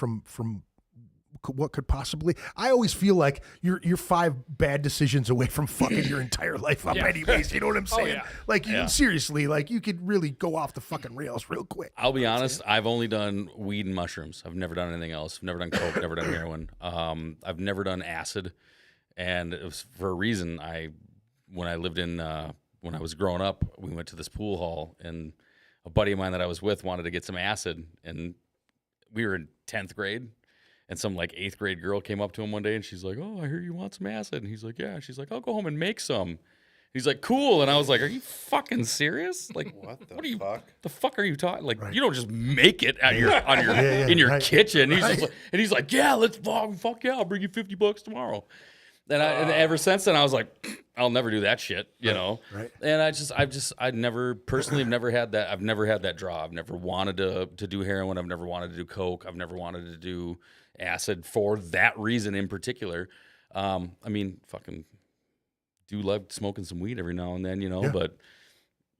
what could possibly? I always feel like you're 5 bad decisions away from fucking your entire life up anyways. You know what I'm saying? Seriously, like you could really go off the fucking rails real quick. I'll be honest. I've only done weed and mushrooms. I've never done anything else. I've never done coke. Never done heroin. I've never done acid, and it was for a reason. When I lived in when I was growing up, we went to this pool hall, and a buddy of mine that I was with wanted to get some acid, and we were in 10th grade. And some 8th grade girl came up to him one day and she's like, "Oh, I hear you want some acid." And he's like, "Yeah." She's like, "I'll go home and make some." He's like, "Cool." And I was like, "Are you fucking serious? Like, what the fuck? The fuck are you talking? Like, you don't just make it at in your kitchen." He's like, "Yeah, let's fuck yeah, I'll bring you $50 tomorrow." And ever since then, I was like, I'll never do that shit, you know? Right. And I've never had that. I've never had that draw. I've never wanted to do heroin. I've never wanted to do coke. I've never wanted to do acid for that reason in particular. Fucking do love smoking some weed every now and then, you know, but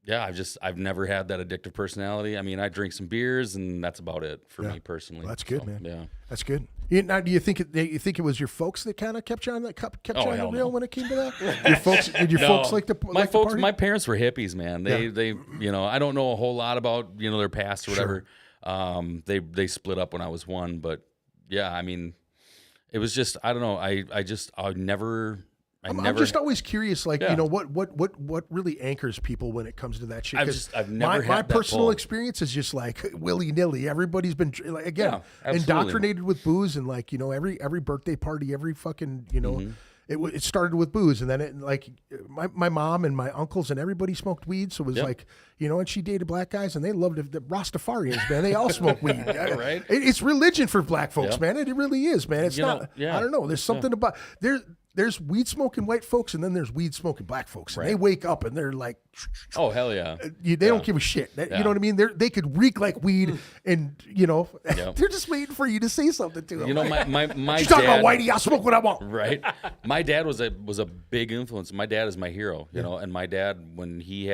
Yeah, I've never had that addictive personality. I mean, I drink some beers, and that's about it for me personally. Well, that's good, So, man. Yeah. That's good. Now, do you think it was your folks that kind of kept you on kept you on the hell rail no. when it came to that? Your folks? Did your folks like to my folks? party? My parents were hippies, man. They I don't know a whole lot about their past or whatever. They split up when I was 1, but yeah, I mean, it was just I don't know. I'm just always curious, like what really anchors people when it comes to that shit. I've never had my that personal pull. experience is just like willy nilly. Everybody's been like Yeah, absolutely. indoctrinated with booze, and like every birthday party, every fucking Mm-hmm. It started with booze, and then it like my mom and my uncles and everybody smoked weed, so it was like and she dated black guys, and they loved it. The Rastafarians, man, they all smoke weed. Right? It's religion for black folks, man. It really is, man. It's not. I don't know. There's something about There's weed smoking white folks, and then there's weed smoking black folks, and they wake up and they're like, oh hell yeah, they don't give a shit. You know what I mean? They could reek like weed, and they're just waiting for you to say something to them. My you dad, talking about whitey? I'll smoke what I want. Right. My dad was a big influence. My dad is my hero, and my dad when he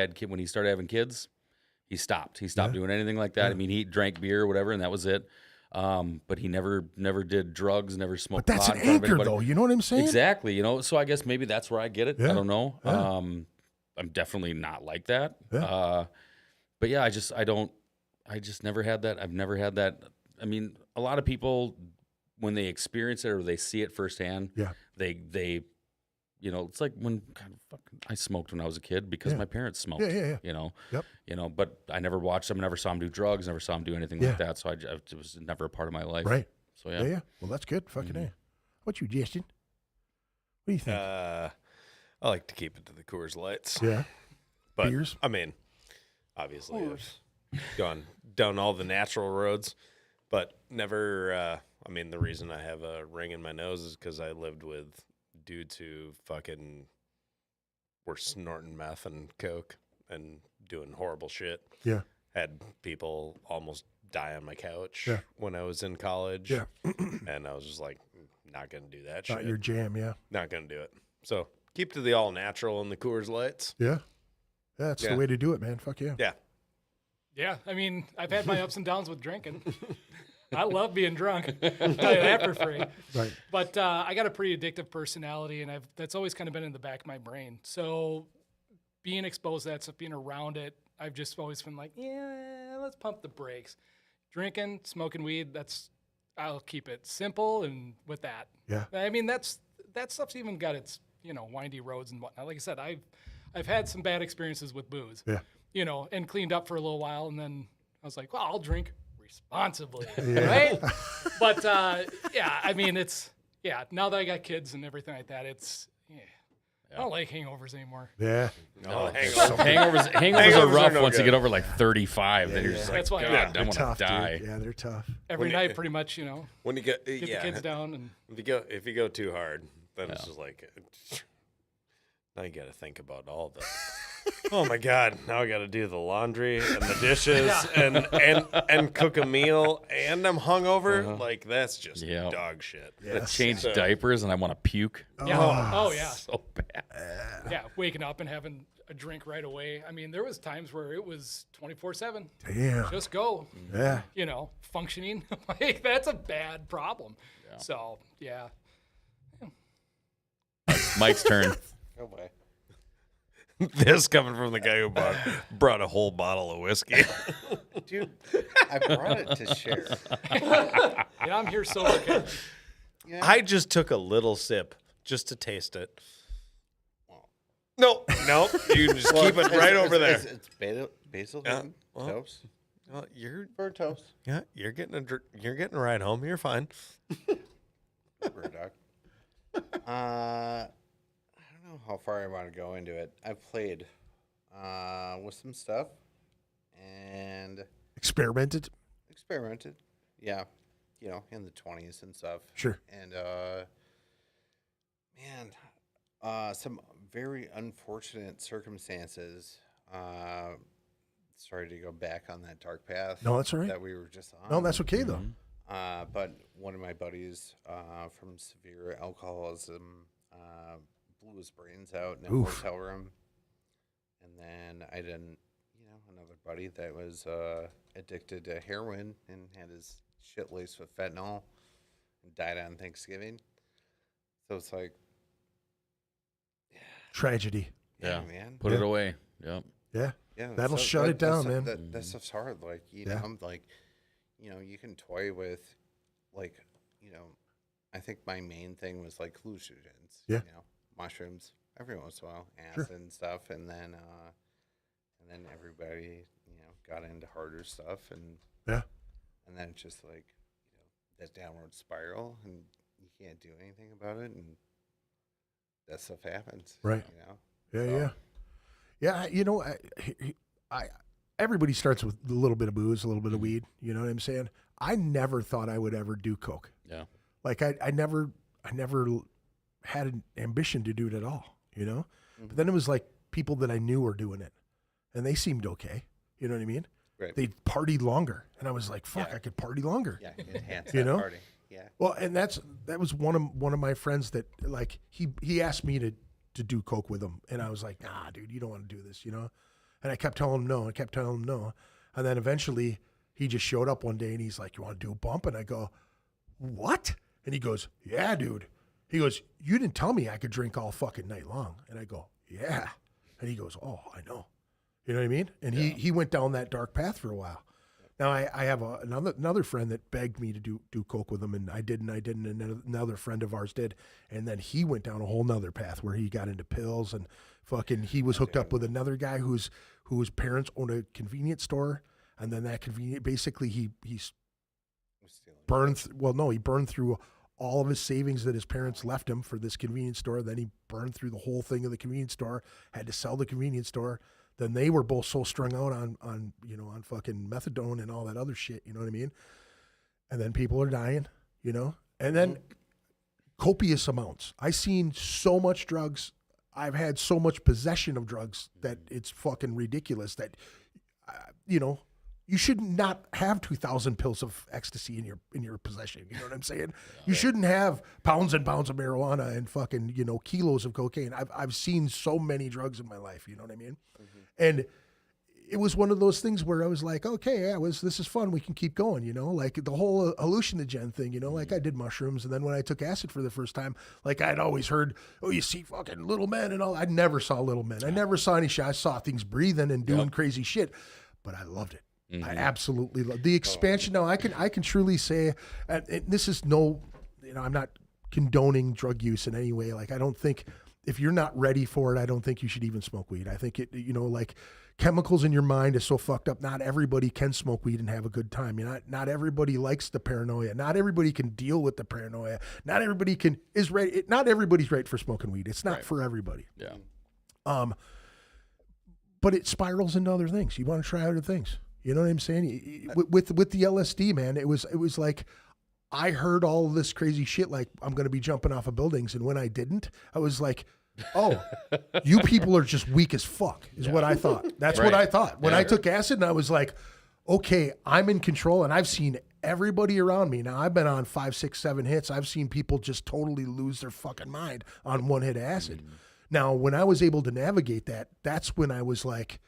started having kids, he stopped. He stopped doing anything like that. I mean, he drank beer or whatever, and that was it. But he never did drugs, never smoked But that's pot an in front of anchor, anybody. though. You know what I'm saying? Exactly. So I guess maybe that's where I get it. Yeah. I don't know. Yeah. I'm definitely not like that. Yeah. But yeah, I just never had that. I've never had that. I mean, a lot of people when they experience it or they see it firsthand, they it's like when I smoked when I was a kid because my parents smoked. But I never watched them, never saw them do drugs, never saw them do anything like that. So it was never a part of my life. Right. So yeah. Well, that's good. Fucking A. What you, Justin? What do you think? I like to keep it to the Coors Lights. Yeah. But Beers? I mean, obviously I've gone down all the natural roads, but never. I mean, the reason I have a ring in my nose is because I lived with dudes who fucking were snorting meth and coke and doing horrible shit. Yeah. Had people almost die on my couch Yeah. when I was in college. Yeah. And I was just like, not going to do that shit. Not your jam, yeah. Not going to do it. So keep to the all natural and the Coors Lights. Yeah. That's the way to do it, man. Fuck yeah. Yeah. Yeah, I mean, I've had my ups and downs with drinking. I love being drunk. I'll tell you that for free. Right. But I got a pretty addictive personality, and that's always kind of been in the back of my brain. So being exposed to that stuff, being around it, I've just always been like, yeah, let's pump the brakes. Drinking, smoking weed, I'll keep it simple and with that. Yeah. I mean, that stuff's even got its, windy roads and whatnot. Like I said, I've had some bad experiences with booze. Yeah. And cleaned up for a little while, and then I was like, well, I'll drink responsibly, right? But I mean, now that I got kids and everything like that, I don't like hangovers anymore. Yeah. No, Hangovers are rough no once you good. get over like 35. Then you're just like, That's why God, I They're want to tough, die. dude. Yeah, they're tough. Every night, pretty much, when you get get the kids down and if you go too hard, then it's just like now you got to think about all the. Oh my God! Now I got to do the laundry and the dishes and cook a meal, and I'm hungover. Like that's just dog shit. I change diapers and I want to puke. yeah, oh yeah, So bad. yeah, waking up and having a drink right away. I mean, there was times where it was 24/7. Damn. Just go. Yeah. Functioning. Like that's a bad problem. Yeah. So yeah. Mike's turn. Oh boy. This coming from the guy who brought a whole bottle of whiskey. Dude, I brought it to share. Yeah, I'm here sober. Kid. I just took a little sip just to taste it. No, you can just keep it right over there. It's basil toast. Well, you're Bird toast. yeah, you're getting a ride home. You're fine. Bird dog. I don't know how far I want to go into it. I've played with some stuff and Experimented. Yeah, in the 20s and stuff. Sure. And some very unfortunate circumstances. Sorry to go back on that dark path. No, that's all right. That we were just on. No, that's okay though. But one of my buddies from severe alcoholism blew his brains out in a Oof. hotel room, and then I didn't another buddy that was addicted to heroin and had his shit laced with fentanyl and died on Thanksgiving. So it's like, Tragedy. yeah, man. Put it away. Yep. Yeah. Yeah, That'll shut it down, man. That stuff's hard. Like, you Yeah. know, like, you know, you can toy with, like, you know, I think my main thing was like hallucinogens. Yeah. You know, mushrooms every once in a while, Sure. acid and stuff, and then everybody, you know, got into harder stuff, and Yeah. and then it's just like, you know, that downward spiral, and you can't do anything about it, and that stuff happens. Right. You know. Yeah, So, yeah. Yeah, you know, I everybody starts with a little bit of booze, a little bit of weed. You know what I'm saying? I never thought I would ever do coke. Yeah. Like I never had an ambition to do it at all. You know, but then it was like people that I knew were doing it, and they seemed okay. You know what I mean? Right. They partied longer, and I was like, "Fuck, Yeah. I could party longer." Yeah. Enhance You that know? party. Yeah. Well, and that was one of my friends that like he asked me to do coke with him, and I was like, nah, dude, you don't want to do this, you know. And I kept telling him no, and then eventually he just showed up one day and he's like, you want to do a bump? And I go, what? And he goes, yeah, dude. He goes, you didn't tell me I could drink all fucking night long. And I go, yeah. And he goes, oh, I know. You know what I mean? And he went down that dark path for a while. Now I have another friend that begged me to do coke with him, and I didn't, and another friend of ours did, and then he went down a whole nother path where he got into pills and fucking he was hooked up with another guy whose parents owned a convenience store, and then that basically he burned he burned through all of his savings that his parents left him for this convenience store. Then he burned through the whole thing of the convenience store, had to sell the convenience store. Then they were both so strung out on fucking methadone and all that other shit, you know what I mean? And then people are dying, you know? And then copious amounts. I've seen so much drugs. I've had so much possession of drugs that it's fucking ridiculous that, you know, you should not have 2,000 pills of ecstasy in your possession. You know what I'm saying? You shouldn't have pounds and pounds of marijuana and fucking, you know, kilos of cocaine. I've seen so many drugs in my life. You know what I mean? And it was one of those things where I was like, okay, yeah, this is fun. We can keep going, you know, like the whole hallucinogen thing, you know, like I did mushrooms. And then when I took acid for the first time, like I'd always heard, oh, you see fucking little men and all. I never saw little men. I never saw any shit. I saw things breathing and doing crazy shit, but I loved it. I absolutely love the expansion. Now I can truly say, and this is no, you know, I'm not condoning drug use in any way. Like I don't think if you're not ready for it, I don't think you should even smoke weed. I think it, you know, like chemicals in your mind is so fucked up. Not everybody can smoke weed and have a good time. You know, not everybody likes the paranoia. Not everybody can deal with the paranoia. Not everybody is ready. Not everybody's right for smoking weed. It's not for everybody. Yeah. But it spirals into other things. You want to try other things. You know what I'm saying? With the LSD, man, it was like I heard all this crazy shit like I'm going to be jumping off of buildings, and when I didn't, I was like, oh, you people are just weak as fuck, is what I thought. That's what I thought. When I took acid, and I was like, okay, I'm in control, and I've seen everybody around me. Now, I've been on 5, 6, 7 hits. I've seen people just totally lose their fucking mind on one hit of acid. Now, when I was able to navigate that, that's when I was like,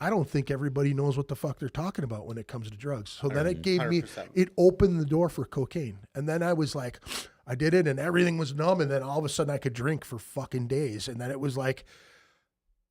I don't think everybody knows what the fuck they're talking about when it comes to drugs. So then it gave 100%. it opened the door for cocaine. And then I was like, I did it and everything was numb. And then all of a sudden I could drink for fucking days. And then it was like,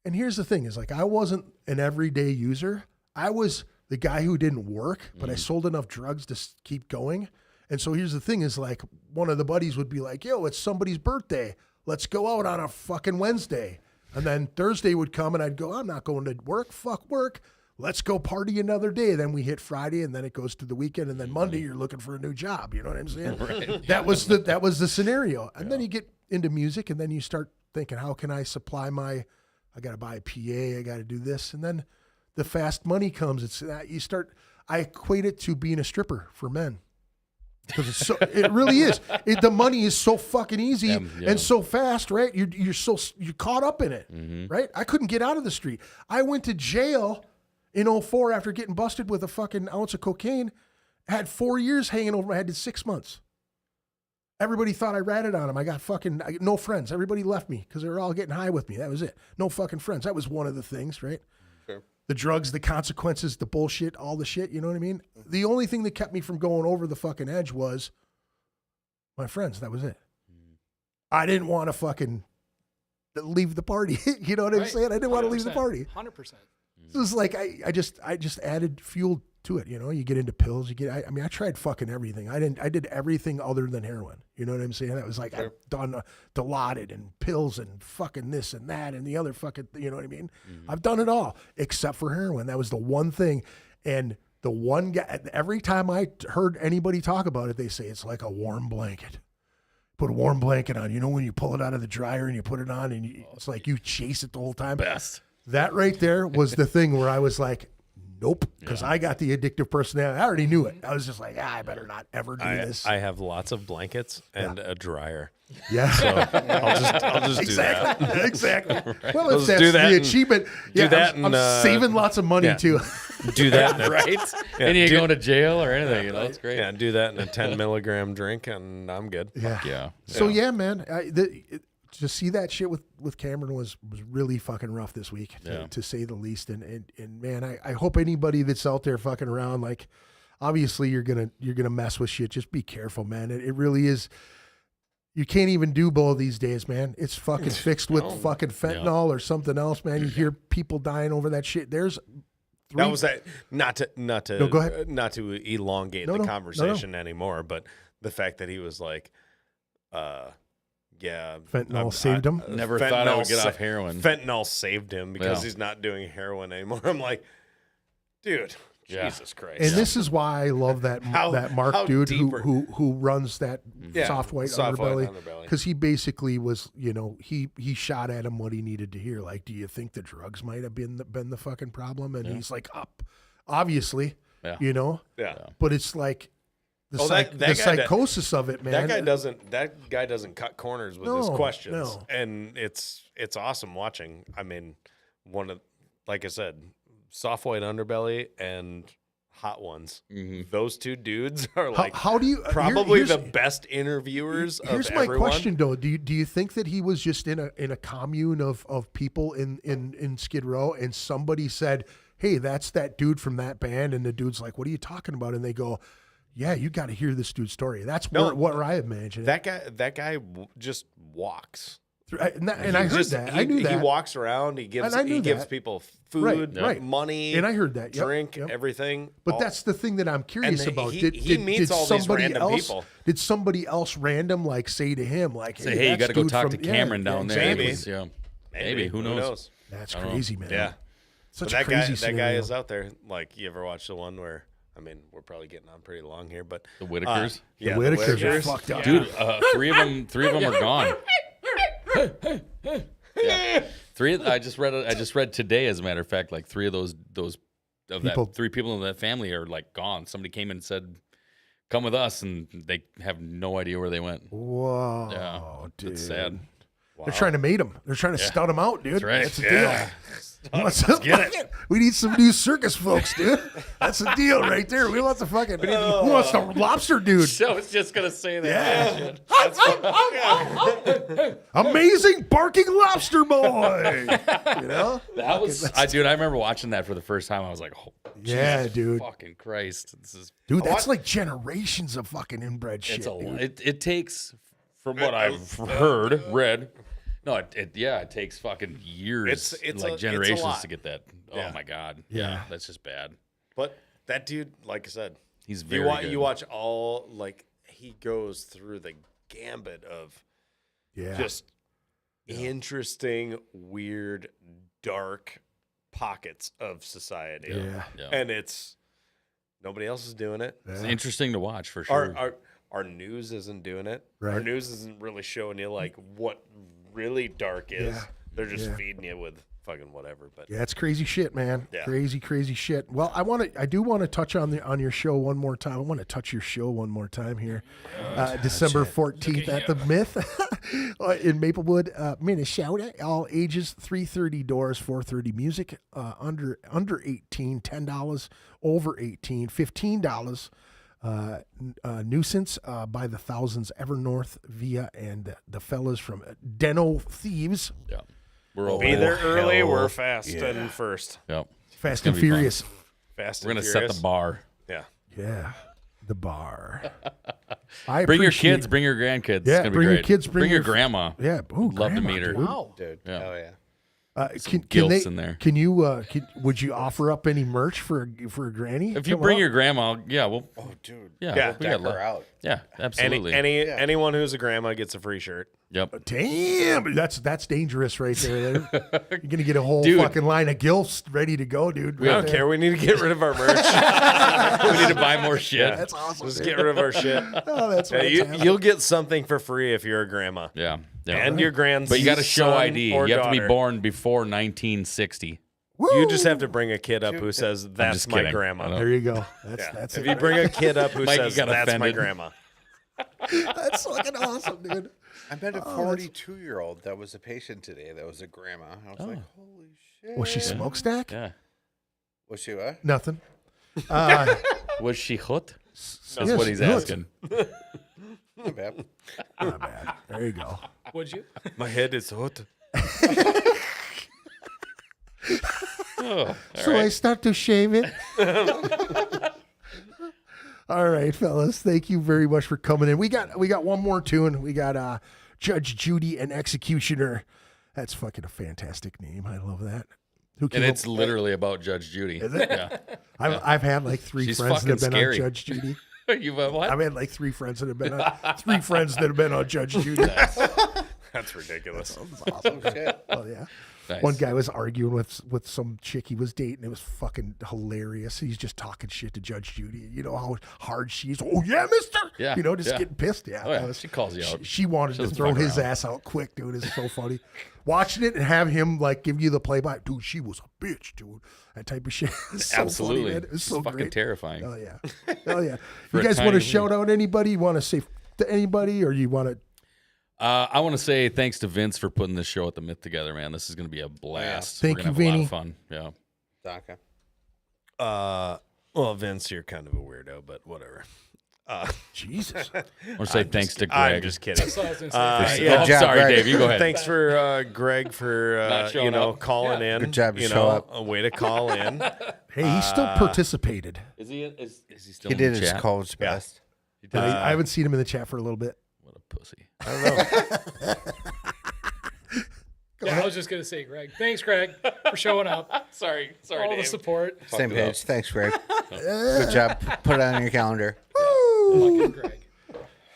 and here's the thing is like, I wasn't an everyday user. I was the guy who didn't work, but I sold enough drugs to keep going. And so here's the thing is like, one of the buddies would be like, yo, it's somebody's birthday. Let's go out on a fucking Wednesday. And then Thursday would come and I'd go, I'm not going to work. Fuck work. Let's go party another day. Then we hit Friday and then it goes to the weekend. And then Monday you're looking for a new job. You know what I'm saying? Right. That was the scenario. And then you get into music and then you start thinking, how can I supply I got to buy a PA. I got to do this. And then the fast money comes. I equate it to being a stripper for men. Because it really is. The money is so fucking easy and so fast, right? You're caught up in it, right? I couldn't get out of the street. I went to jail in 2004 after getting busted with a fucking ounce of cocaine. I had 4 years hanging over my head. Did 6 months. Everybody thought I ratted on them. I got no friends. Everybody left me because they were all getting high with me. That was it. No fucking friends. That was one of the things, right? The drugs, the consequences, the bullshit, all the shit, you know what I mean? The only thing that kept me from going over the fucking edge was my friends. That was it. I didn't want to fucking leave the party. You know what I'm saying? I didn't want to leave the party. 100%. It was like I just added fuel to it. You know, you get into pills. I mean, I tried fucking everything. I did everything other than heroin. You know what I'm saying? That was like I've done Dilaudid and pills and fucking this and that and the other fucking. You know what I mean? I've done it all except for heroin. That was the one thing. And the one guy. Every time I heard anybody talk about it, they say it's like a warm blanket. Put a warm blanket on. You know when you pull it out of the dryer and you put it on and it's like you chase it the whole time. Best. That right there was the thing where I was like, nope, because I got the addictive personality. I already knew it. I was just like, I better not ever do this. I have lots of blankets and a dryer. Yeah. So I'll just do that. Exactly. Right. Well, Let's if that's do that the and- achievement, do that I'm and, saving lots of money too. Do that. Right? Yeah, and you ain't do- going to jail or anything. You know, it's great. Yeah, do that in a 10 milligram drink and I'm good. Yeah. Yeah. So yeah, man, to see that shit with Cameron was really fucking rough this week, to say the least. And man, I hope anybody that's out there fucking around, like, obviously you're gonna mess with shit. Just be careful, man. It really is. You can't even do both these days, man. It's fucking fixed with fucking fentanyl or something else, man. You hear people dying over that shit. There's That was that. Not to No, go ahead. not to elongate No, the no, conversation anymore, but the fact that he was like, fentanyl saved him. Never thought I would get sa- off heroin. Fentanyl saved him because Yeah. he's not doing heroin anymore. I'm like, dude, Yeah. Jesus Christ. And this is why I love that that Mark how dude deeper- who runs that Yeah, soft white soft white underbelly, underbelly. because he basically was, you know, he shot at him what he needed to hear. Like, do you think the drugs might have been the fucking problem? And he's like, obviously, Yeah. you know, yeah. but it's like the, Oh, that the guy psychosis of it, man. That guy doesn't cut corners with his No, questions, no. and it's awesome watching. I mean, like I said, soft white underbelly and hot ones. Those two dudes are like how do you probably here's- the best interviewers Here's of my everyone. question though. Do you think that he was just in a commune of people in Skid Row, and somebody said, "Hey, that's that dude from that band," and the dude's like, "What are you talking about?" And they go, "Yeah, you got to hear this dude's story." That's where I imagine it. That guy just walks. And I heard that. I knew He that. walks around. He gives And I knew gives that. people food, Right. money, And I heard that. Yep, drink, yep. everything. But all- that's the thing that I'm curious then about. he meets all these somebody random else, people. Did somebody else random like say to him like, Say, hey, you that's got to go dude talk from-" to Cameron Yeah, down there. Maybe. Because, maybe. Who knows? That's I don't know. crazy, man. Yeah. Such But a crazy that guy scenario. is out there. Like, you ever watch the one where, I mean, we're probably getting on pretty long here, but The Whitakers? yeah, The Whitakers are fucked up. Dude, three of them are gone. Yeah. I just read today, as a matter of fact, like three of those People- three people in that family are like gone. Somebody came and said, "Come with us," and they have no idea where they went. Whoa, Yeah, dude. it's sad. They're trying to mate him. They're trying to stud him out, dude. That's right. That's the Yeah. deal. Let's get it. We need some new circus folks, dude. That's the deal right there. We want the fucking. Who wants the lobster dude? I was just gonna say that. Yeah. Amazing barking lobster boy. You know? That was, dude. I remember watching that for the first time. I was like, oh, Yeah, Jesus dude. fucking Christ, this is Dude, that's like generations of fucking inbred shit. it's a dude. it takes, from what I've read. No, it takes fucking years, It's like a generations lot. to get that. Yeah. Oh my god, Yeah. that's just bad. But that dude, like I said, He's you very watch, good. you watch all, like, he goes through the gambit of Yeah. just interesting, weird, dark pockets of society. Yeah. Yeah. And it's nobody else is doing it. It's interesting to watch for sure. Our news isn't doing it. Right. Our news isn't really showing you like what really dark is. Yeah. They're just Yeah. feeding you with fucking whatever. But Yeah, it's crazy shit, man. Yeah. Crazy shit. Well, I do want to touch on your show one more time. I want to touch your show one more time here. December 14th at the Myth in Maplewood, Minnesota. All ages, 3:30 doors, 4:30 music. Under 18, $10. Over 18, $15. Nuisance by the thousands. Evernorth via and the fellas from Thieves. Yeah, we're all be there early. hell We're fast yeah. and first. Yep. Fast gonna and be fun. Furious. Fast We're and gonna set Furious. the bar. Yeah. Yeah, the bar. Bring your kids, bring your grandkids. Yeah, it's gonna be bring your great. kids, bring your your- grandma. Yeah, ooh, Love to grandma, meet her. dude. Wow. Dude. Yeah. Oh, yeah. Can gilfs they, in there. Can you? Would you offer up any merch for a granny? If you Come bring up? your grandma, yeah, well, Oh, dude. yeah, Yeah. we Deck got her out. Yeah, absolutely. Anyone who's a grandma gets a free shirt. Yep. Damn, that's dangerous right there. You're gonna get a whole Dude. fucking line of gilfs ready to go, dude. We right don't there. care. We need to get rid of our merch. We need to buy more shit. That's awesome. Just dude. get rid of our shit. Oh, that's Yeah, fantastic. you'll get something for free if you're a grandma. Yeah. Yeah. And your grandson. But you got to show ID. Or You have to be daughter. born before 1960. You just have to bring a kid up who says, "That's just my kidding. I grandma." know. There you go. That's Yeah. that's If it. you bring a kid up who Mikey says, got "That's my offended. grandma," That's fucking awesome, dude. I met a 42-year-old that was a patient today that was a grandma. I was like, holy shit. Was she smokestack? Yeah. Was she what? Nothing. Was she hot? That's Yes, what he's look. asking. Not bad. Not bad. There you go. Would you? my head is hot. Oh, So I start to shave it. All right, fellas. Thank you very much for coming in. We got one more tune. We got Judge Judy and Executioner. That's fucking a fantastic name. I love that. Who and came it's up- literally about Judge Judy. Is it? Yeah. I've had like three She's friends that have fucking been scary. on Judge Judy. You what? I've had like three friends that have been on three friends that have been on Judge Judy. That's ridiculous. Oh, shit. Oh yeah. Nice. One guy was arguing with some chick he was dating. It was fucking hilarious. He's just talking shit to Judge Judy. You know how hard she is. Oh yeah, mister. Yeah, You know, just yeah. getting pissed. Yeah. Oh, yeah. that was- She calls you out. She wanted She to doesn't throw fuck his around. ass out quick, dude. It's so funny. Watching it and have him like give you the play by, dude. She was a bitch, dude. That type of shit. It's so Absolutely. funny, man. It's so fucking great. terrifying. Oh yeah. Oh yeah. For You a guys want to tiny shout out anybody? You want to say to anybody, or you want to? I want to say thanks to Vince for putting this show at the Myth together, man. This is going to be a blast. Thank We're gonna you, have a lot Vinny. of fun. Yeah. Daka. Well, Vince, you're kind of a weirdo, but whatever. Jesus. I want to say thanks to Greg. I'm just kidding. That's what I was going to say. Yeah. Oh, job, sorry, Greg. Dave. You go ahead. Thanks for Greg for Not showing up. calling in. Good job to You show know, up. a way to call in. Hey, he still participated. Is he still He in did the his chat? college Yeah. best. I haven't seen him in the chat for a little bit. What a pussy. Yeah, I was just going to say, Greg. Thanks, Greg, for showing up. Sorry, All the support. Same page. Thanks, Greg. Good job. Put it on your calendar. Fucking Greg.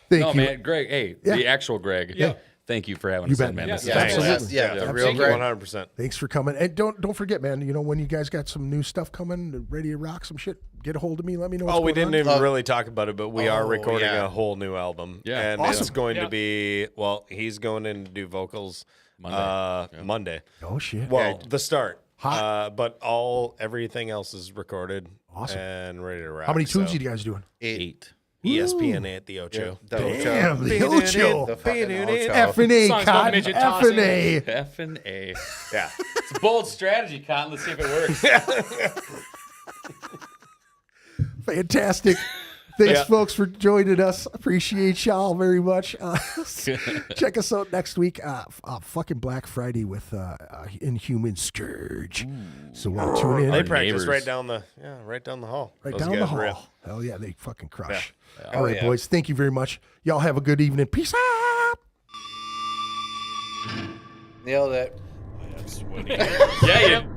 Thank No, you. man, Greg. Hey, the actual Greg. Yeah. Thank you for having You us bet, in, man. man. This is Yeah, awesome. absolutely. Yeah, the real Absolutely. Greg. 100%. Thanks for coming. And don't forget, man, you know, when you guys got some new stuff coming, ready to rock some shit, get a hold of me. Let me know what's Oh, we going didn't on. even really talk about it, but we are Oh, recording yeah. a whole new album. Yeah. And Awesome. it's going Yeah. to be, well, he's going in to do vocals Monday. Oh, shit. Well, the start. Hot. But everything else is recorded Awesome. and ready to rock. How many tunes so. you guys doing? 8. ESPN at the Ocho. The Damn, Ocho. the Ocho. The fucking Ocho. F&A, Song's about Cotton. midget F&A. F and A. Yeah. It's a bold strategy, Cotton. Let's see if it works. Fantastic. Thanks, Yeah. folks, for joining us. Appreciate y'all very much. Check us out next week. Fucking Black Friday with Inhuman Scourge. So tune in. They Our practice neighbors. right down the hall. Right Those down the guys hall. rip. Hell yeah, they fucking crush. Yeah. All right, yeah. boys. Thank you very much. Y'all have a good evening. Peace out. Nailed it. Yeah, you.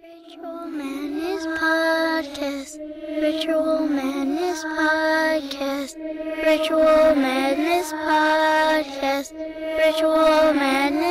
Ritual Madness Podcast. Ritual Madness Podcast. Ritual Madness Podcast. Ritual Madness